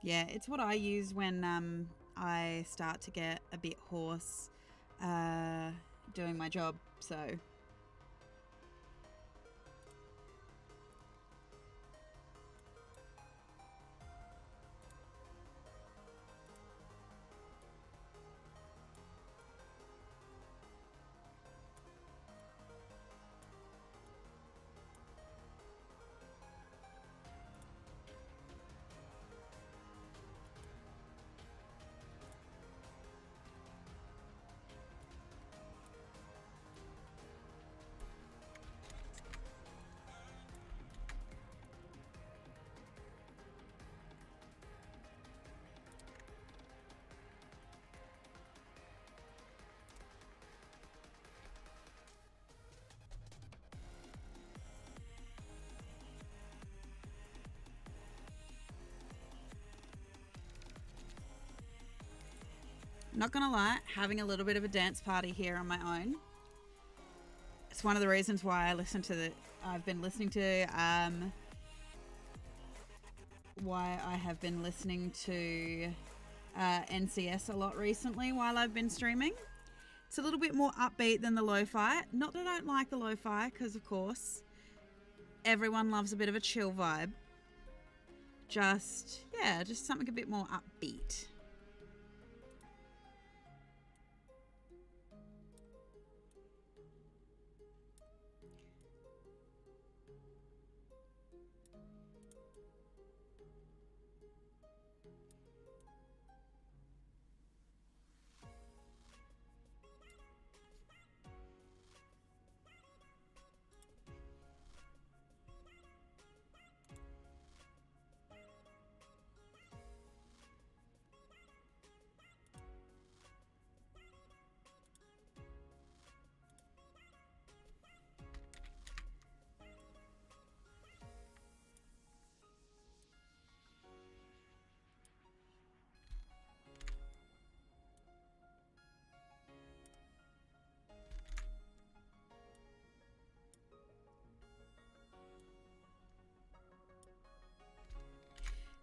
Yeah, it's what I use when I start to get a bit hoarse doing my job. So not gonna lie, having a little bit of a dance party here on my own. It's one of the reasons why I've been listening to why I have been listening to NCS a lot recently while I've been streaming. It's a little bit more upbeat than the lo-fi. Not that I don't like the lo-fi, because of course everyone loves a bit of a chill vibe. Just something a bit more upbeat.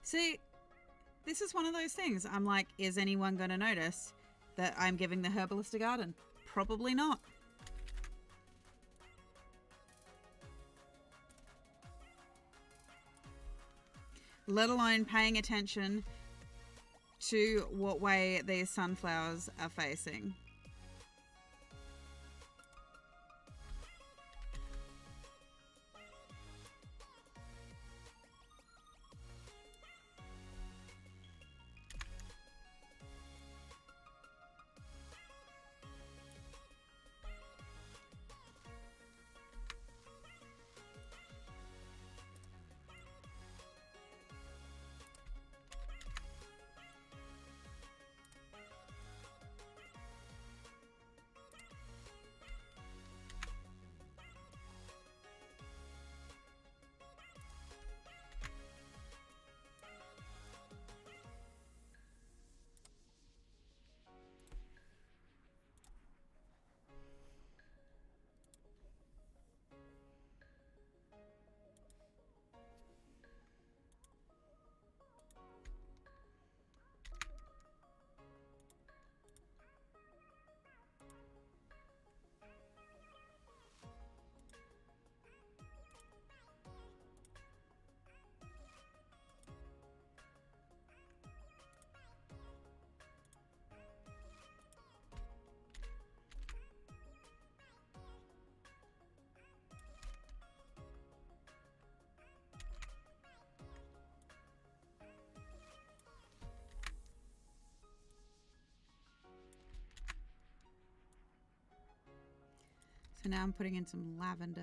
See, this is one of those things. I'm like, is anyone going to notice that I'm giving the herbalist a garden? Probably not. Let alone paying attention to what way these sunflowers are facing. So now I'm putting in some lavender.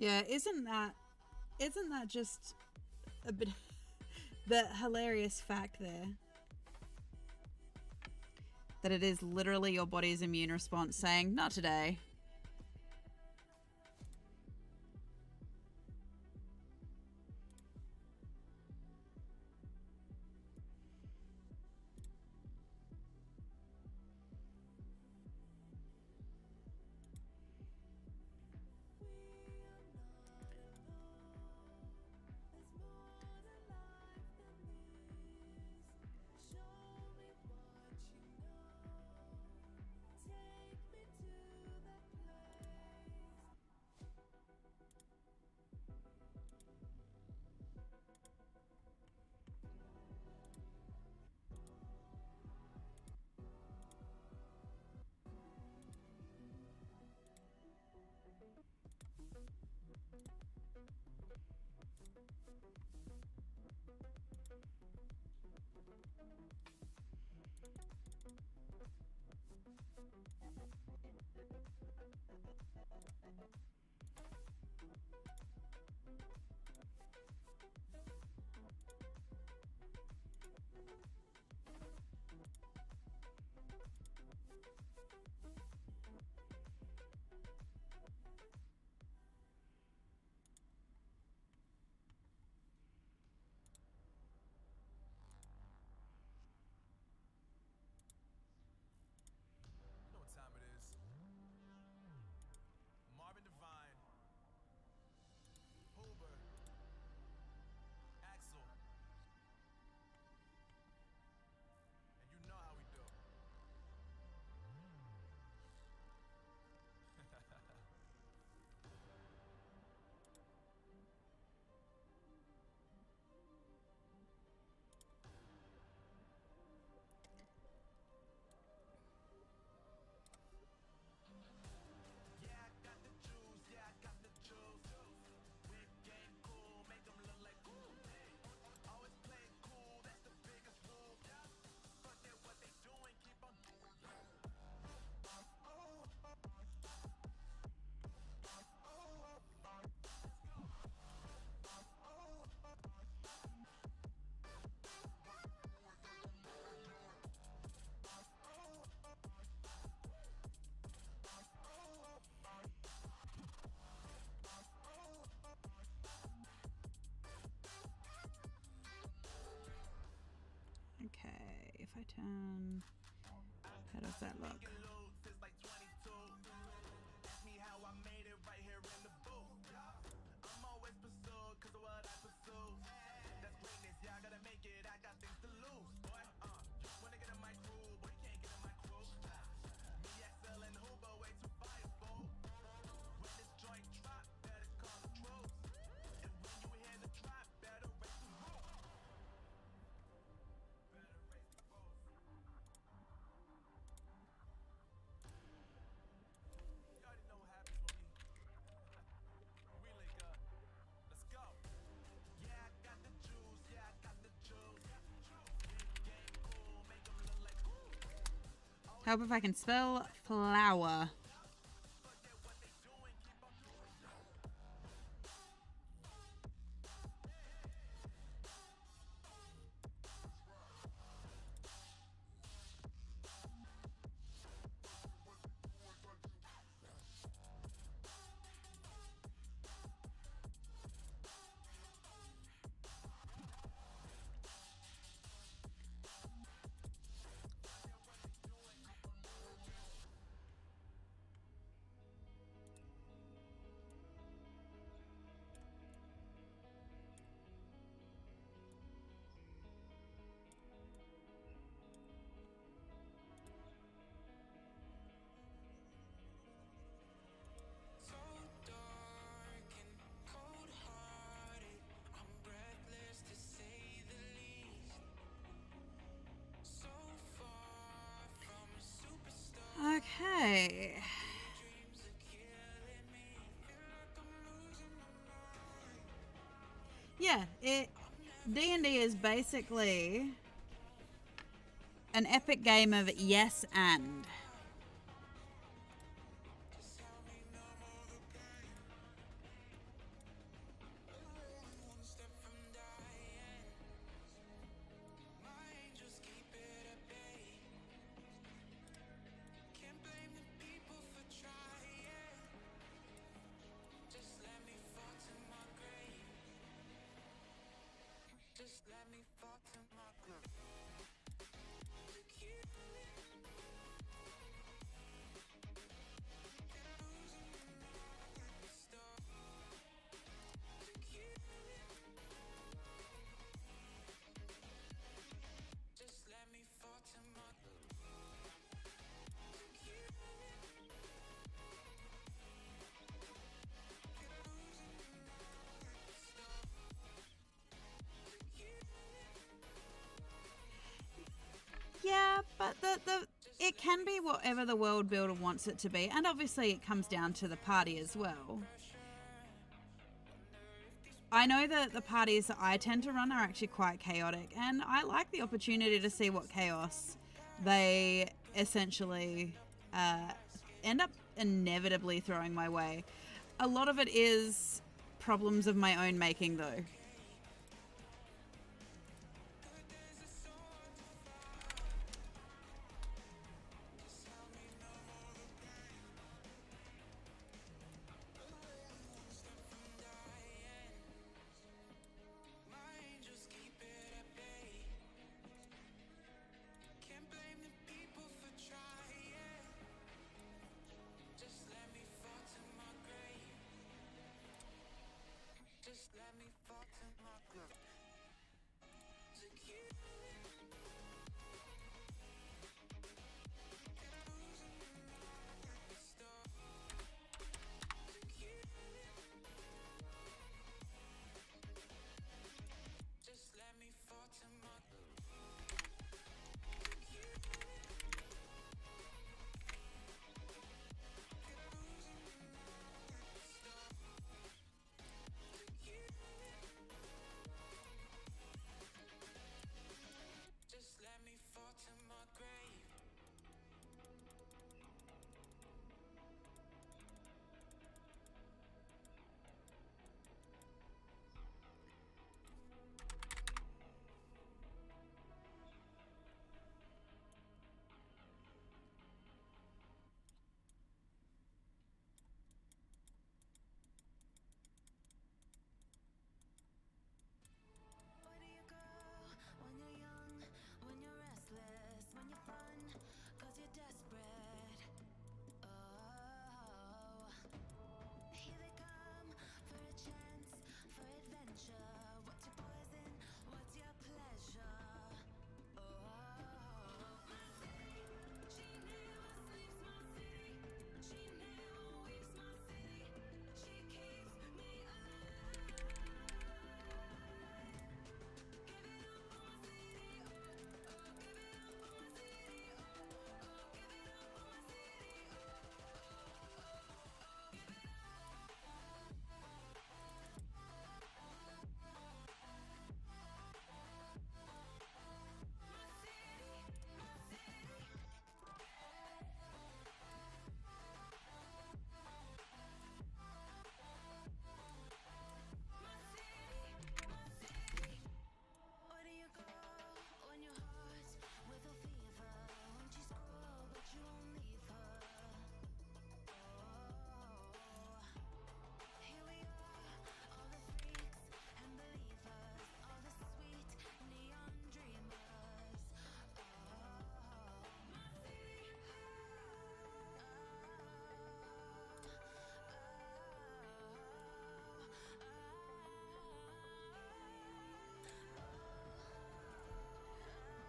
Yeah, isn't that just a bit the hilarious fact there that it is literally your body's immune response saying, not today. You know what time it is. Marvin Devine, Hoover, Axel, and you know how we do. Yeah, I got the juice. Yeah, I got the juice. Whip game cool, make 'em look like cool. Always play it cool, that's the biggest rule. Fuck that, what they doing, keep on doing. Okay, if I turn, how does that look? Since like 22. Ask me how I made it right here in the booth. I'm always pursued cause of what I pursue. That's greatness, yeah, I gotta make it, I got things to lose. Boy, wanna get in my crew, but you can't get in my crew. Me, XL, and Hoover, way too fireable. When this joint drop, better call the troops. And when you hear the drop, better raise the roof. Better raise the roof. You already know what happens when we link up. Let's go. Yeah, I got the juice. Yeah, I got the juice. Big game cool, make 'em look like cool. Help if I can spell flower. Fuck that, what they doing, keep on doing. yeah, D&D is basically an epic game of yes and. Yeah, but the it can be whatever the world builder wants it to be, and obviously it comes down to the party as well. I know that the parties that I tend to run are actually quite chaotic, and I like the opportunity to see what chaos they essentially end up inevitably throwing my way. A lot of it is problems of my own making, though.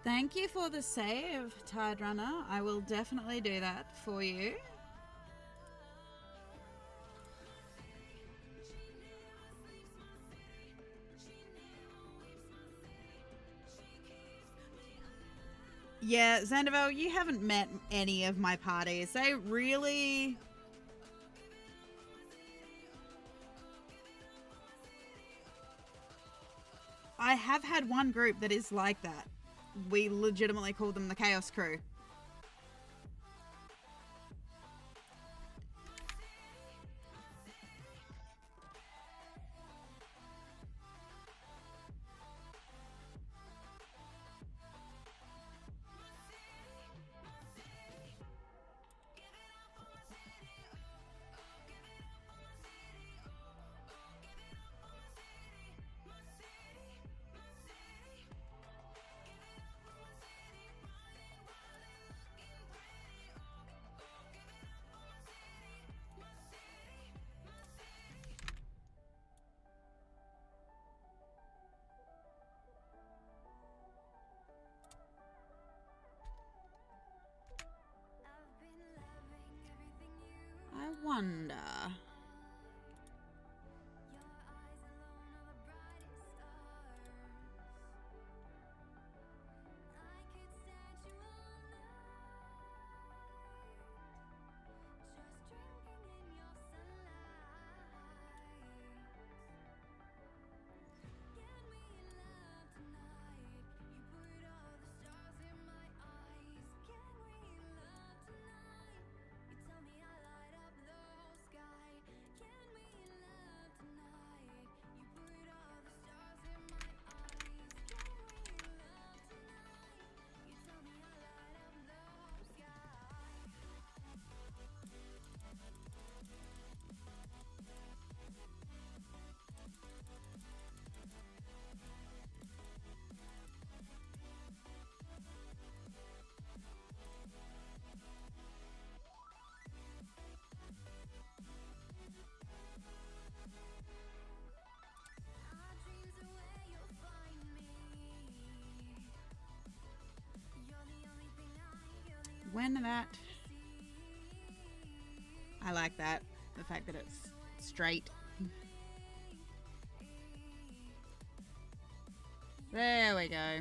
Thank you for the save, Tide Runner. I will definitely do that for you. Yeah, Zanderville, you haven't met any of my parties. They really... I have had one group that is like that. We legitimately call them the Chaos Crew. I wonder. When that, I like that, the fact that it's straight. There we go.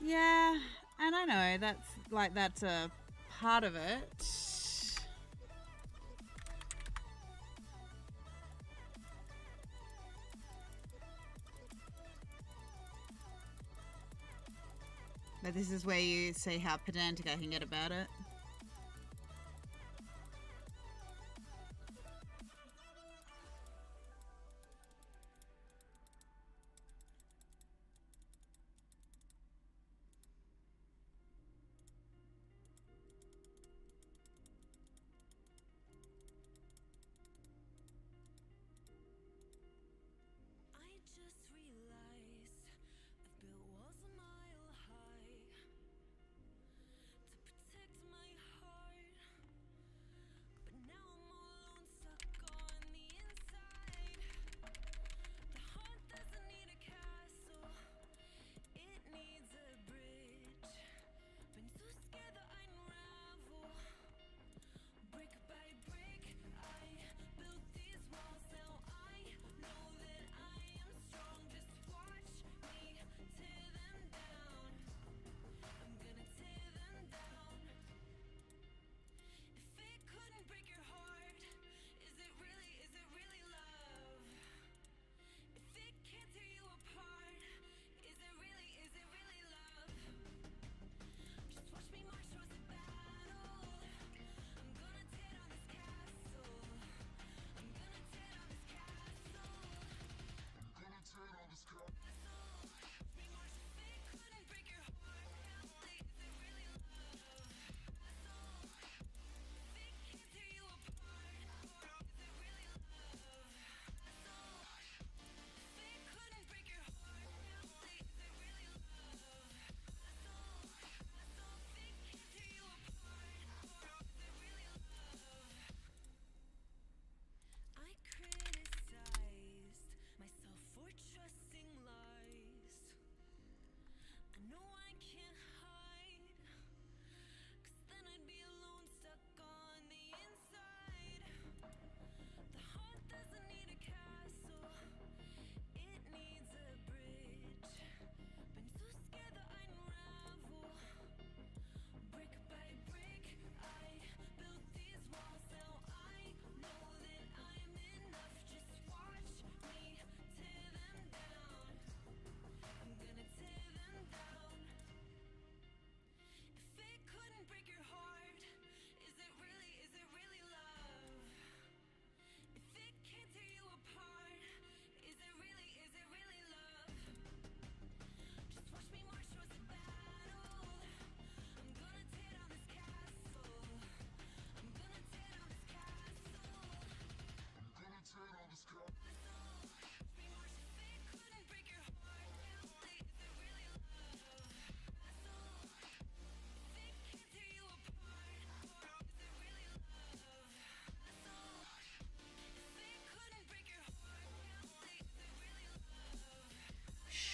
Yeah, and I know that's a part of it. But this is where you see how pedantic I can get about it. I've built walls a mile high to protect my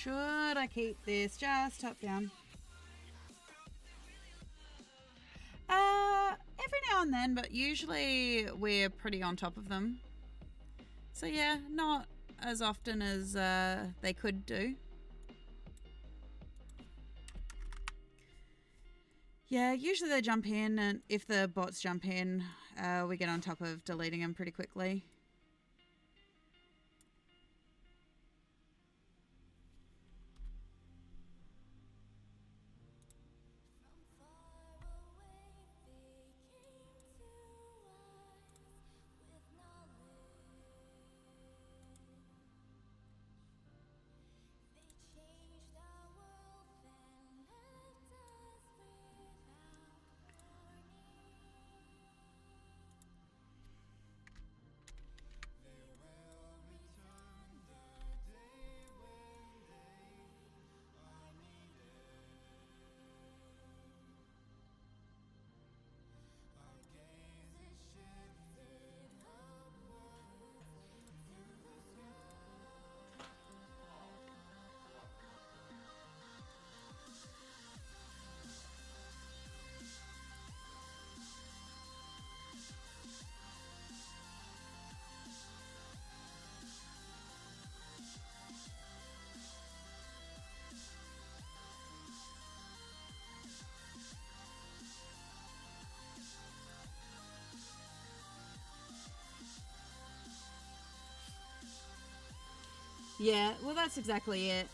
should I keep this just top down? Every now and then, but usually we're pretty on top of them. So yeah, not as often as they could do. Yeah, usually they jump in, and if the bots jump in, we get on top of deleting them pretty quickly. Yeah, well, that's exactly it.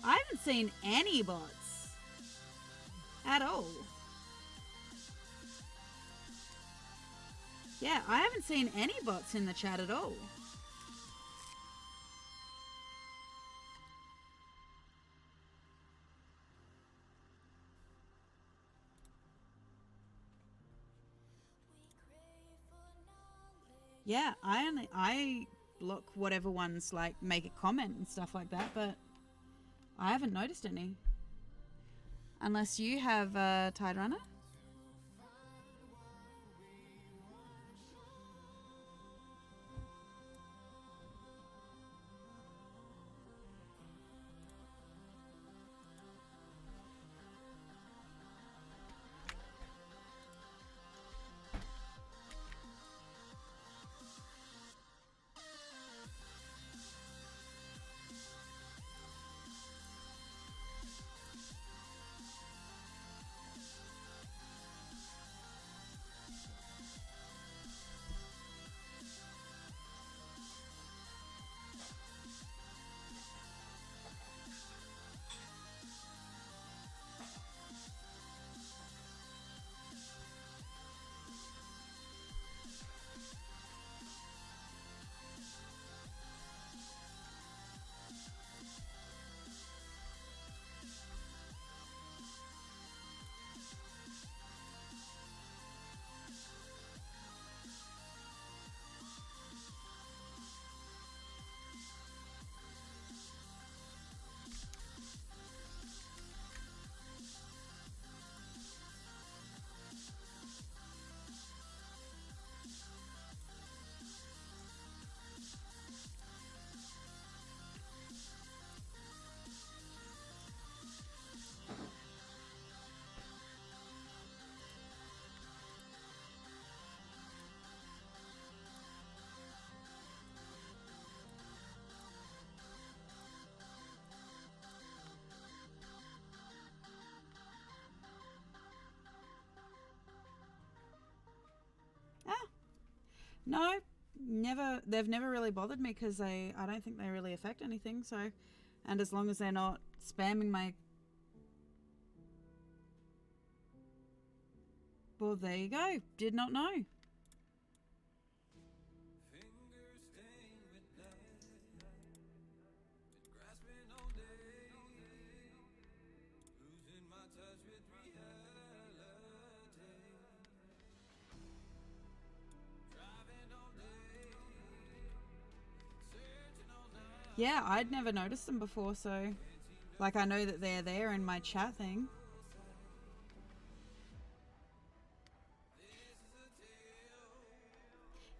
I haven't seen any bots at all. Yeah, I haven't seen any bots in the chat at all. Yeah, I block whatever ones like make a comment and stuff like that, but I haven't noticed any. Unless you have Tide Runner. No, never. They've never really bothered me because I don't think they really affect anything. So, and as long as they're not spamming my. Well, there you go. Did not know. Yeah, I'd never noticed them before, so like I know that they're there in my chat thing.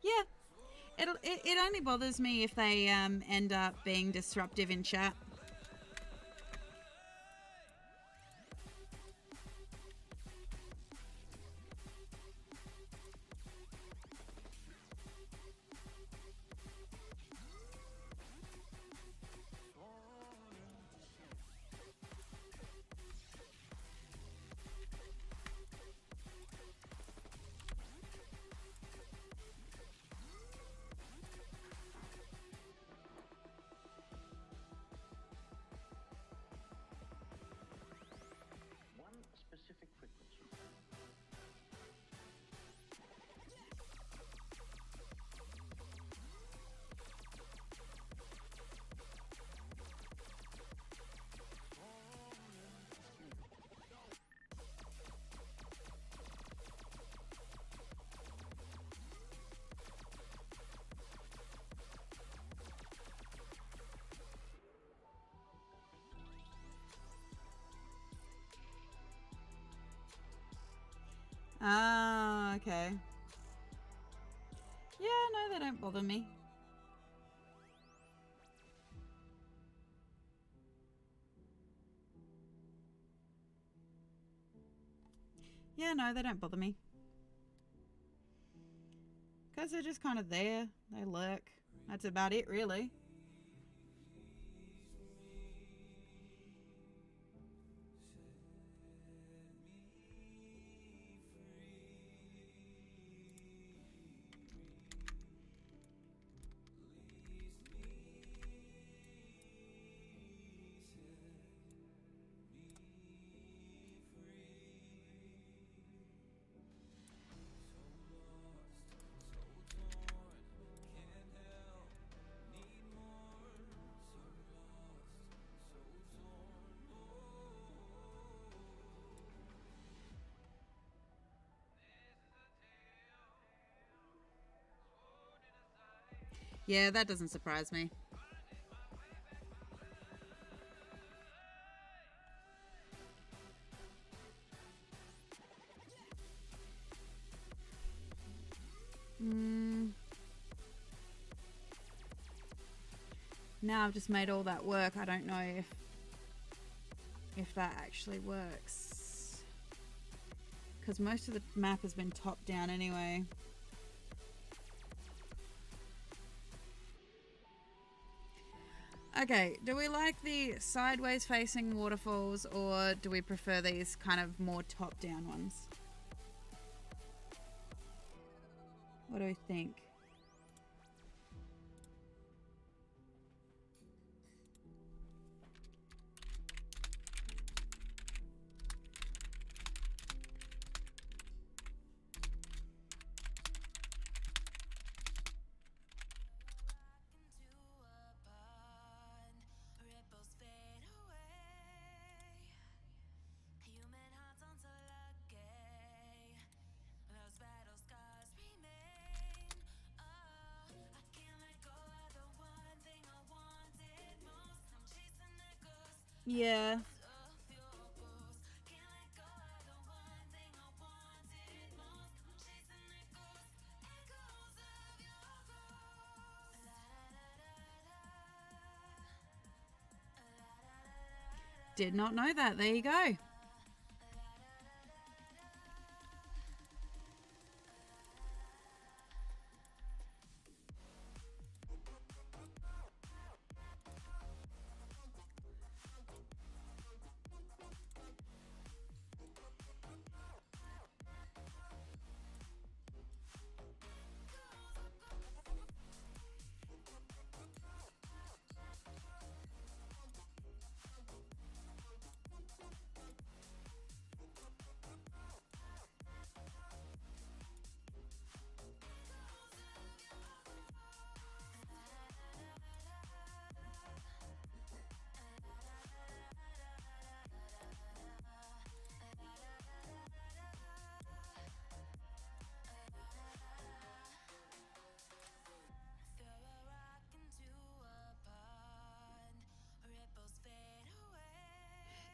Yeah, It only bothers me if they end up being disruptive in chat. One specific frequency. Ah, okay. Yeah, no, they don't bother me. Yeah, no, they don't bother me. Because they're just kind of there. They lurk. That's about it, really. Yeah, that doesn't surprise me. Now I've just made all that work. I don't know if that actually works. Because most of the map has been top down anyway. Okay, do we like the sideways facing waterfalls or do we prefer these kind of more top down ones? What do we think? Yeah. Did not know that. There you go.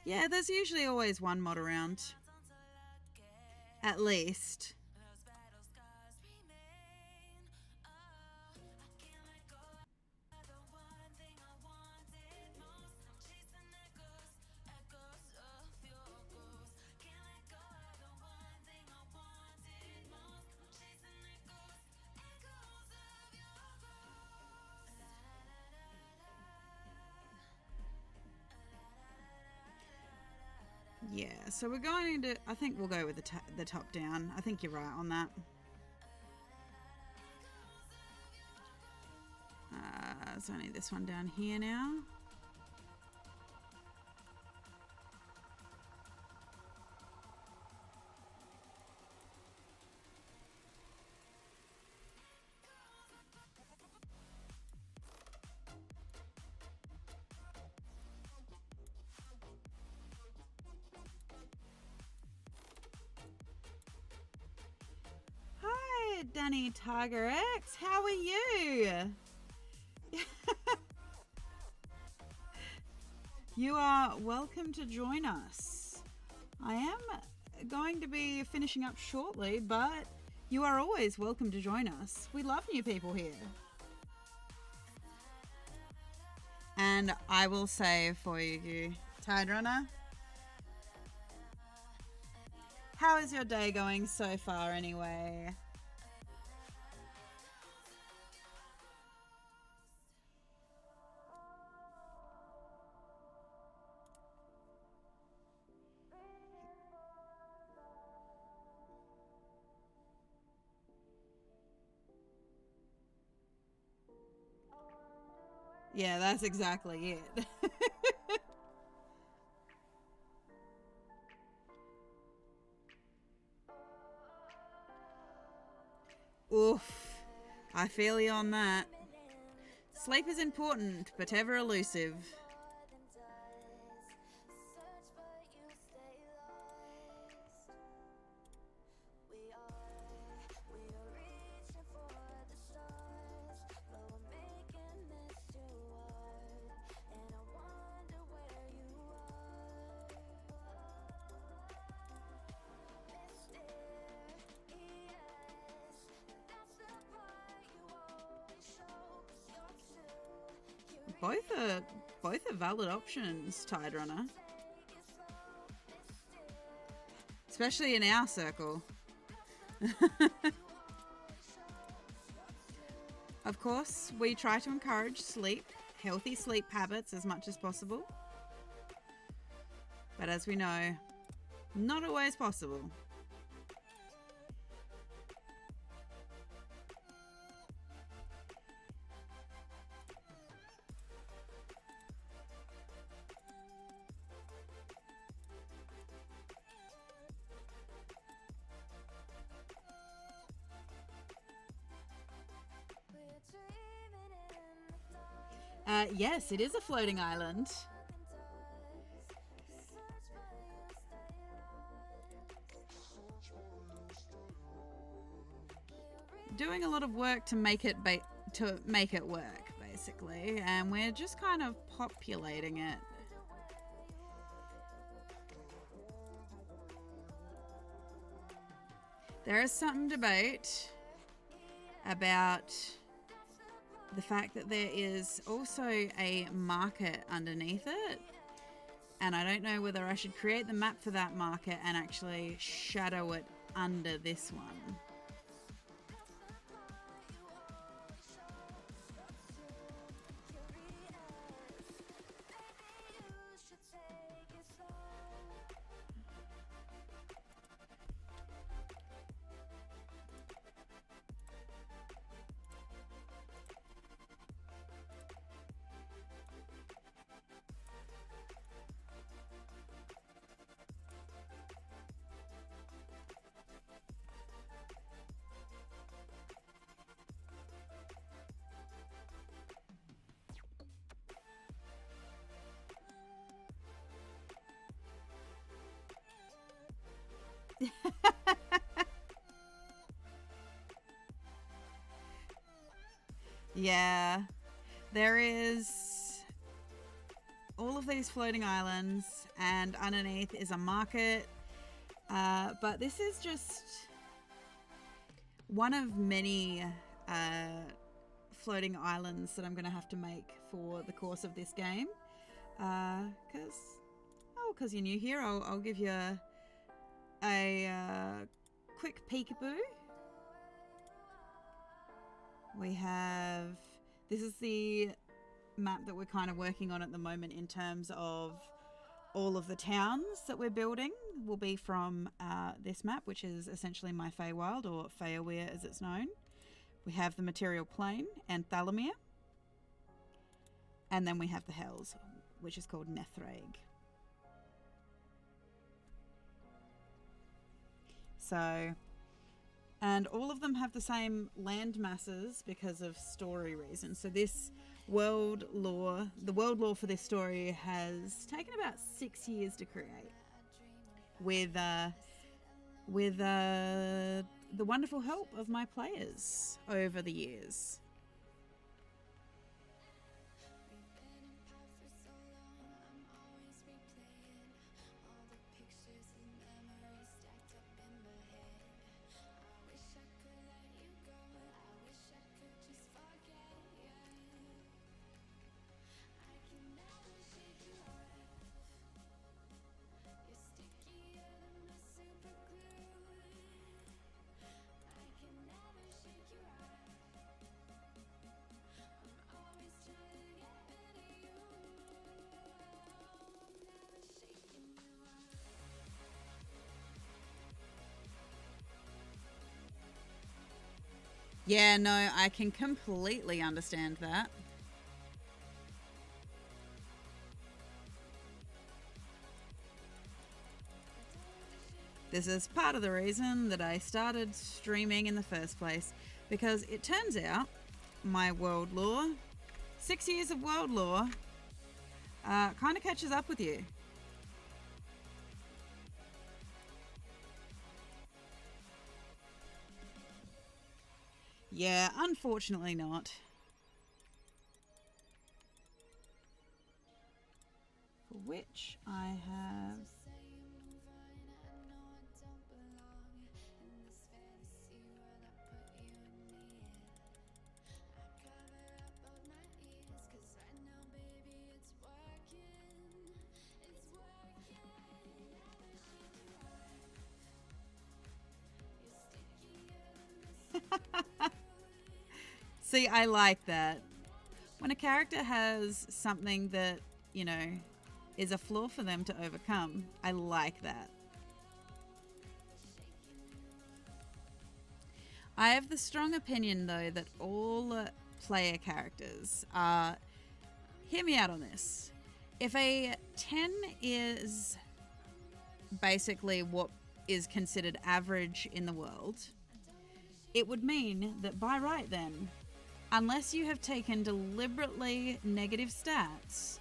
Yeah, there's usually always one mod around. At least. Yeah, so we're going to, I think we'll go with the top down. I think you're right on that. It's only this one down here now. Hi, Danny Tiger X. How are you? You are welcome to join us. I am going to be finishing up shortly, but you are always welcome to join us. We love new people here. And I will say for you, Tide Runner, how is your day going so far anyway? Yeah, that's exactly it. Oof. I feel you on that. Sleep is important, but ever elusive. Both are valid options, Tide Runner. Especially in our circle. Of course, we try to encourage sleep, healthy sleep habits as much as possible. But as we know, not always possible. Yes, it is a floating island. Doing a lot of work to make it work, basically, and we're just kind of populating it. There is some debate about the fact that there is also a market underneath it, and I don't know whether I should create the map for that market and actually shadow it under this one. Yeah, there is all of these floating islands, and underneath is a market. But this is just one of many floating islands that I'm going to have to make for the course of this game. Because you're new here, I'll give you a quick peekaboo. We have, this is the map that we're kind of working on at the moment in terms of All of the towns that we're building will be from this map, which is essentially my Feywild, or Feyaware as it's known. We have the material plane and Thalamir. And then we have the Hells, which is called Nethraig. So, and all of them have the same land masses because of story reasons. So this world lore, the world lore for this story has taken about 6 years to create, with the wonderful help of my players over the years. Yeah, no, I can completely understand that. This is part of the reason that I started streaming in the first place, because it turns out my world lore, 6 years of world lore, kind of catches up with you. Yeah, unfortunately not. For which I have... See, I like that. When a character has something that, you know, is a flaw for them to overcome, I like that. I have the strong opinion, though, that all player characters are... Hear me out on this. If a 10 is basically what is considered average in the world, it would mean that by right then, unless you have taken deliberately negative stats,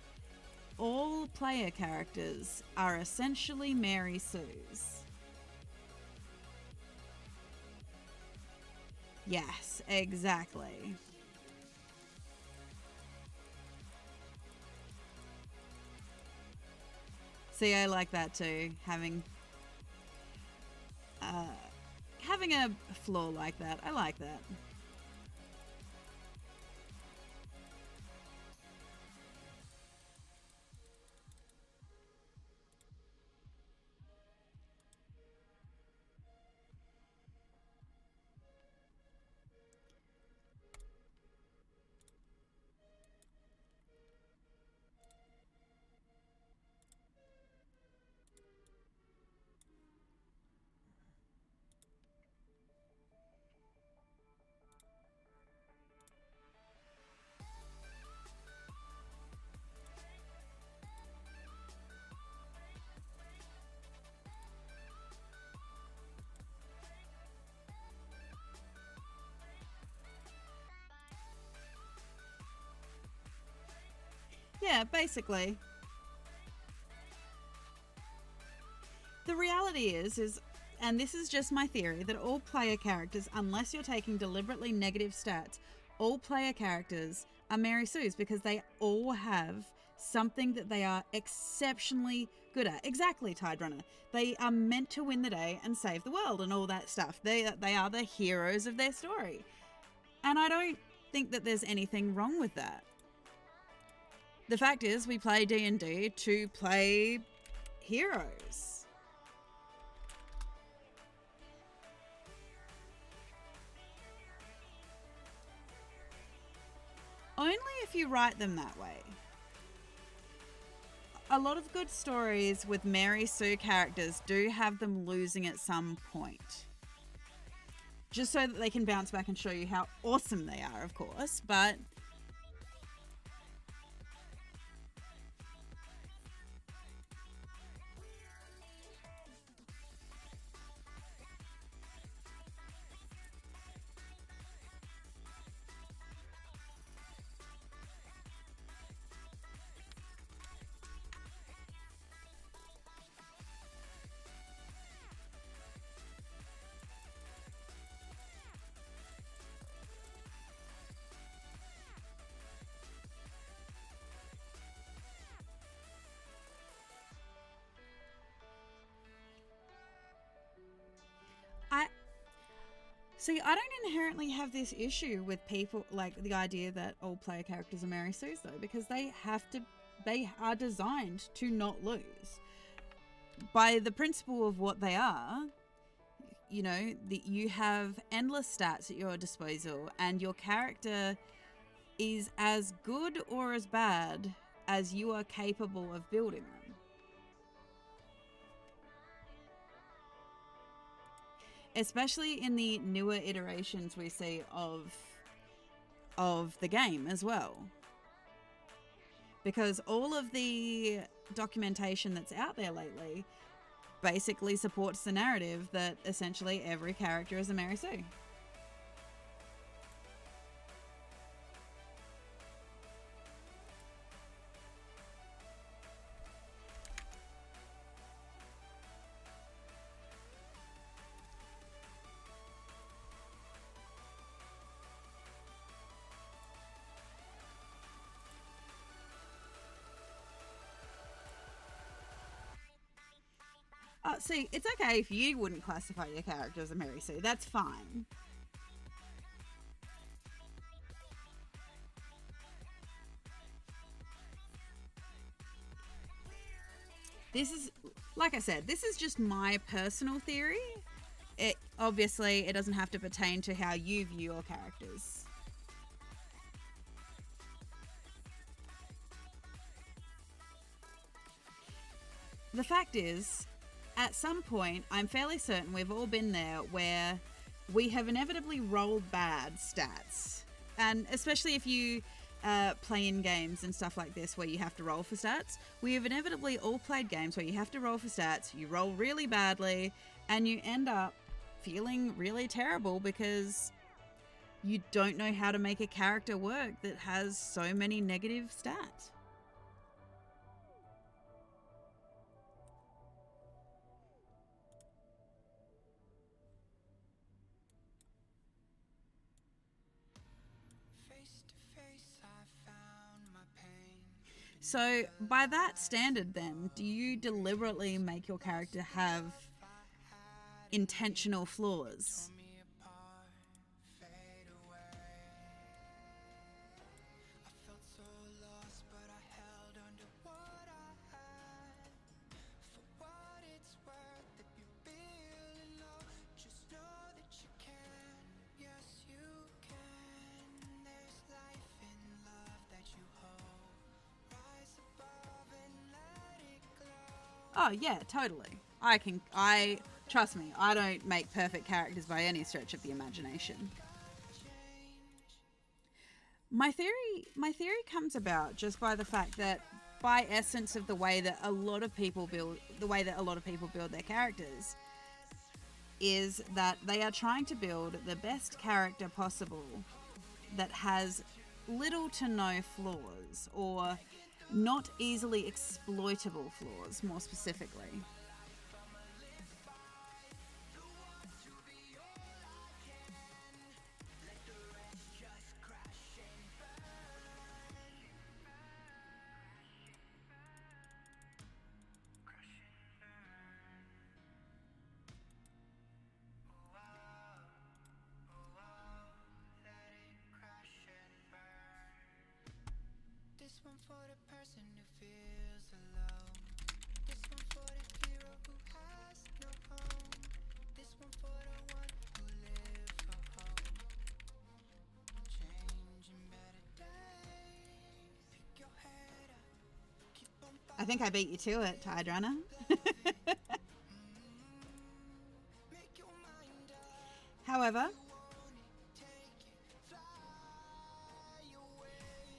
all player characters are essentially Mary Sues. Yes, exactly. See, I like that too, having a flaw like that. I like that. Yeah, basically. The reality is, and this is just my theory, that all player characters, unless you're taking deliberately negative stats, all player characters are Mary Sues, because they all have something that they are exceptionally good at. Exactly, Tide Runner. They are meant to win the day and save the world and all that stuff. They are the heroes of their story. And I don't think that there's anything wrong with that. The fact is, we play D&D to play heroes. Only if you write them that way. a lot of good stories with Mary Sue characters do have them losing at some point. Just so that they can bounce back and show you how awesome they are, of course. But I see, I don't inherently have this issue with people like the idea that all player characters are Mary Sue's though, because they are designed to not lose. By the principle of what they are, you know, you have endless stats at your disposal, and your character is as good or as bad as you are capable of building them. Especially in the newer iterations we see of the game as well. Because all of the documentation that's out there lately basically supports the narrative that essentially every character is a Mary Sue. See, it's okay if you wouldn't classify your character as a Mary Sue. That's fine. This is, like I said, this is just my personal theory. It obviously, it doesn't have to pertain to how you view your characters. The fact is, at some point, I'm fairly certain we've all been there where we have inevitably rolled bad stats. And especially if you play in games and stuff like this where you have to roll for stats, we have inevitably all played games where you have to roll for stats, you roll really badly, and you end up feeling really terrible because you don't know how to make a character work that has so many negative stats. So, by that standard then, do you deliberately make your character have intentional flaws? Oh yeah, totally. Trust me, I don't make perfect characters by any stretch of the imagination. My theory comes about just by the fact that by essence of the way that a lot of people build their characters is that they are trying to build the best character possible that has little to no flaws, or not easily exploitable flaws, more specifically. This one for the person who feels alone. This one for the hero who has no home. This one for the one who lives for hope. Changing better days. Pick your head up. Keep on fighting. I think I beat you to it, Tide Runner. However,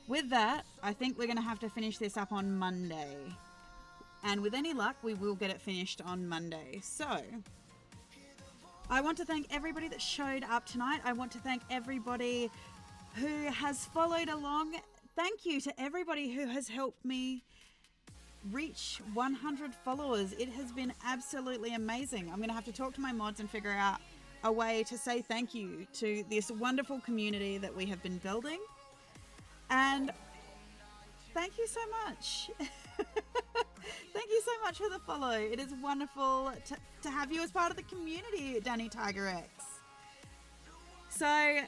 with that, I think we're going to have to finish this up on Monday. And with any luck, we will get it finished on Monday. So, I want to thank everybody that showed up tonight. I want to thank everybody who has followed along. Thank you to everybody who has helped me reach 100 followers. It has been absolutely amazing. I'm going to have to talk to my mods and figure out a way to say thank you to this wonderful community that we have been building. And thank you so much. Thank you so much for the follow. It is wonderful to have you as part of the community, Danny Tiger X. So,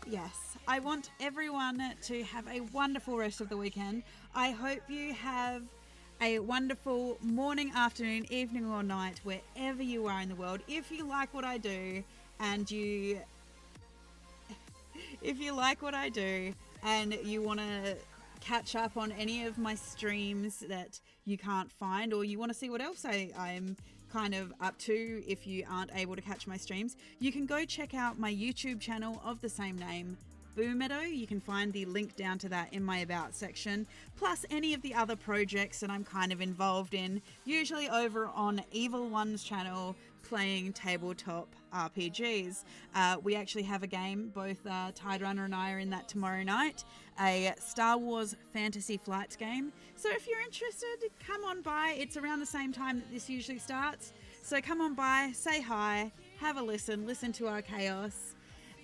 yes, I want everyone to have a wonderful rest of the weekend. I hope you have a wonderful morning, afternoon, evening or night, wherever you are in the world. If you like what I do and you want to catch up on any of my streams that you can't find, or you want to see what else I'm kind of up to if you aren't able to catch my streams, you can go check out my YouTube channel of the same name, Boomeadow. You can find the link down to that in my About section, plus any of the other projects that I'm kind of involved in, usually over on Evil One's channel, playing tabletop RPGs. We actually have a game, both Tide Runner and I are in that tomorrow night, a Star Wars Fantasy Flights game. So if you're interested, come on by. It's around the same time that this usually starts. So come on by, say hi, have a listen to our chaos.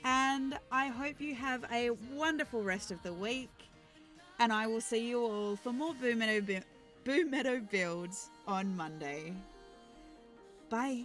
And I hope you have a wonderful rest of the week. And I will see you all for more Boomeadow builds on Monday. Bye.